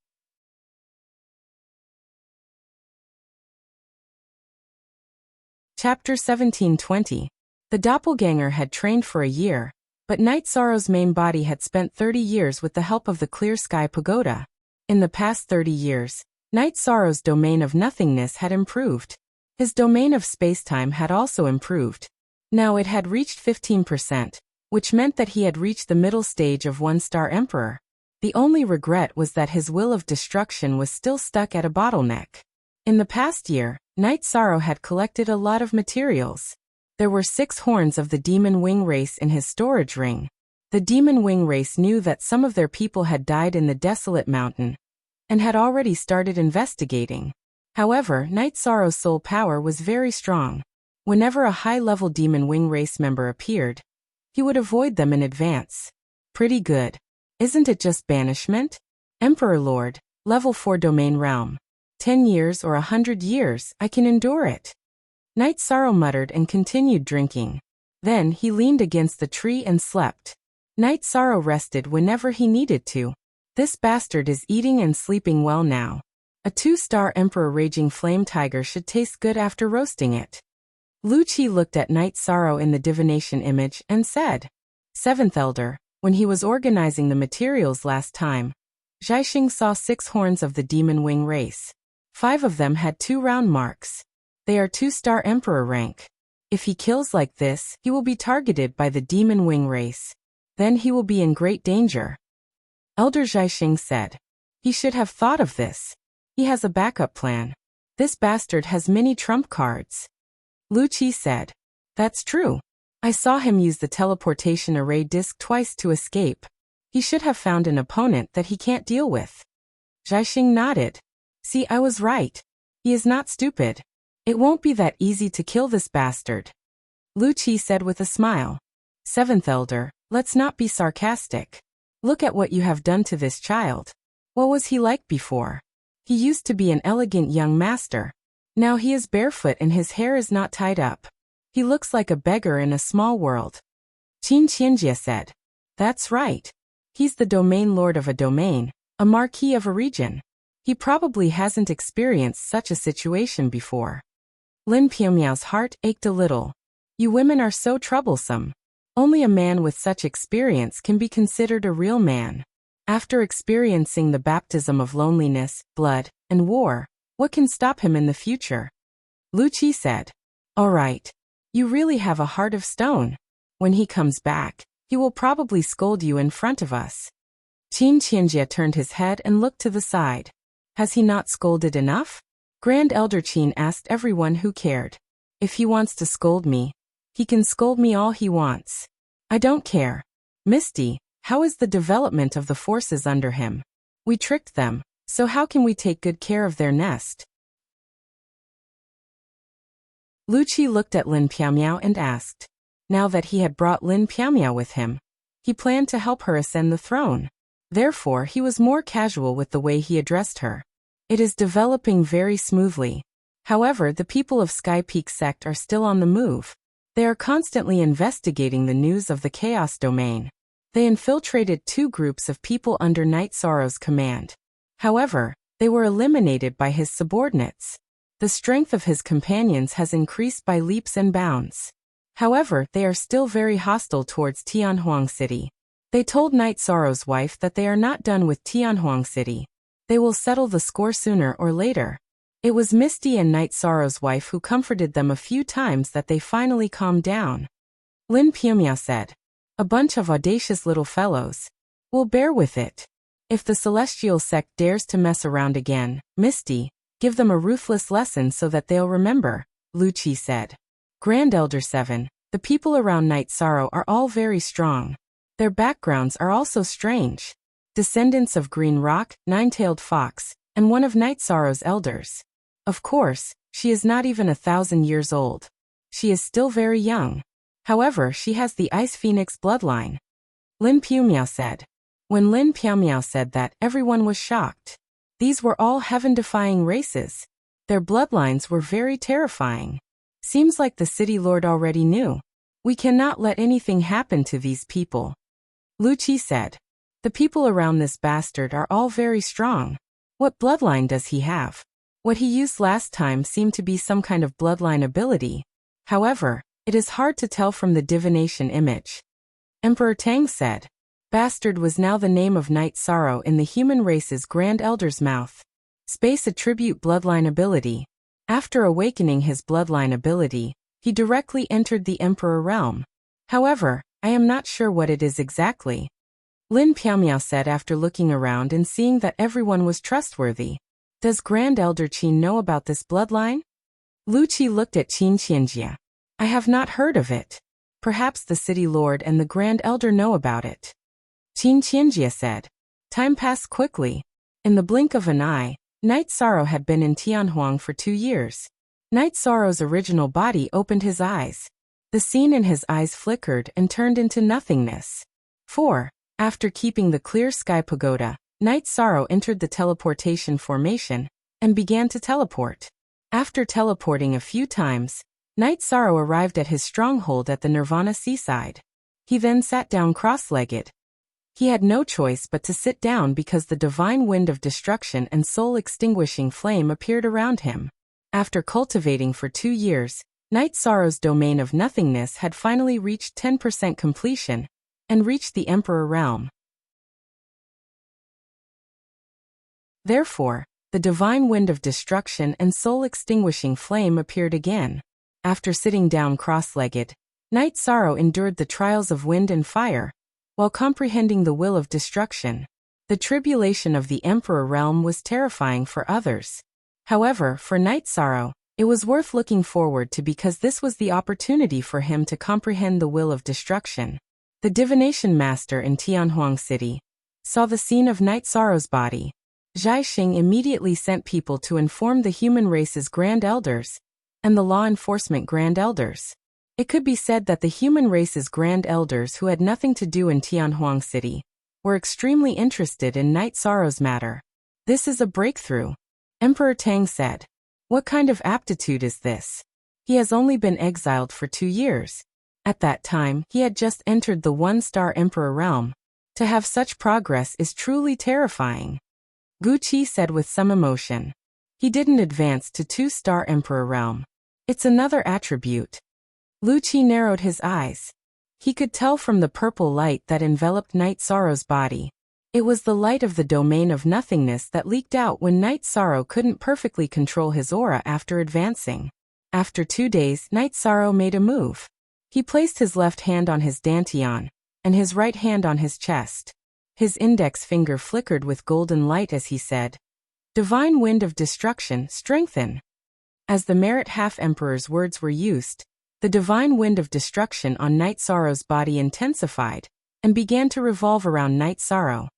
Chapter 1720. The doppelganger had trained for a year, but Night Sorrow's main body had spent 30 years with the help of the Clear Sky Pagoda. In the past 30 years, Night Sorrow's domain of nothingness had improved. His domain of spacetime had also improved. Now it had reached 15%, which meant that he had reached the middle stage of One-Star Emperor. The only regret was that his will of destruction was still stuck at a bottleneck. In the past year, Night Sorrow had collected a lot of materials. There were 6 horns of the Demon Wing race in his storage ring. The Demon Wing race knew that some of their people had died in the Desolate Mountain, and had already started investigating. However, Night Sorrow's soul power was very strong. Whenever a high-level Demon Wing race member appeared, he would avoid them in advance. Pretty good. Isn't it just banishment? Emperor Lord, level 4 domain realm. 10 years or 100 years, I can endure it. Night Sorrow muttered and continued drinking. Then he leaned against the tree and slept. Night Sorrow rested whenever he needed to. This bastard is eating and sleeping well now. A 2-star Emperor Raging Flame Tiger should taste good after roasting it. Lu Qi looked at Night Sorrow in the divination image and said, 7th Elder, when he was organizing the materials last time, Zhaixing saw 6 horns of the Demon Wing race. 5 of them had 2 round marks. They are 2-star Emperor rank. If he kills like this, he will be targeted by the Demon Wing race. Then he will be in great danger. Elder Zhaixing said. He should have thought of this. He has a backup plan. This bastard has many trump cards. Lu Qi said. That's true. I saw him use the teleportation array disc twice to escape. He should have found an opponent that he can't deal with. Zhaixing nodded. See, I was right. He is not stupid. It won't be that easy to kill this bastard. Lu Qi said with a smile. 7th Elder, let's not be sarcastic. Look at what you have done to this child. What was he like before? He used to be an elegant young master. Now he is barefoot and his hair is not tied up. He looks like a beggar in a small world. Qin Qianjie said. That's right. He's the domain lord of a domain, a marquis of a region. He probably hasn't experienced such a situation before. Lin Piumiao's heart ached a little. You women are so troublesome. Only a man with such experience can be considered a real man. After experiencing the baptism of loneliness, blood, and war, what can stop him in the future? Lu Qi said. All right. You really have a heart of stone. When he comes back, he will probably scold you in front of us. Qin Qianjie turned his head and looked to the side. Has he not scolded enough? Grand Elder Qin asked everyone who cared. If he wants to scold me, he can scold me all he wants. I don't care. Misty, how is the development of the forces under him? We tricked them, so how can we take good care of their nest? Lu Qi looked at Lin Piaomiao and asked. Now that he had brought Lin Piaomiao with him, he planned to help her ascend the throne. Therefore, he was more casual with the way he addressed her. It is developing very smoothly. However, the people of Sky Peak sect are still on the move. They are constantly investigating the news of the Chaos Domain. They infiltrated 2 groups of people under Night Sorrow's command. However, they were eliminated by his subordinates. The strength of his companions has increased by leaps and bounds. However, they are still very hostile towards Tianhuang City. They told Night Sorrow's wife that they are not done with Tianhuang City. They will settle the score sooner or later. It was Misty and Night Sorrow's wife who comforted them a few times that they finally calmed down. Lin Piaomiao said. A bunch of audacious little fellows. We'll bear with it. If the Celestial sect dares to mess around again, Misty, give them a ruthless lesson so that they'll remember, Lu Qi said. Grand Elder 7, the people around Night Sorrow are all very strong. Their backgrounds are also strange. Descendants of Green Rock, Nine-Tailed Fox, and one of Night Sorrow's elders. Of course, she is not even 1,000 years old. She is still very young. However, she has the Ice Phoenix bloodline. Lin Piaomiao said. When Lin Piaomiao said that, everyone was shocked. These were all heaven-defying races. Their bloodlines were very terrifying. Seems like the city lord already knew. We cannot let anything happen to these people. Lu Qi said. The people around this bastard are all very strong. What bloodline does he have? What he used last time seemed to be some kind of bloodline ability. However, it is hard to tell from the divination image. Emperor Tang said. Bastard was now the name of Night Sorrow in the human race's Grand Elder's mouth. Space attribute bloodline ability. After awakening his bloodline ability, he directly entered the Emperor realm. However, I am not sure what it is exactly. Lin Piaomiao said after looking around and seeing that everyone was trustworthy. Does Grand Elder Qin know about this bloodline? Lu Qi looked at Qin Qianjie. I have not heard of it. Perhaps the city lord and the Grand Elder know about it. Qin Qianjie said. Time passed quickly. In the blink of an eye, Night Sorrow had been in Tianhuang for 2 years. Night Sorrow's original body opened his eyes. The scene in his eyes flickered and turned into nothingness. 4. After keeping the clear sky pagoda, Night Sorrow entered the teleportation formation and began to teleport. After teleporting a few times, Night Sorrow arrived at his stronghold at the Nirvana seaside. He then sat down cross-legged. He had no choice but to sit down because the divine wind of destruction and soul-extinguishing flame appeared around him. After cultivating for 2 years, Night Sorrow's domain of nothingness had finally reached 10% completion and reached the Emperor realm. Therefore, the divine wind of destruction and soul-extinguishing flame appeared again. After sitting down cross-legged, Night Sorrow endured the trials of wind and fire, while comprehending the will of destruction. The tribulation of the Emperor realm was terrifying for others. However, for Night Sorrow, it was worth looking forward to because this was the opportunity for him to comprehend the will of destruction. The divination master in Tianhuang City saw the scene of Night Sorrow's body. Zhai Xing immediately sent people to inform the human race's Grand Elders and the law enforcement Grand Elders. It could be said that the human race's Grand Elders who had nothing to do in Tianhuang City were extremely interested in Night Sorrow's matter. This is a breakthrough. Emperor Tang said. What kind of aptitude is this? He has only been exiled for 2 years. At that time, he had just entered the 1-star Emperor realm. To have such progress is truly terrifying. Gu Qi said with some emotion. He didn't advance to 2-star Emperor realm. It's another attribute. Lu Qi narrowed his eyes. He could tell from the purple light that enveloped Night Sorrow's body. It was the light of the domain of nothingness that leaked out when Night Sorrow couldn't perfectly control his aura after advancing. After 2 days, Night Sorrow made a move. He placed his left hand on his dantian, and his right hand on his chest. His index finger flickered with golden light as he said, "Divine wind of destruction, strengthen." As the Merit Half-Emperor's words were used, the divine wind of destruction on Night Sorrow's body intensified, and began to revolve around Night Sorrow.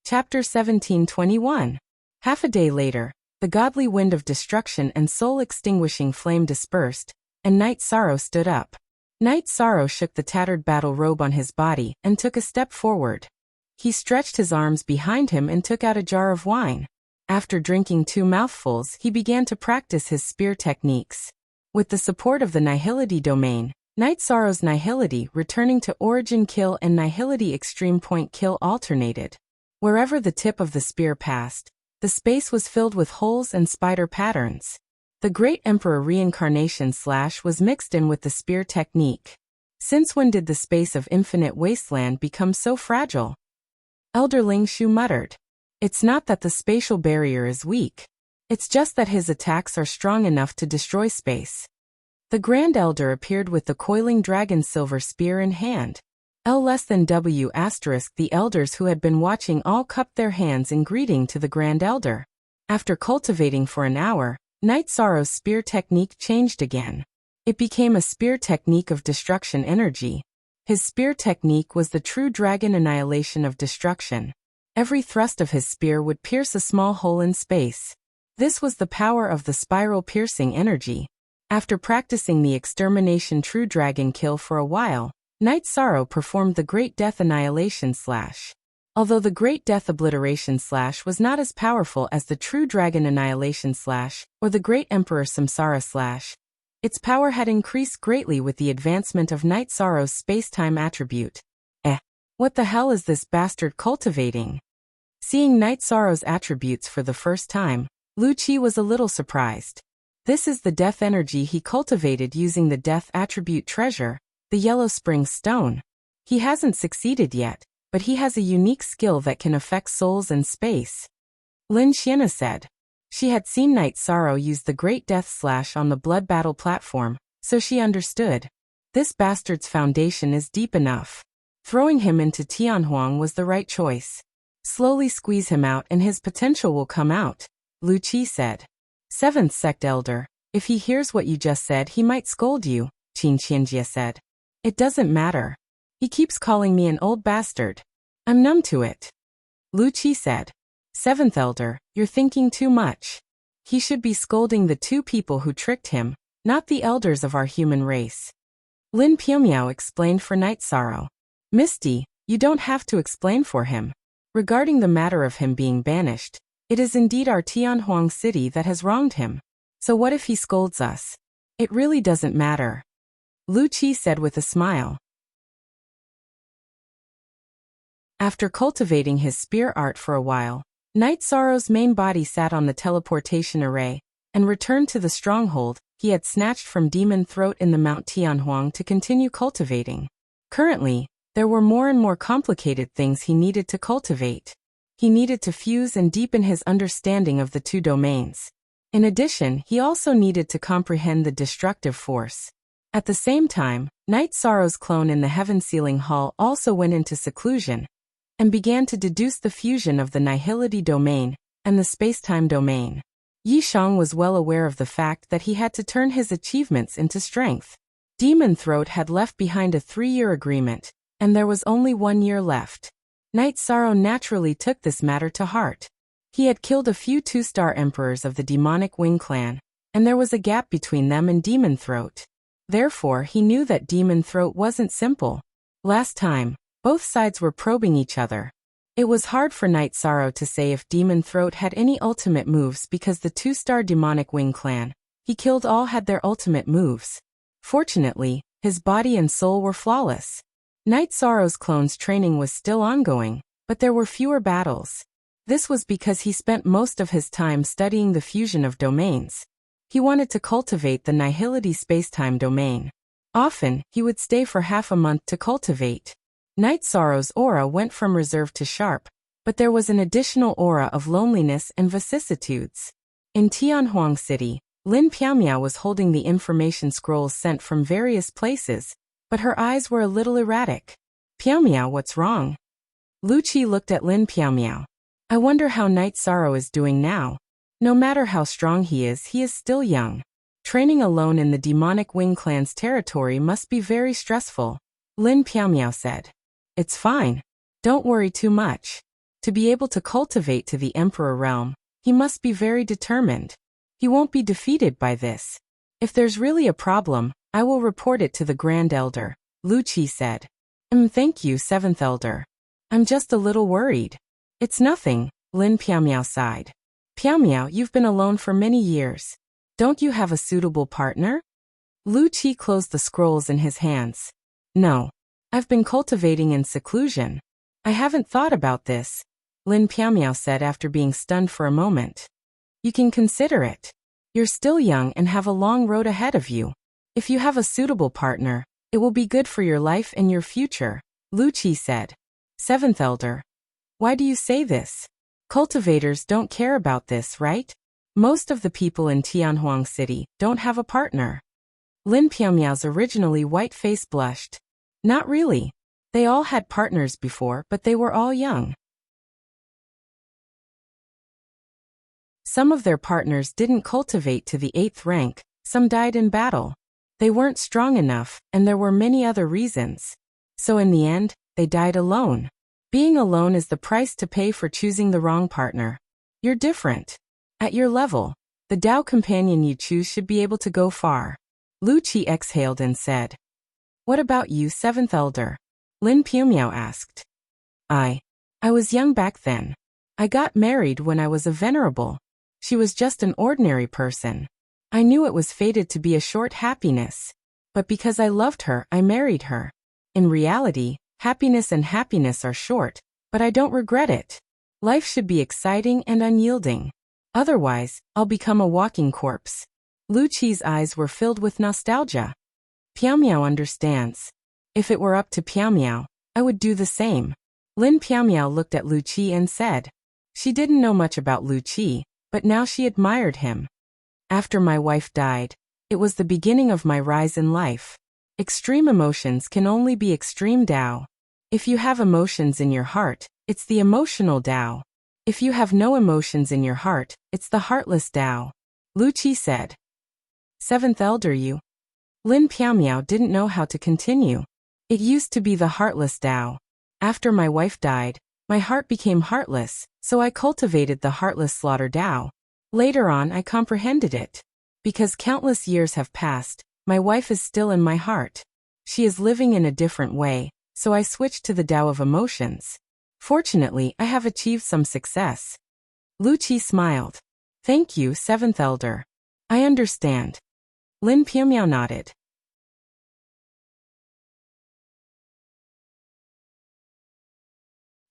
Chapter 17:21. Half a day later, the godly wind of destruction and soul-extinguishing flame dispersed, and Night Sorrow stood up. Night Sorrow shook the tattered battle robe on his body and took a step forward. He stretched his arms behind him and took out a jar of wine. After drinking 2 mouthfuls, he began to practice his spear techniques. With the support of the Nihility domain, Night Sorrow's Nihility returning to Origin Kill and Nihility Extreme Point Kill alternated. Wherever the tip of the spear passed, the space was filled with holes and spider patterns. The Great Emperor Reincarnation Slash was mixed in with the spear technique. Since when did the space of infinite wasteland become so fragile? Elder Ling Shu muttered. It's not that the spatial barrier is weak. It's just that his attacks are strong enough to destroy space. The Grand Elder appeared with the coiling dragon silver spear in hand. L=W*. The elders who had been watching all cupped their hands in greeting to the Grand Elder. After cultivating for an hour, Night Sorrow's spear technique changed again. It became a spear technique of destruction energy. His spear technique was the true dragon annihilation of destruction. Every thrust of his spear would pierce a small hole in space. This was the power of the spiral piercing energy. After practicing the extermination true dragon kill for a while, Night Sorrow performed the Great Death Annihilation Slash. Although the Great Death Obliteration Slash was not as powerful as the True Dragon Annihilation Slash or the Great Emperor Samsara Slash, its power had increased greatly with the advancement of Night Sorrow's space-time attribute. What the hell is this bastard cultivating? Seeing Night Sorrow's attributes for the first time, Lu Qi was a little surprised. This is the death energy he cultivated using the death attribute treasure, the Yellow Spring Stone. He hasn't succeeded yet, but he has a unique skill that can affect souls and space. Lin Xiana said. She had seen Night Sorrow use the Great Death Slash on the Blood Battle platform, so she understood. This bastard's foundation is deep enough. Throwing him into Tianhuang was the right choice. Slowly squeeze him out and his potential will come out, Lu Qi said. 7th Sect Elder, if he hears what you just said he might scold you, Qin Qianjie said. It doesn't matter. He keeps calling me an old bastard. I'm numb to it. Lu Qi said. 7th Elder, you're thinking too much. He should be scolding the 2 people who tricked him, not the elders of our human race. Lin Piumiao explained for Night Sorrow. Misty, you don't have to explain for him. Regarding the matter of him being banished, it is indeed our Tianhuang city that has wronged him. So what if he scolds us? It really doesn't matter. Lu Qi said with a smile. After cultivating his spear art for a while, Night Sorrow's main body sat on the teleportation array, and returned to the stronghold he had snatched from Demon Throat in the Mount Tianhuang to continue cultivating. Currently, there were more and more complicated things he needed to cultivate. He needed to fuse and deepen his understanding of the 2 domains. In addition, he also needed to comprehend the destructive force. At the same time, Night Sorrow's clone in the Heaven Sealing Hall also went into seclusion, and began to deduce the fusion of the Nihility domain and the spacetime domain. Yi Shang was well aware of the fact that he had to turn his achievements into strength. Demon Throat had left behind a 3-year agreement, and there was only 1 year left. Night Sorrow naturally took this matter to heart. He had killed a few 2-star emperors of the demonic Wing clan, and there was a gap between them and Demon Throat. Therefore, he knew that Demon Throat wasn't simple. Last time, both sides were probing each other. It was hard for Night Sorrow to say if Demon Throat had any ultimate moves because the 2-star demonic Wing clan he killed all had their ultimate moves. Fortunately, his body and soul were flawless. Night Sorrow's clone's training was still ongoing, but there were fewer battles. This was because he spent most of his time studying the fusion of domains. He wanted to cultivate the Nihility spacetime domain. Often, he would stay for half a month to cultivate. Night Sorrow's aura went from reserved to sharp, but there was an additional aura of loneliness and vicissitudes. In Tianhuang City, Lin Piaomiao was holding the information scrolls sent from various places, but her eyes were a little erratic. Piaomiao, what's wrong? Lu Qi looked at Lin Piaomiao. I wonder how Night Sorrow is doing now. No matter how strong he is still young. Training alone in the demonic Wing clan's territory must be very stressful. Lin Piaomiao said. It's fine. Don't worry too much. To be able to cultivate to the Emperor realm, he must be very determined. He won't be defeated by this. If there's really a problem, I will report it to the Grand Elder, Lu Qi said. Thank you, Seventh Elder. I'm just a little worried. It's nothing, Lin Piaomiao sighed. Piaomiao, you've been alone for many years. Don't you have a suitable partner? Lu Qi closed the scrolls in his hands. No. I've been cultivating in seclusion. I haven't thought about this, Lin Piaomiao said after being stunned for a moment. You can consider it. You're still young and have a long road ahead of you. If you have a suitable partner, it will be good for your life and your future, Lu Qi said. Seventh Elder. Why do you say this? Cultivators don't care about this, right? Most of the people in Tianhuang City don't have a partner. Lin Piaomiao's originally white face blushed. Not really. They all had partners before, but they were all young. Some of their partners didn't cultivate to the 8th rank, some died in battle. They weren't strong enough, and there were many other reasons. So in the end, they died alone. Being alone is the price to pay for choosing the wrong partner. You're different. At your level, the Tao companion you choose should be able to go far. Lu Qi exhaled and said. What about you, Seventh Elder? Lin Piaomiao asked. I was young back then. I got married when I was a venerable. She was just an ordinary person. I knew it was fated to be a short happiness. But because I loved her, I married her. In reality, happiness and happiness are short, but I don't regret it. Life should be exciting and unyielding. Otherwise, I'll become a walking corpse. Lu Qi's eyes were filled with nostalgia. Piaomiao understands. If it were up to Piaomiao, I would do the same. Lin Piaomiao looked at Lu Qi and said. She didn't know much about Lu Qi, but now she admired him. After my wife died, it was the beginning of my rise in life. Extreme emotions can only be extreme Tao. If you have emotions in your heart, it's the emotional Tao. If you have no emotions in your heart, it's the heartless Tao. Lu Qi said. Seventh Elder, you. Lin Piaomiao didn't know how to continue. It used to be the heartless Tao. After my wife died, my heart became heartless, so I cultivated the heartless slaughter Tao. Later on I comprehended it. Because countless years have passed, my wife is still in my heart. She is living in a different way, so I switched to the Tao of emotions. Fortunately, I have achieved some success. Lu Qi smiled. Thank you, Seventh Elder. I understand. Lin Piaomiao nodded.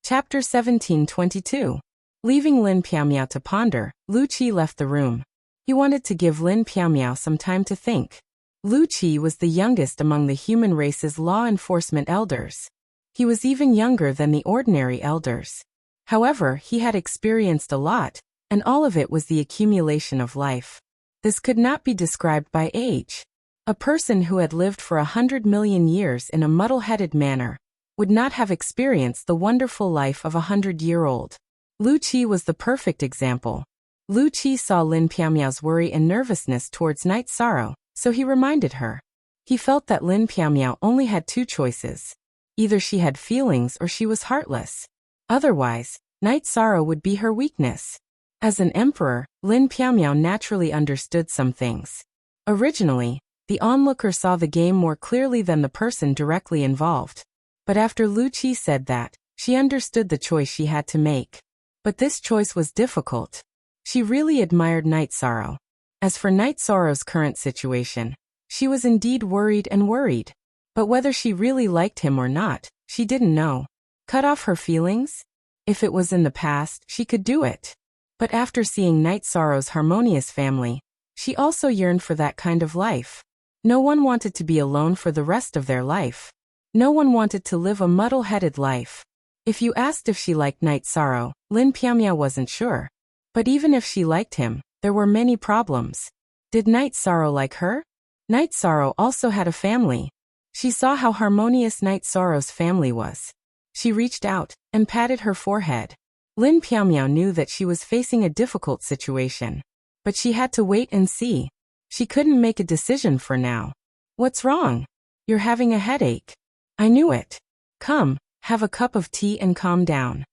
Chapter 1722. Leaving Lin Piaomiao to ponder, Lu Qi left the room. He wanted to give Lin Piaomiao some time to think. Lu Qi was the youngest among the human race's law enforcement elders. He was even younger than the ordinary elders. However, he had experienced a lot, and all of it was the accumulation of life. This could not be described by age. A person who had lived for 100 million years in a muddle-headed manner would not have experienced the wonderful life of a 100-year-old. Lu Qi was the perfect example. Lu Qi saw Lin Piaomiao's worry and nervousness towards Night Sorrow, so he reminded her. He felt that Lin Piaomiao only had two choices. Either she had feelings or she was heartless. Otherwise, Night Sorrow would be her weakness. As an emperor, Lin Piaomiao naturally understood some things. Originally, the onlooker saw the game more clearly than the person directly involved. But after Lu Qi said that, she understood the choice she had to make. But this choice was difficult. She really admired Night Sorrow. As for Night Sorrow's current situation, she was indeed worried and worried. But whether she really liked him or not, she didn't know. Cut off her feelings? If it was in the past, she could do it. But after seeing Night Sorrow's harmonious family, she also yearned for that kind of life. No one wanted to be alone for the rest of their life. No one wanted to live a muddle-headed life. If you asked if she liked Night Sorrow, Lin Piamia wasn't sure. But even if she liked him, there were many problems. Did Night Sorrow like her? Night Sorrow also had a family. She saw how harmonious Night Sorrow's family was. She reached out and patted her forehead. Lin Piamia knew that she was facing a difficult situation. But she had to wait and see. She couldn't make a decision for now. What's wrong? You're having a headache. I knew it. Come, have a cup of tea and calm down.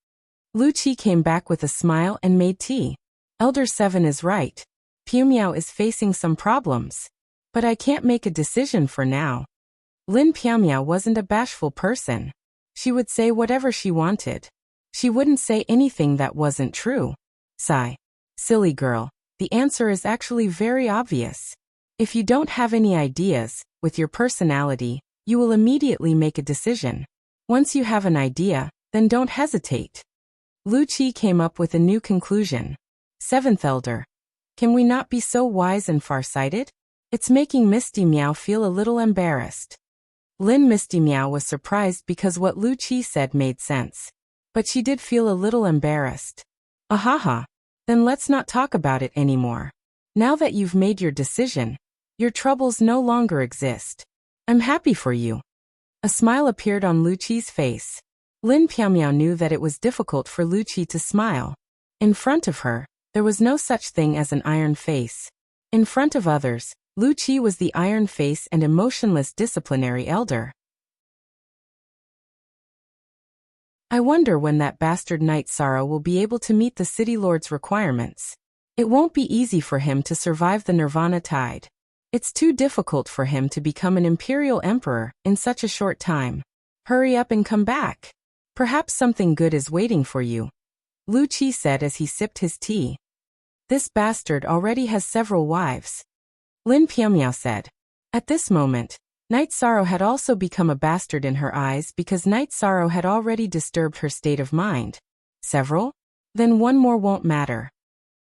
Lu Qi came back with a smile and made tea. Elder 7 is right. Piamiao is facing some problems. But I can't make a decision for now. Lin Piamiao wasn't a bashful person. She would say whatever she wanted. She wouldn't say anything that wasn't true. Sigh. Silly girl. The answer is actually very obvious. If you don't have any ideas, with your personality, you will immediately make a decision. Once you have an idea, then don't hesitate. Lu Qi came up with a new conclusion. 7th Elder. Can we not be so wise and far-sighted? It's making Misty Meow feel a little embarrassed. Lin Misty Meow was surprised because what Lu Qi said made sense. But she did feel a little embarrassed. Ahaha. Then let's not talk about it anymore. Now that you've made your decision, your troubles no longer exist. I'm happy for you. A smile appeared on Lu Qi's face. Lin Piamiao knew that it was difficult for Lu Qi to smile. In front of her, there was no such thing as an iron face. In front of others, Lu Qi was the iron face and emotionless disciplinary elder. I wonder when that bastard Night Sorrow will be able to meet the City Lord's requirements. It won't be easy for him to survive the Nirvana tide. It's too difficult for him to become an Imperial Emperor in such a short time. Hurry up and come back. Perhaps something good is waiting for you. Lu Qi said as he sipped his tea. This bastard already has several wives. Lin Piamiao said. At this moment, Night Sorrow had also become a bastard in her eyes because Night Sorrow had already disturbed her state of mind. Several? Then one more won't matter.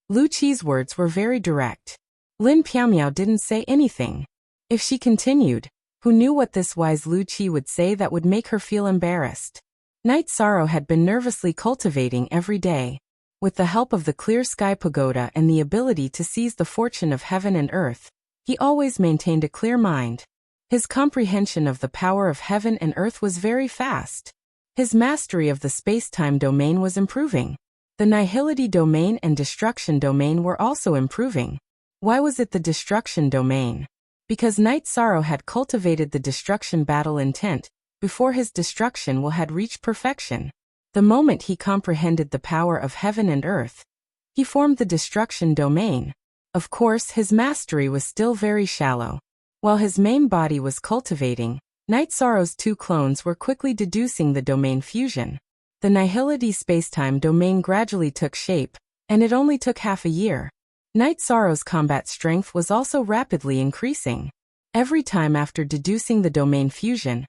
Lu Qi's words were very direct. Lin Piamiao didn't say anything. If she continued, who knew what this wise Lu Qi would say that would make her feel embarrassed? Night Sorrow had been nervously cultivating every day. With the help of the clear sky pagoda and the ability to seize the fortune of heaven and earth, he always maintained a clear mind. His comprehension of the power of heaven and earth was very fast. His mastery of the space-time domain was improving. The nihility domain and destruction domain were also improving. Why was it the destruction domain? Because Night Sorrow had cultivated the destruction battle intent, before his destruction will had reached perfection. The moment he comprehended the power of heaven and earth, he formed the destruction domain. Of course, his mastery was still very shallow. While his main body was cultivating, Night Sorrow's two clones were quickly deducing the domain fusion. The nihility spacetime domain gradually took shape, and it only took half a year. Night Sorrow's combat strength was also rapidly increasing. Every time after deducing the domain fusion,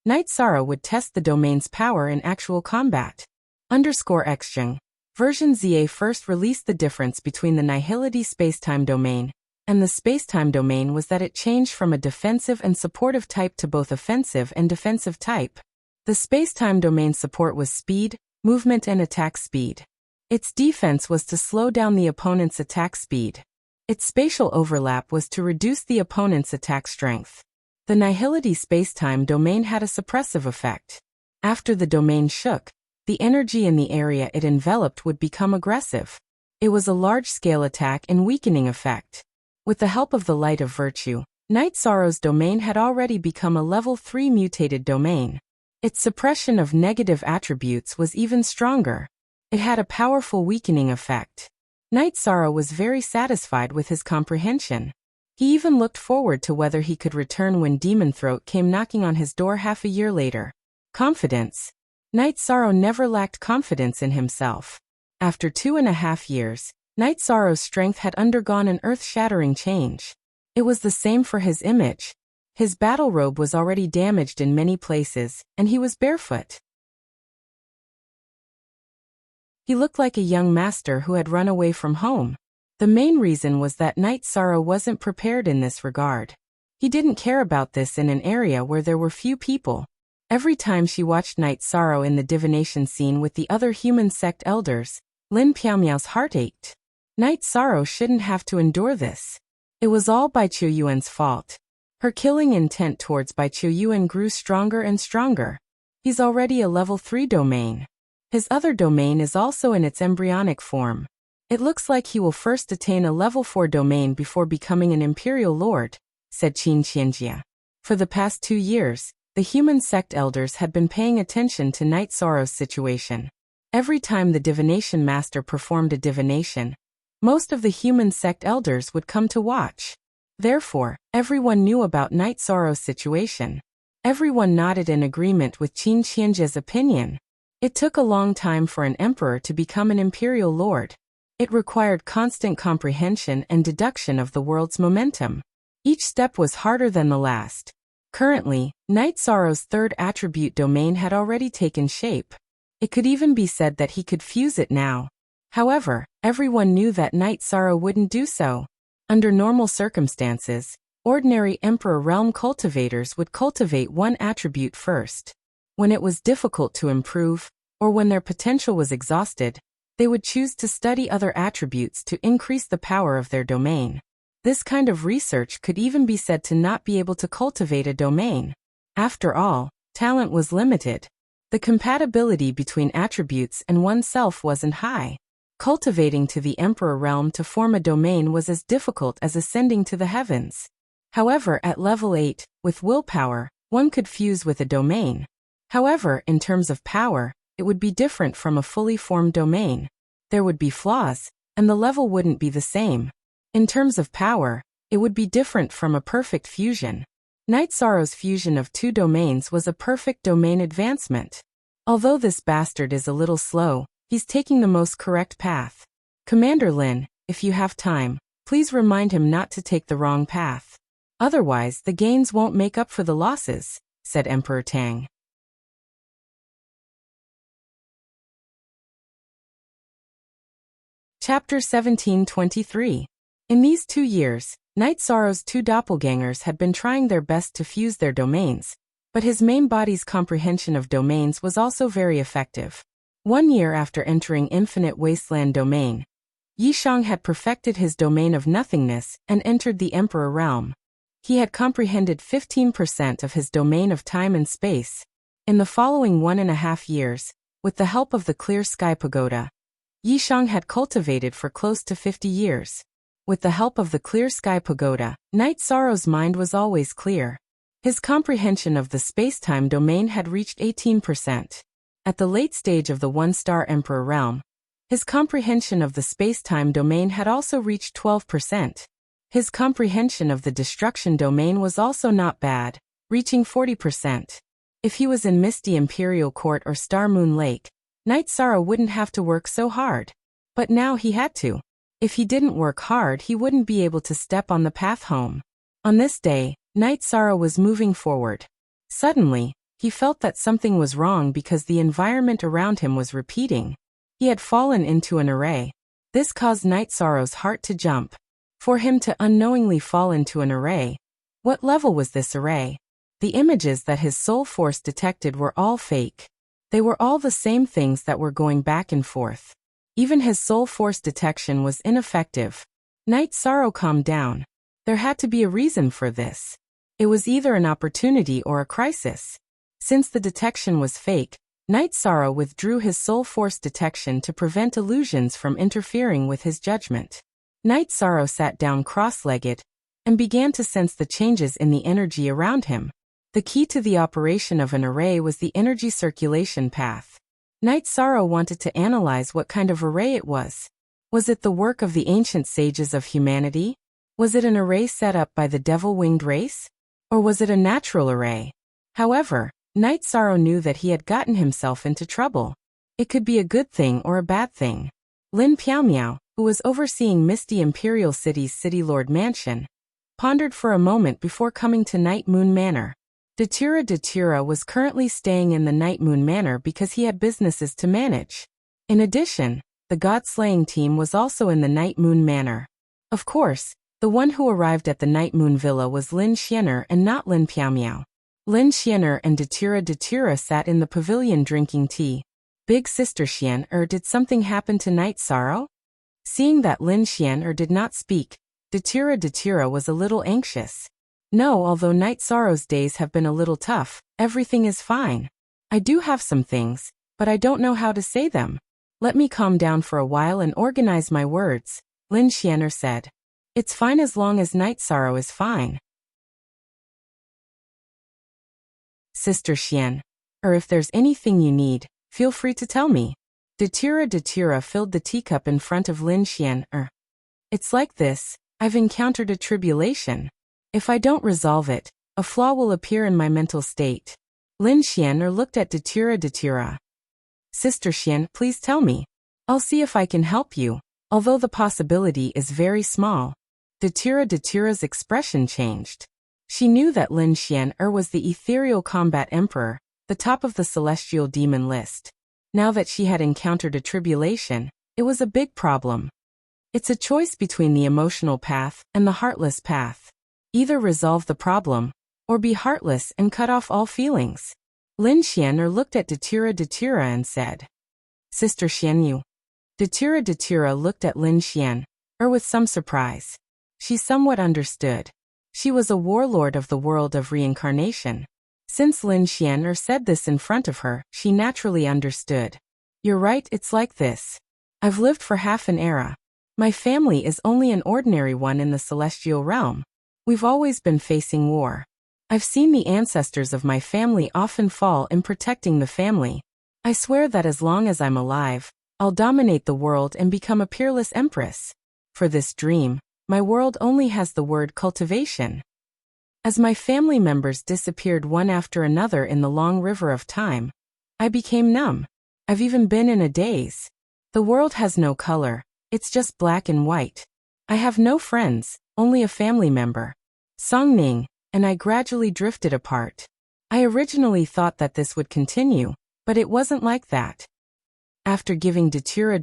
Night Sorrow would test the domain's power in actual combat. _Xjung. Version ZA first released the difference between the nihility spacetime domain and the spacetime domain was that it changed from a defensive and supportive type to both offensive and defensive type. The spacetime domain support was speed, movement and attack speed. Its defense was to slow down the opponent's attack speed. Its spatial overlap was to reduce the opponent's attack strength. The nihility spacetime domain had a suppressive effect. After the domain shook, the energy in the area it enveloped would become aggressive. It was a large-scale attack and weakening effect. With the help of the light of virtue, Night Sorrow's domain had already become a level 3 mutated domain. Its suppression of negative attributes was even stronger. It had a powerful weakening effect. Night Sorrow was very satisfied with his comprehension. He even looked forward to whether he could return when Demon Throat came knocking on his door half a year later. Confidence. Night Sorrow never lacked confidence in himself. After 2.5 years, Night Sorrow's strength had undergone an earth-shattering change. It was the same for his image. His battle robe was already damaged in many places, and he was barefoot. He looked like a young master who had run away from home. The main reason was that Night Sorrow wasn't prepared in this regard. He didn't care about this in an area where there were few people. Every time she watched Night Sorrow in the divination scene with the other human sect elders, Lin Piaomiao's heart ached. Night Sorrow shouldn't have to endure this. It was all Bai Qiuyuan's fault. Her killing intent towards Bai Qiuyuan grew stronger and stronger. He's already a level 3 domain. His other domain is also in its embryonic form. It looks like he will first attain a level 4 domain before becoming an imperial lord, said Qin Qianjia. For the past 2 years, the human sect elders had been paying attention to Night Sorrow's situation. Every time the divination master performed a divination, most of the human sect elders would come to watch. Therefore, everyone knew about Night Sorrow's situation. Everyone nodded in agreement with Qin Qianjia's opinion. It took a long time for an emperor to become an imperial lord. It required constant comprehension and deduction of the world's momentum. Each step was harder than the last. Currently, Night Sorrow's third attribute domain had already taken shape. It could even be said that he could fuse it now. However, everyone knew that Night Sorrow wouldn't do so. Under normal circumstances, ordinary Emperor Realm cultivators would cultivate one attribute first. When it was difficult to improve, or when their potential was exhausted, they would choose to study other attributes to increase the power of their domain. This kind of research could even be said to not be able to cultivate a domain. After all, talent was limited. The compatibility between attributes and oneself wasn't high. Cultivating to the Emperor Realm to form a domain was as difficult as ascending to the heavens. However, at level 8, with willpower, one could fuse with a domain. However, in terms of power, it would be different from a fully formed domain. There would be flaws, and the level wouldn't be the same. In terms of power, it would be different from a perfect fusion. Night Sorrow's fusion of 2 domains was a perfect domain advancement. Although this bastard is a little slow, he's taking the most correct path. Commander Lin, if you have time, please remind him not to take the wrong path. Otherwise, the gains won't make up for the losses, said Emperor Tang. Chapter 1723. In these 2 years, Night Sorrow's 2 doppelgangers had been trying their best to fuse their domains, but his main body's comprehension of domains was also very effective. 1 year after entering Infinite Wasteland domain, Yishang had perfected his domain of nothingness and entered the Emperor Realm. He had comprehended 15% of his domain of time and space. In the following 1.5 years, with the help of the Clear Sky Pagoda, Yishang had cultivated for close to 50 years. With the help of the Clear Sky Pagoda, Night Sorrow's mind was always clear. His comprehension of the space-time domain had reached 18%. At the late stage of the 1-star Emperor Realm, his comprehension of the space-time domain had also reached 12%. His comprehension of the destruction domain was also not bad, reaching 40%. If he was in Misty Imperial Court or Star Moon Lake, Night Sorrow wouldn't have to work so hard. But now he had to. If he didn't work hard, he wouldn't be able to step on the path home. On this day, Night Sorrow was moving forward. Suddenly, he felt that something was wrong because the environment around him was repeating. He had fallen into an array. This caused Night Sorrow's heart to jump. For him to unknowingly fall into an array. What level was this array? The images that his soul force detected were all fake. They were all the same things that were going back and forth. Even his soul force detection was ineffective. Night Sorrow calmed down. There had to be a reason for this. It was either an opportunity or a crisis. Since the detection was fake, Night Sorrow withdrew his soul force detection to prevent illusions from interfering with his judgment. Night Sorrow sat down cross-legged and began to sense the changes in the energy around him. The key to the operation of an array was the energy circulation path. Night Sorrow wanted to analyze what kind of array it was. Was it the work of the ancient sages of humanity? Was it an array set up by the devil-winged race? Or was it a natural array? However, Night Sorrow knew that he had gotten himself into trouble. It could be a good thing or a bad thing. Lin Piaomiao, who was overseeing Misty Imperial City's City Lord Mansion, pondered for a moment before coming to Night Moon Manor. Datura was currently staying in the Night Moon Manor because he had businesses to manage. In addition, the God-slaying team was also in the Night Moon Manor. Of course, The one who arrived at the Night Moon Villa was Lin Xianer and not Lin Piaomiao. Lin Xianer and Datura sat in the pavilion drinking tea. Big sister Xianer, did something happen to Night Sorrow? Seeing that Lin Xianer did not speak, Datura was a little anxious. No, although Night Sorrow's days have been a little tough, everything is fine. I do have some things, but I don't know how to say them. Let me calm down for a while and organize my words, Lin Xianer said. It's fine as long as Night Sorrow is fine. Sister Xian, if there's anything you need, feel free to tell me. Datura filled the teacup in front of Lin Xianer. It's like this, I've encountered a tribulation. If I don't resolve it, a flaw will appear in my mental state. Lin Xianer looked at Datura. Sister Xian, please tell me. I'll see if I can help you, although the possibility is very small. Datura's expression changed. She knew that Lin Xianer was the ethereal combat emperor, the top of the celestial demon list. Now that she had encountered a tribulation, it was a big problem. It's a choice between the emotional path and the heartless path. Either resolve the problem, or be heartless and cut off all feelings. Lin Xianer looked at Datura and said, Sister Xianyu. Datura looked at Lin Xianer with some surprise. She somewhat understood. She was a warlord of the world of reincarnation. Since Lin Xianer said this in front of her, she naturally understood. You're right, it's like this. I've lived for half an era. My family is only an ordinary one in the celestial realm. We've always been facing war. I've seen the ancestors of my family often fall in protecting the family. I swear that as long as I'm alive, I'll dominate the world and become a peerless empress. For this dream, my world only has the word cultivation. As my family members disappeared one after another in the long river of time, I became numb. I've even been in a daze. The world has no color, it's just black and white. I have no friends, only a family member. Songning, and I gradually drifted apart. I originally thought that this would continue, but it wasn't like that. After giving Datura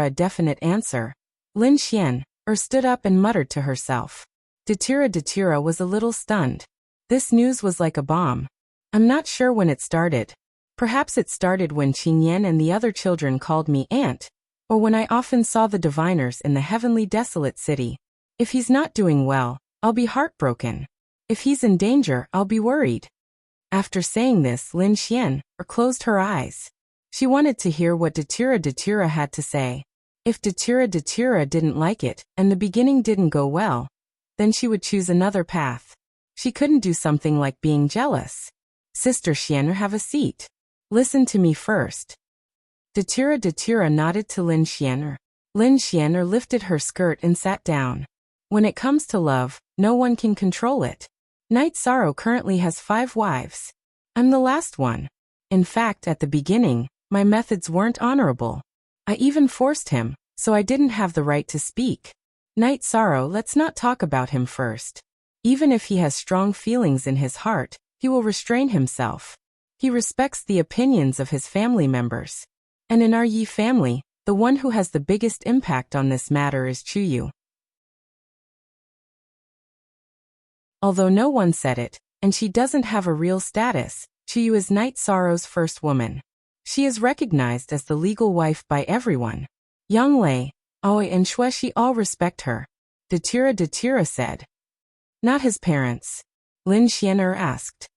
a definite answer, Lin Xianer stood up and muttered to herself. Datura was a little stunned. This news was like a bomb. I'm not sure when it started. Perhaps it started when Qingyan and the other children called me aunt, or when I often saw the diviners in the heavenly desolate city. If he's not doing well, I'll be heartbroken. If he's in danger, I'll be worried. After saying this, Lin Xianer closed her eyes. She wanted to hear what Datura had to say. If Datura didn't like it, and the beginning didn't go well, then she would choose another path. She couldn't do something like being jealous. Sister Xianer, have a seat. Listen to me first. Datura nodded to Lin Xianer. Lin Xianer lifted her skirt and sat down. When it comes to love, no one can control it. Night Sorrow currently has 5 wives. I'm the last one. In fact, at the beginning, my methods weren't honorable. I even forced him, so I didn't have the right to speak. Night Sorrow, let's not talk about him first. Even if he has strong feelings in his heart, he will restrain himself. He respects the opinions of his family members. And in our Yi family, the one who has the biggest impact on this matter is Chuyu. Although no one said it, and she doesn't have a real status, Chuyu is Night Sorrow's first woman. She is recognized as the legal wife by everyone. Yang Lei, Aoi and Xueshi all respect her. Datura said. Not his parents? Lin Xianer asked.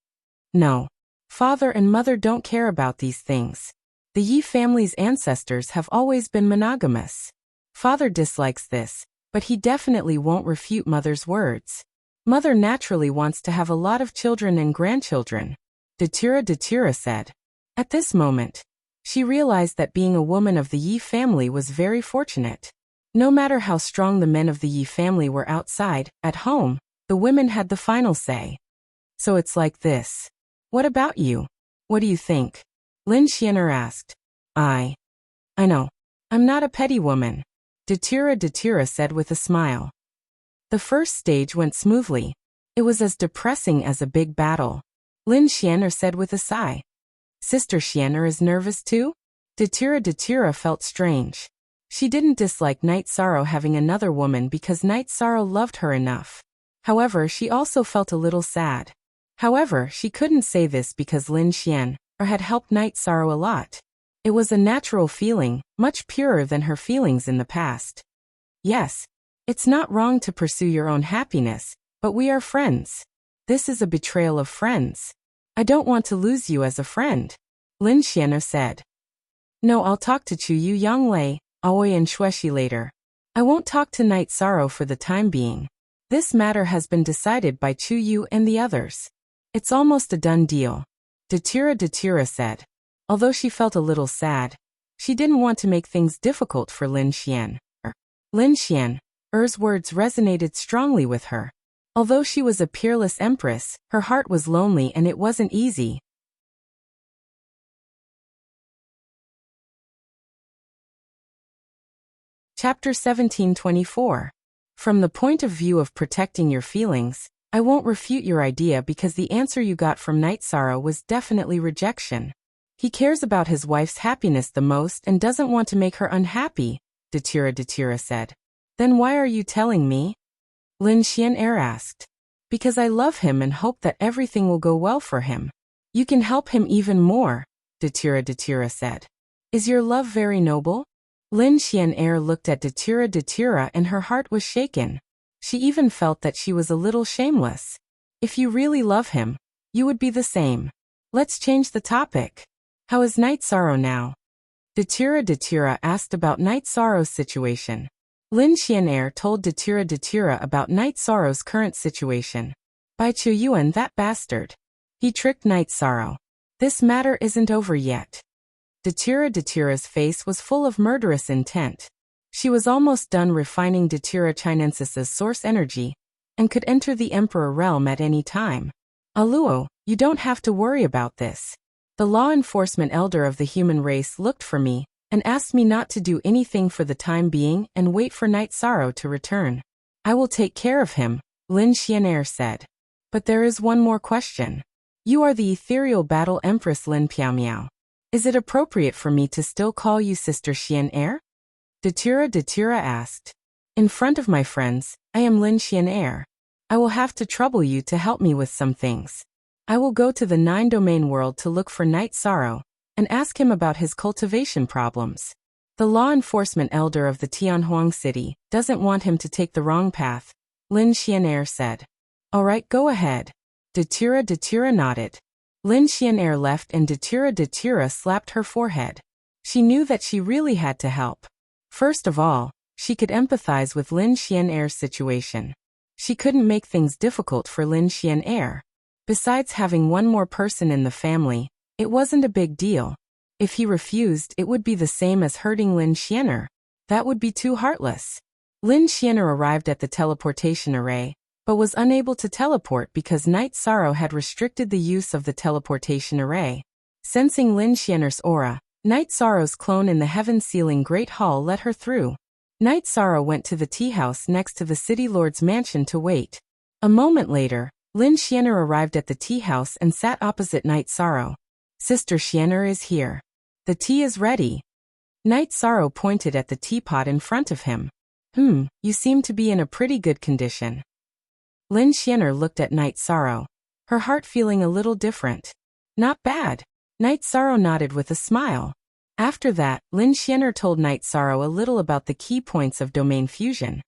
No. Father and mother don't care about these things. The Yi family's ancestors have always been monogamous. Father dislikes this, but he definitely won't refute mother's words. Mother naturally wants to have a lot of children and grandchildren. Datura said. At this moment, she realized that being a woman of the Yi family was very fortunate. No matter how strong the men of the Yi family were outside, at home, the women had the final say. So it's like this. What about you? What do you think? Lin Xianer asked. I know. I'm not a petty woman. Datura said with a smile. The first stage went smoothly. It was as depressing as a big battle. Lin Xianer said with a sigh. Sister Xianer is nervous too? Datura felt strange. She didn't dislike Night Sorrow having another woman because Night Sorrow loved her enough. However, she also felt a little sad. However, she couldn't say this because Lin Xian had helped Night Sorrow a lot. It was a natural feeling, much purer than her feelings in the past. Yes, it's not wrong to pursue your own happiness, but we are friends. This is a betrayal of friends. I don't want to lose you as a friend, Lin Xian said. No, I'll talk to Chu Yu Yanglei, Aoi and Shueshi later. I won't talk to Night Sorrow for the time being. This matter has been decided by Chu Yu and the others. It's almost a done deal, Datura said. Although she felt a little sad, she didn't want to make things difficult for Lin Xian. Lin Xian's words resonated strongly with her. Although she was a peerless empress, her heart was lonely and it wasn't easy. Chapter 1724. From the point of view of protecting your feelings, I won't refute your idea because the answer you got from Night Sorrow was definitely rejection. He cares about his wife's happiness the most and doesn't want to make her unhappy, Datura said. Then why are you telling me? Lin Xian asked. Because I love him and hope that everything will go well for him. You can help him even more, Datura said. Is your love very noble? Lin Xian looked at Datura and her heart was shaken. She even felt that she was a little shameless. If you really love him, you would be the same. Let's change the topic. How is Night Sorrow now? Datura asked about Night Sorrow's situation. Lin Xian told Datura about Night Sorrow's current situation. By Chu Yuan, that bastard. He tricked Night Sorrow. This matter isn't over yet. Datura's face was full of murderous intent. She was almost done refining Datura Chinensis's source energy, and could enter the Emperor realm at any time. Aluo, you don't have to worry about this. The law enforcement elder of the human race looked for me, and asked me not to do anything for the time being and wait for Night Sorrow to return. I will take care of him, Lin Xian said. But there is one more question. You are the ethereal battle empress Lin Piaomiao. Is it appropriate for me to still call you Sister Xian? Datura asked. In front of my friends, I am Lin Xian. I will have to trouble you to help me with some things. I will go to the 9-domain world to look for Night Sorrow, and ask him about his cultivation problems. The law enforcement elder of the Tianhuang city doesn't want him to take the wrong path, Lin Xian said. Alright, go ahead. Datura nodded. Lin Xian left and Datura slapped her forehead. She knew that she really had to help. First of all, she could empathize with Lin Xian's situation. She couldn't make things difficult for Lin Xian. Besides having one more person in the family, it wasn't a big deal. If he refused, it would be the same as hurting Lin Xian. That would be too heartless. Lin Xian arrived at the teleportation array, but was unable to teleport because Night Sorrow had restricted the use of the teleportation array. Sensing Lin Xian's aura, Night Sorrow's clone in the heaven-sealing Great Hall let her through. Night Sorrow went to the tea house next to the city lord's mansion to wait. A moment later, Lin Xian arrived at the tea house and sat opposite Night Sorrow. Sister Xian is here. The tea is ready. Night Sorrow pointed at the teapot in front of him. You seem to be in a pretty good condition. Lin Xian looked at Night Sorrow, her heart feeling a little different. Not bad. Night Sorrow nodded with a smile. After that, Lin Xian told Night Sorrow a little about the key points of domain fusion.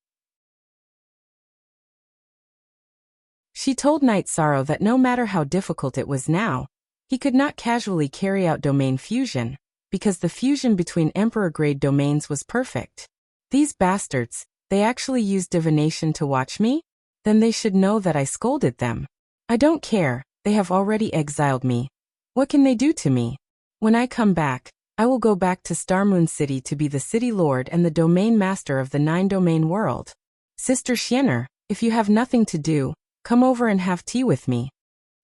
She told Night Sorrow that no matter how difficult it was now, he could not casually carry out domain fusion, because the fusion between Emperor-grade domains was perfect. These bastards, they actually used divination to watch me? Then they should know that I scolded them. I don't care, they have already exiled me. What can they do to me? When I come back, I will go back to Starmoon City to be the city lord and the domain master of the 9-domain world. Sister Xian, if you have nothing to do, come over and have tea with me.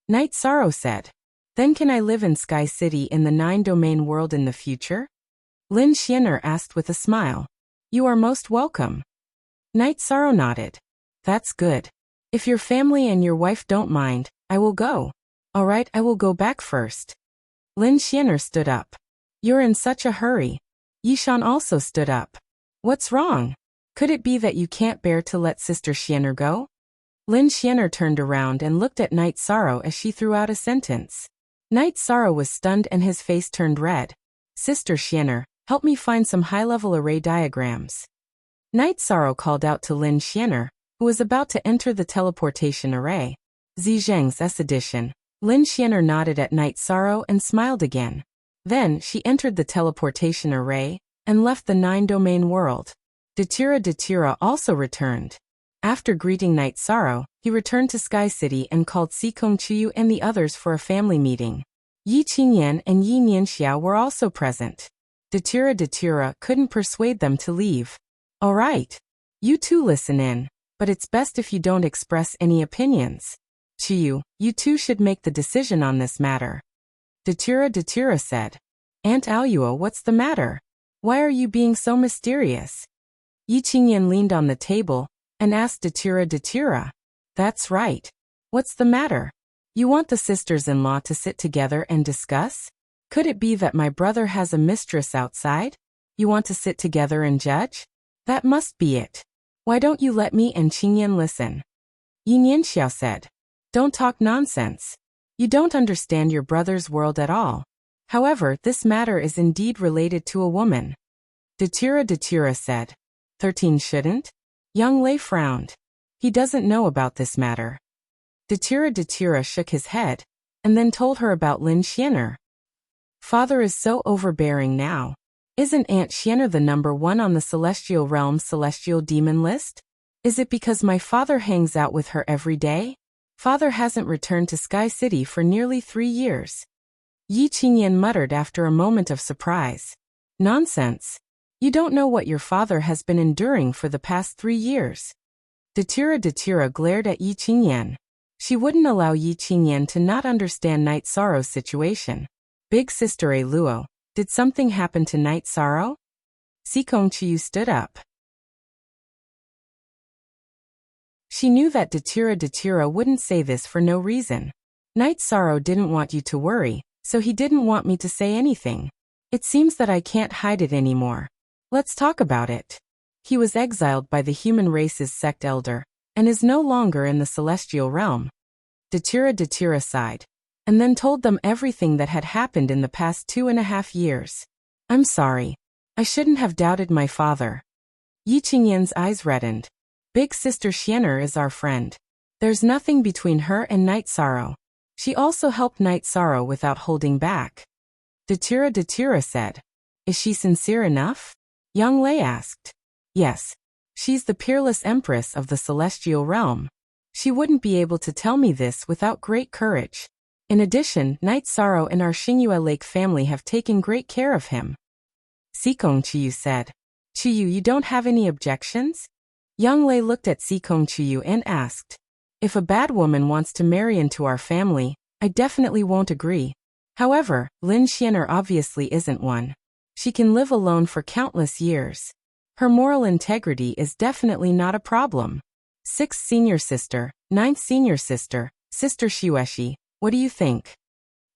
Night Sorrow said. Then can I live in Sky City in the 9-domain world in the future? Lin Xian asked with a smile. You are most welcome. Night Sorrow nodded. That's good. If your family and your wife don't mind, I will go. Alright, I will go back first. Lin Xian stood up. You're in such a hurry. Yishan also stood up. What's wrong? Could it be that you can't bear to let Sister Xian'er go? Lin Xian'er turned around and looked at Night Sorrow as she threw out a sentence. Night Sorrow was stunned and his face turned red. Sister Xian'er, help me find some high-level array diagrams. Night Sorrow called out to Lin Xian'er, who was about to enter the teleportation array. Zheng's S edition. Lin Xian'er nodded at Night Sorrow and smiled again. Then she entered the teleportation array and left the 9-domain world. Datura also returned. After greeting Night Sorrow, he returned to Sky City and called Si Kongqiu and the others for a family meeting. Yi Qingyan and Yi Nianxiao were also present. Datura couldn't persuade them to leave. All right. You two listen in, but it's best if you don't express any opinions. Qiu, you two should make the decision on this matter. Datura said. Aunt Aoyuo, what's the matter? Why are you being so mysterious? Yi Qingyan leaned on the table and asked Datura. That's right. What's the matter? You want the sisters-in-law to sit together and discuss? Could it be that my brother has a mistress outside? You want to sit together and judge? That must be it. Why don't you let me and Qingyan listen? Yi Nianxiao said. Don't talk nonsense. You don't understand your brother's world at all. However, this matter is indeed related to a woman. Datura said. 13 shouldn't? Young Lei frowned. He doesn't know about this matter. Datura shook his head, and then told her about Lin Xian'er. Father is so overbearing now. Isn't Aunt Xian'er the #1 on the Celestial Realm's Celestial Demon list? Is it because my father hangs out with her every day? Father hasn't returned to Sky City for nearly 3 years. Yi Qingyan muttered after a moment of surprise. Nonsense. You don't know what your father has been enduring for the past 3 years. Datura glared at Yi Qingyan. She wouldn't allow Yi Qingyan to not understand Night Sorrow's situation. Big Sister Luo, did something happen to Night Sorrow? Si Kongqiu stood up. She knew that Datura wouldn't say this for no reason. Night Sorrow didn't want you to worry, so he didn't want me to say anything. It seems that I can't hide it anymore. Let's talk about it. He was exiled by the human race's sect elder, and is no longer in the celestial realm. Datura sighed, and then told them everything that had happened in the past 2.5 years. I'm sorry. I shouldn't have doubted my father. Yi Qingyan's eyes reddened. Big Sister Xian'er is our friend. There's nothing between her and Night Sorrow. She also helped Night Sorrow without holding back. Datura said. Is she sincere enough? Young Lei asked. Yes. She's the peerless empress of the celestial realm. She wouldn't be able to tell me this without great courage. In addition, Night Sorrow and our Xingyue Lake family have taken great care of him. Si Kongqiu said. Qiu, you don't have any objections? Young Lei looked at Si Kongqiu and asked. If a bad woman wants to marry into our family, I definitely won't agree. However, Lin Xian'er obviously isn't one. She can live alone for countless years. Her moral integrity is definitely not a problem. 6th senior sister, 9th senior sister, Sister Xueshi, what do you think?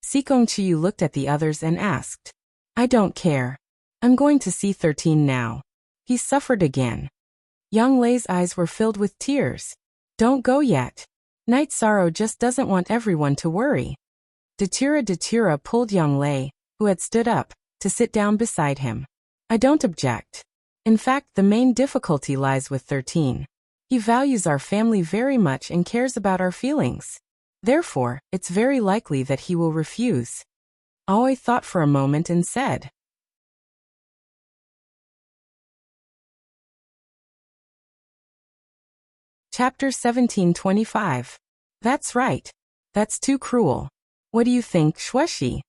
Si Kongqiu looked at the others and asked. I don't care. I'm going to see 13 now. He suffered again. Young Lei's eyes were filled with tears. Don't go yet. Night Sorrow just doesn't want everyone to worry. Datura pulled Young Lei, who had stood up, to sit down beside him. I don't object. In fact, the main difficulty lies with 13. He values our family very much and cares about our feelings. Therefore, it's very likely that he will refuse. Aoi thought for a moment and said. Chapter 1725. That's right. That's too cruel. What do you think, Xueshi?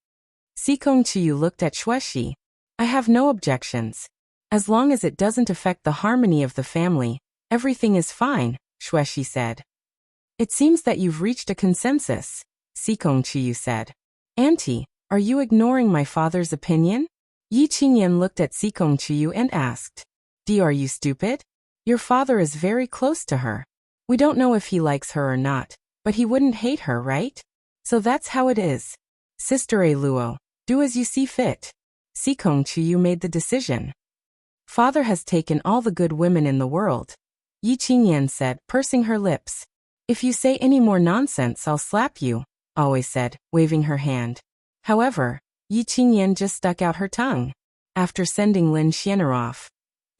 Si Kongqiu looked at Xueshi. I have no objections. As long as it doesn't affect the harmony of the family, everything is fine, Xueshi said. It seems that you've reached a consensus, Si Kongqiu said. Auntie, are you ignoring my father's opinion? Yi Qingyan looked at Si Kongqiu and asked. Are you stupid? Your father is very close to her. We don't know if he likes her or not, but he wouldn't hate her, right? So that's how it is. Sister Luo, do as you see fit. Si Kongqiu made the decision. Father has taken all the good women in the world. Yi Qingyan said, pursing her lips. If you say any more nonsense, I'll slap you, always said, waving her hand. However, Yi Qingyan just stuck out her tongue. After sending Lin Xianer off,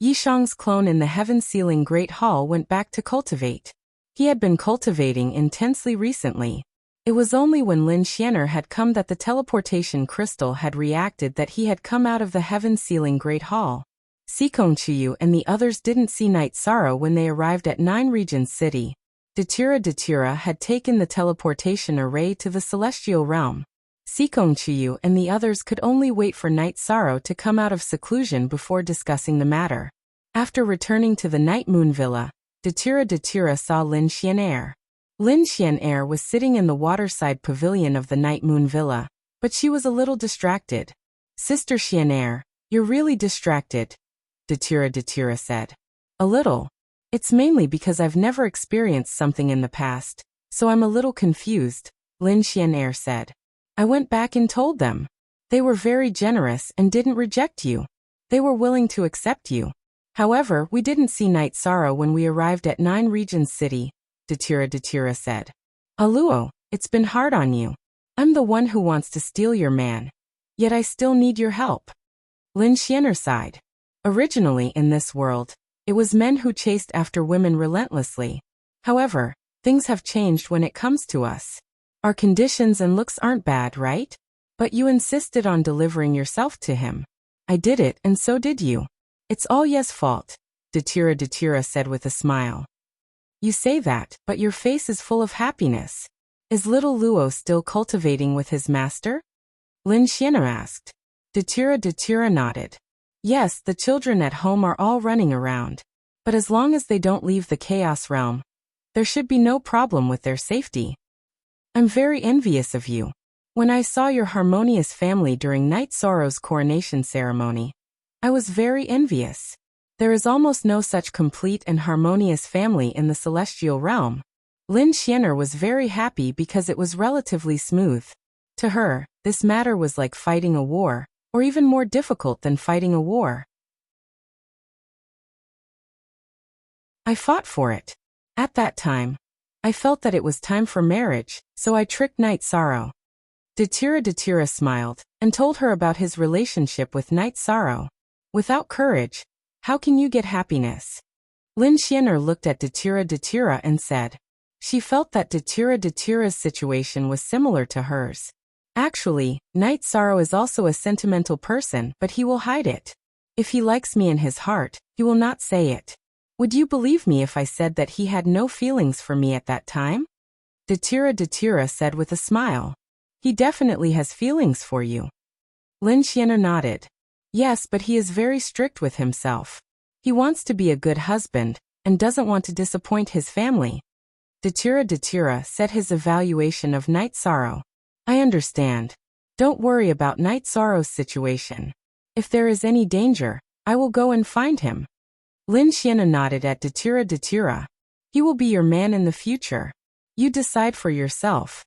Yi Shang's clone in the heaven-sealing Great Hall went back to cultivate. He had been cultivating intensely recently. It was only when Lin Xianer had come that the teleportation crystal had reacted that he had come out of the heaven-sealing Great Hall. Sikong Chuyu and the others didn't see Night Sorrow when they arrived at Nine Regions City. Datura had taken the teleportation array to the celestial realm. Sikong Chuyu and the others could only wait for Night Sorrow to come out of seclusion before discussing the matter. After returning to the Night Moon Villa, Datura saw Lin Xianer. Lin Xianer was sitting in the waterside pavilion of the Night Moon Villa, but she was a little distracted. Sister Xianer, you're really distracted, Datura said. A little. It's mainly because I've never experienced something in the past, so I'm a little confused, Lin Xianer said. I went back and told them. They were very generous and didn't reject you. They were willing to accept you. However, we didn't see Night Sorrow when we arrived at Nine Regions City, Datura said. Aluo, it's been hard on you. I'm the one who wants to steal your man. Yet I still need your help. Lin Xianer sighed. Originally in this world, it was men who chased after women relentlessly. However, things have changed when it comes to us. Our conditions and looks aren't bad, right? But you insisted on delivering yourself to him. I did it and so did you. It's all Ye's fault, Datura said with a smile. You say that, but your face is full of happiness. Is little Luo still cultivating with his master? Lin Xianer asked. Datura nodded. Yes, the children at home are all running around. But as long as they don't leave the chaos realm, there should be no problem with their safety. I'm very envious of you. When I saw your harmonious family during Night Sorrow's coronation ceremony, I was very envious. There is almost no such complete and harmonious family in the celestial realm. Lin Xianer was very happy because it was relatively smooth. To her, this matter was like fighting a war, or even more difficult than fighting a war. I fought for it. At that time, I felt that it was time for marriage, so I tricked Night Sorrow. Datura smiled, and told her about his relationship with Night Sorrow. Without courage, how can you get happiness? Lin Xianer looked at Datura and said. She felt that Datura's situation was similar to hers. Actually, Night Sorrow is also a sentimental person, but he will hide it. If he likes me in his heart, he will not say it. Would you believe me if I said that he had no feelings for me at that time? Datura said with a smile. He definitely has feelings for you. Lin Xianer nodded. Yes, but he is very strict with himself. He wants to be a good husband, and doesn't want to disappoint his family. Datura said his evaluation of Night Sorrow. I understand. Don't worry about Night Sorrow's situation. If there is any danger, I will go and find him. Lin Xianer nodded at Datura. He will be your man in the future. You decide for yourself.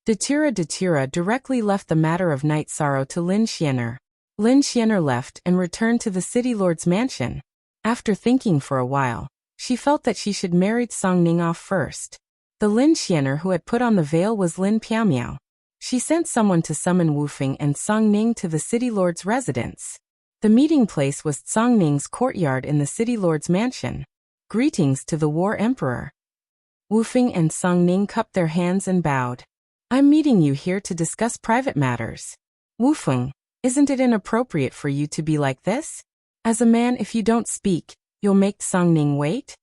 Datura directly left the matter of Night Sorrow to Lin Xianer. Lin Xianer left and returned to the city lord's mansion. After thinking for a while, she felt that she should marry Songning off first. The Lin Xianer who had put on the veil was Lin Piaomiao. She sent someone to summon Wufeng and Songning to the city lord's residence. The meeting place was Songning's courtyard in the city lord's mansion. Greetings to the War Emperor. Wufeng and Songning cupped their hands and bowed. I'm meeting you here to discuss private matters. Wufeng, isn't it inappropriate for you to be like this? As a man, if you don't speak, you'll make Songning wait?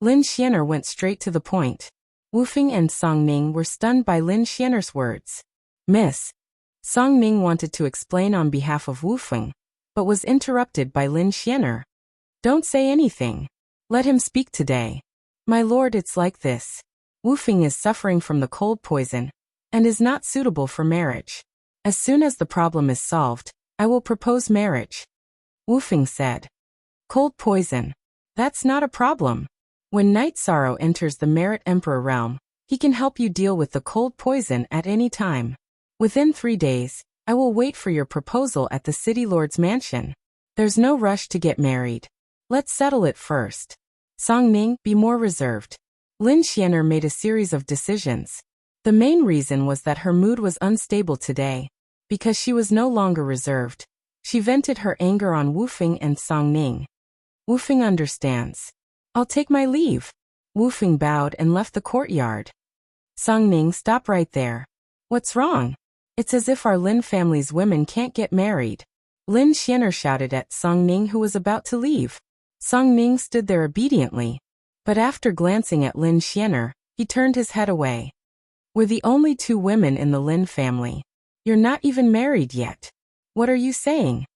Lin Xianer went straight to the point. Wufeng and Songning were stunned by Lin Xianer's words. Miss. Songning wanted to explain on behalf of Wufeng, but was interrupted by Lin Xianer. Don't say anything. Let him speak today. My lord, it's like this. Wufeng is suffering from the cold poison, and is not suitable for marriage. As soon as the problem is solved, I will propose marriage. Wufeng said. Cold poison. That's not a problem. When Night Sorrow enters the Merit Emperor realm, he can help you deal with the cold poison at any time. Within 3 days, I will wait for your proposal at the City Lord's mansion. There's no rush to get married. Let's settle it first. Song Ning, be more reserved. Lin Xianer made a series of decisions. The main reason was that her mood was unstable today. Because she was no longer reserved, she vented her anger on Wu Fing and Song Ning. Wu Fing understands. I'll take my leave. Wu Fing bowed and left the courtyard. Song Ning, stop right there. What's wrong? It's as if our Lin family's women can't get married. Lin Xianer shouted at Song Ning, who was about to leave. Song Ning stood there obediently. But after glancing at Lin Xianer, he turned his head away. We're the only two women in the Lin family. You're not even married yet. What are you saying?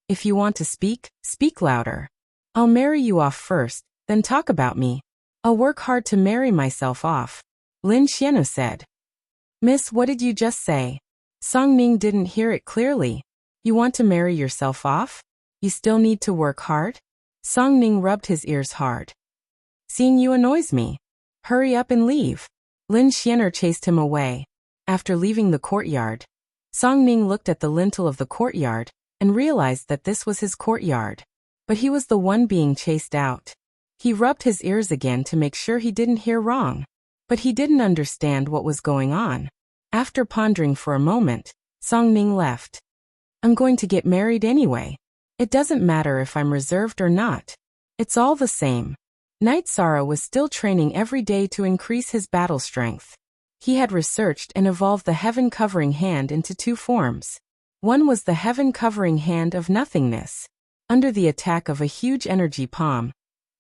If you want to speak, speak louder. I'll marry you off first, then talk about me. I'll work hard to marry myself off. Lin Xianer said. Miss, what did you just say? Song Ning didn't hear it clearly. You want to marry yourself off? You still need to work hard? Song Ning rubbed his ears hard. Seeing you annoys me. Hurry up and leave. Lin Xianer chased him away. After leaving the courtyard, Song Ning looked at the lintel of the courtyard and realized that this was his courtyard. But he was the one being chased out. He rubbed his ears again to make sure he didn't hear wrong. But he didn't understand what was going on. After pondering for a moment, Song Ning left. I'm going to get married anyway. It doesn't matter if I'm reserved or not. It's all the same. Knight Sara was still training every day to increase his battle strength. He had researched and evolved the heaven-covering hand into two forms. One was the heaven-covering hand of nothingness. Under the attack of a huge energy palm,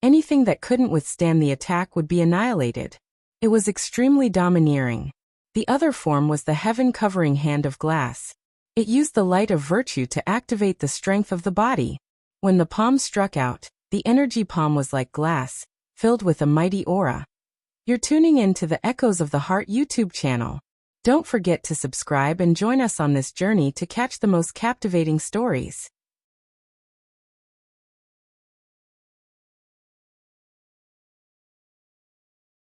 anything that couldn't withstand the attack would be annihilated. It was extremely domineering. The other form was the heaven-covering hand of glass. It used the light of virtue to activate the strength of the body. When the palm struck out, the energy palm was like glass, filled with a mighty aura. You're tuning in to the Echoes of the Heart YouTube channel. Don't forget to subscribe and join us on this journey to catch the most captivating stories.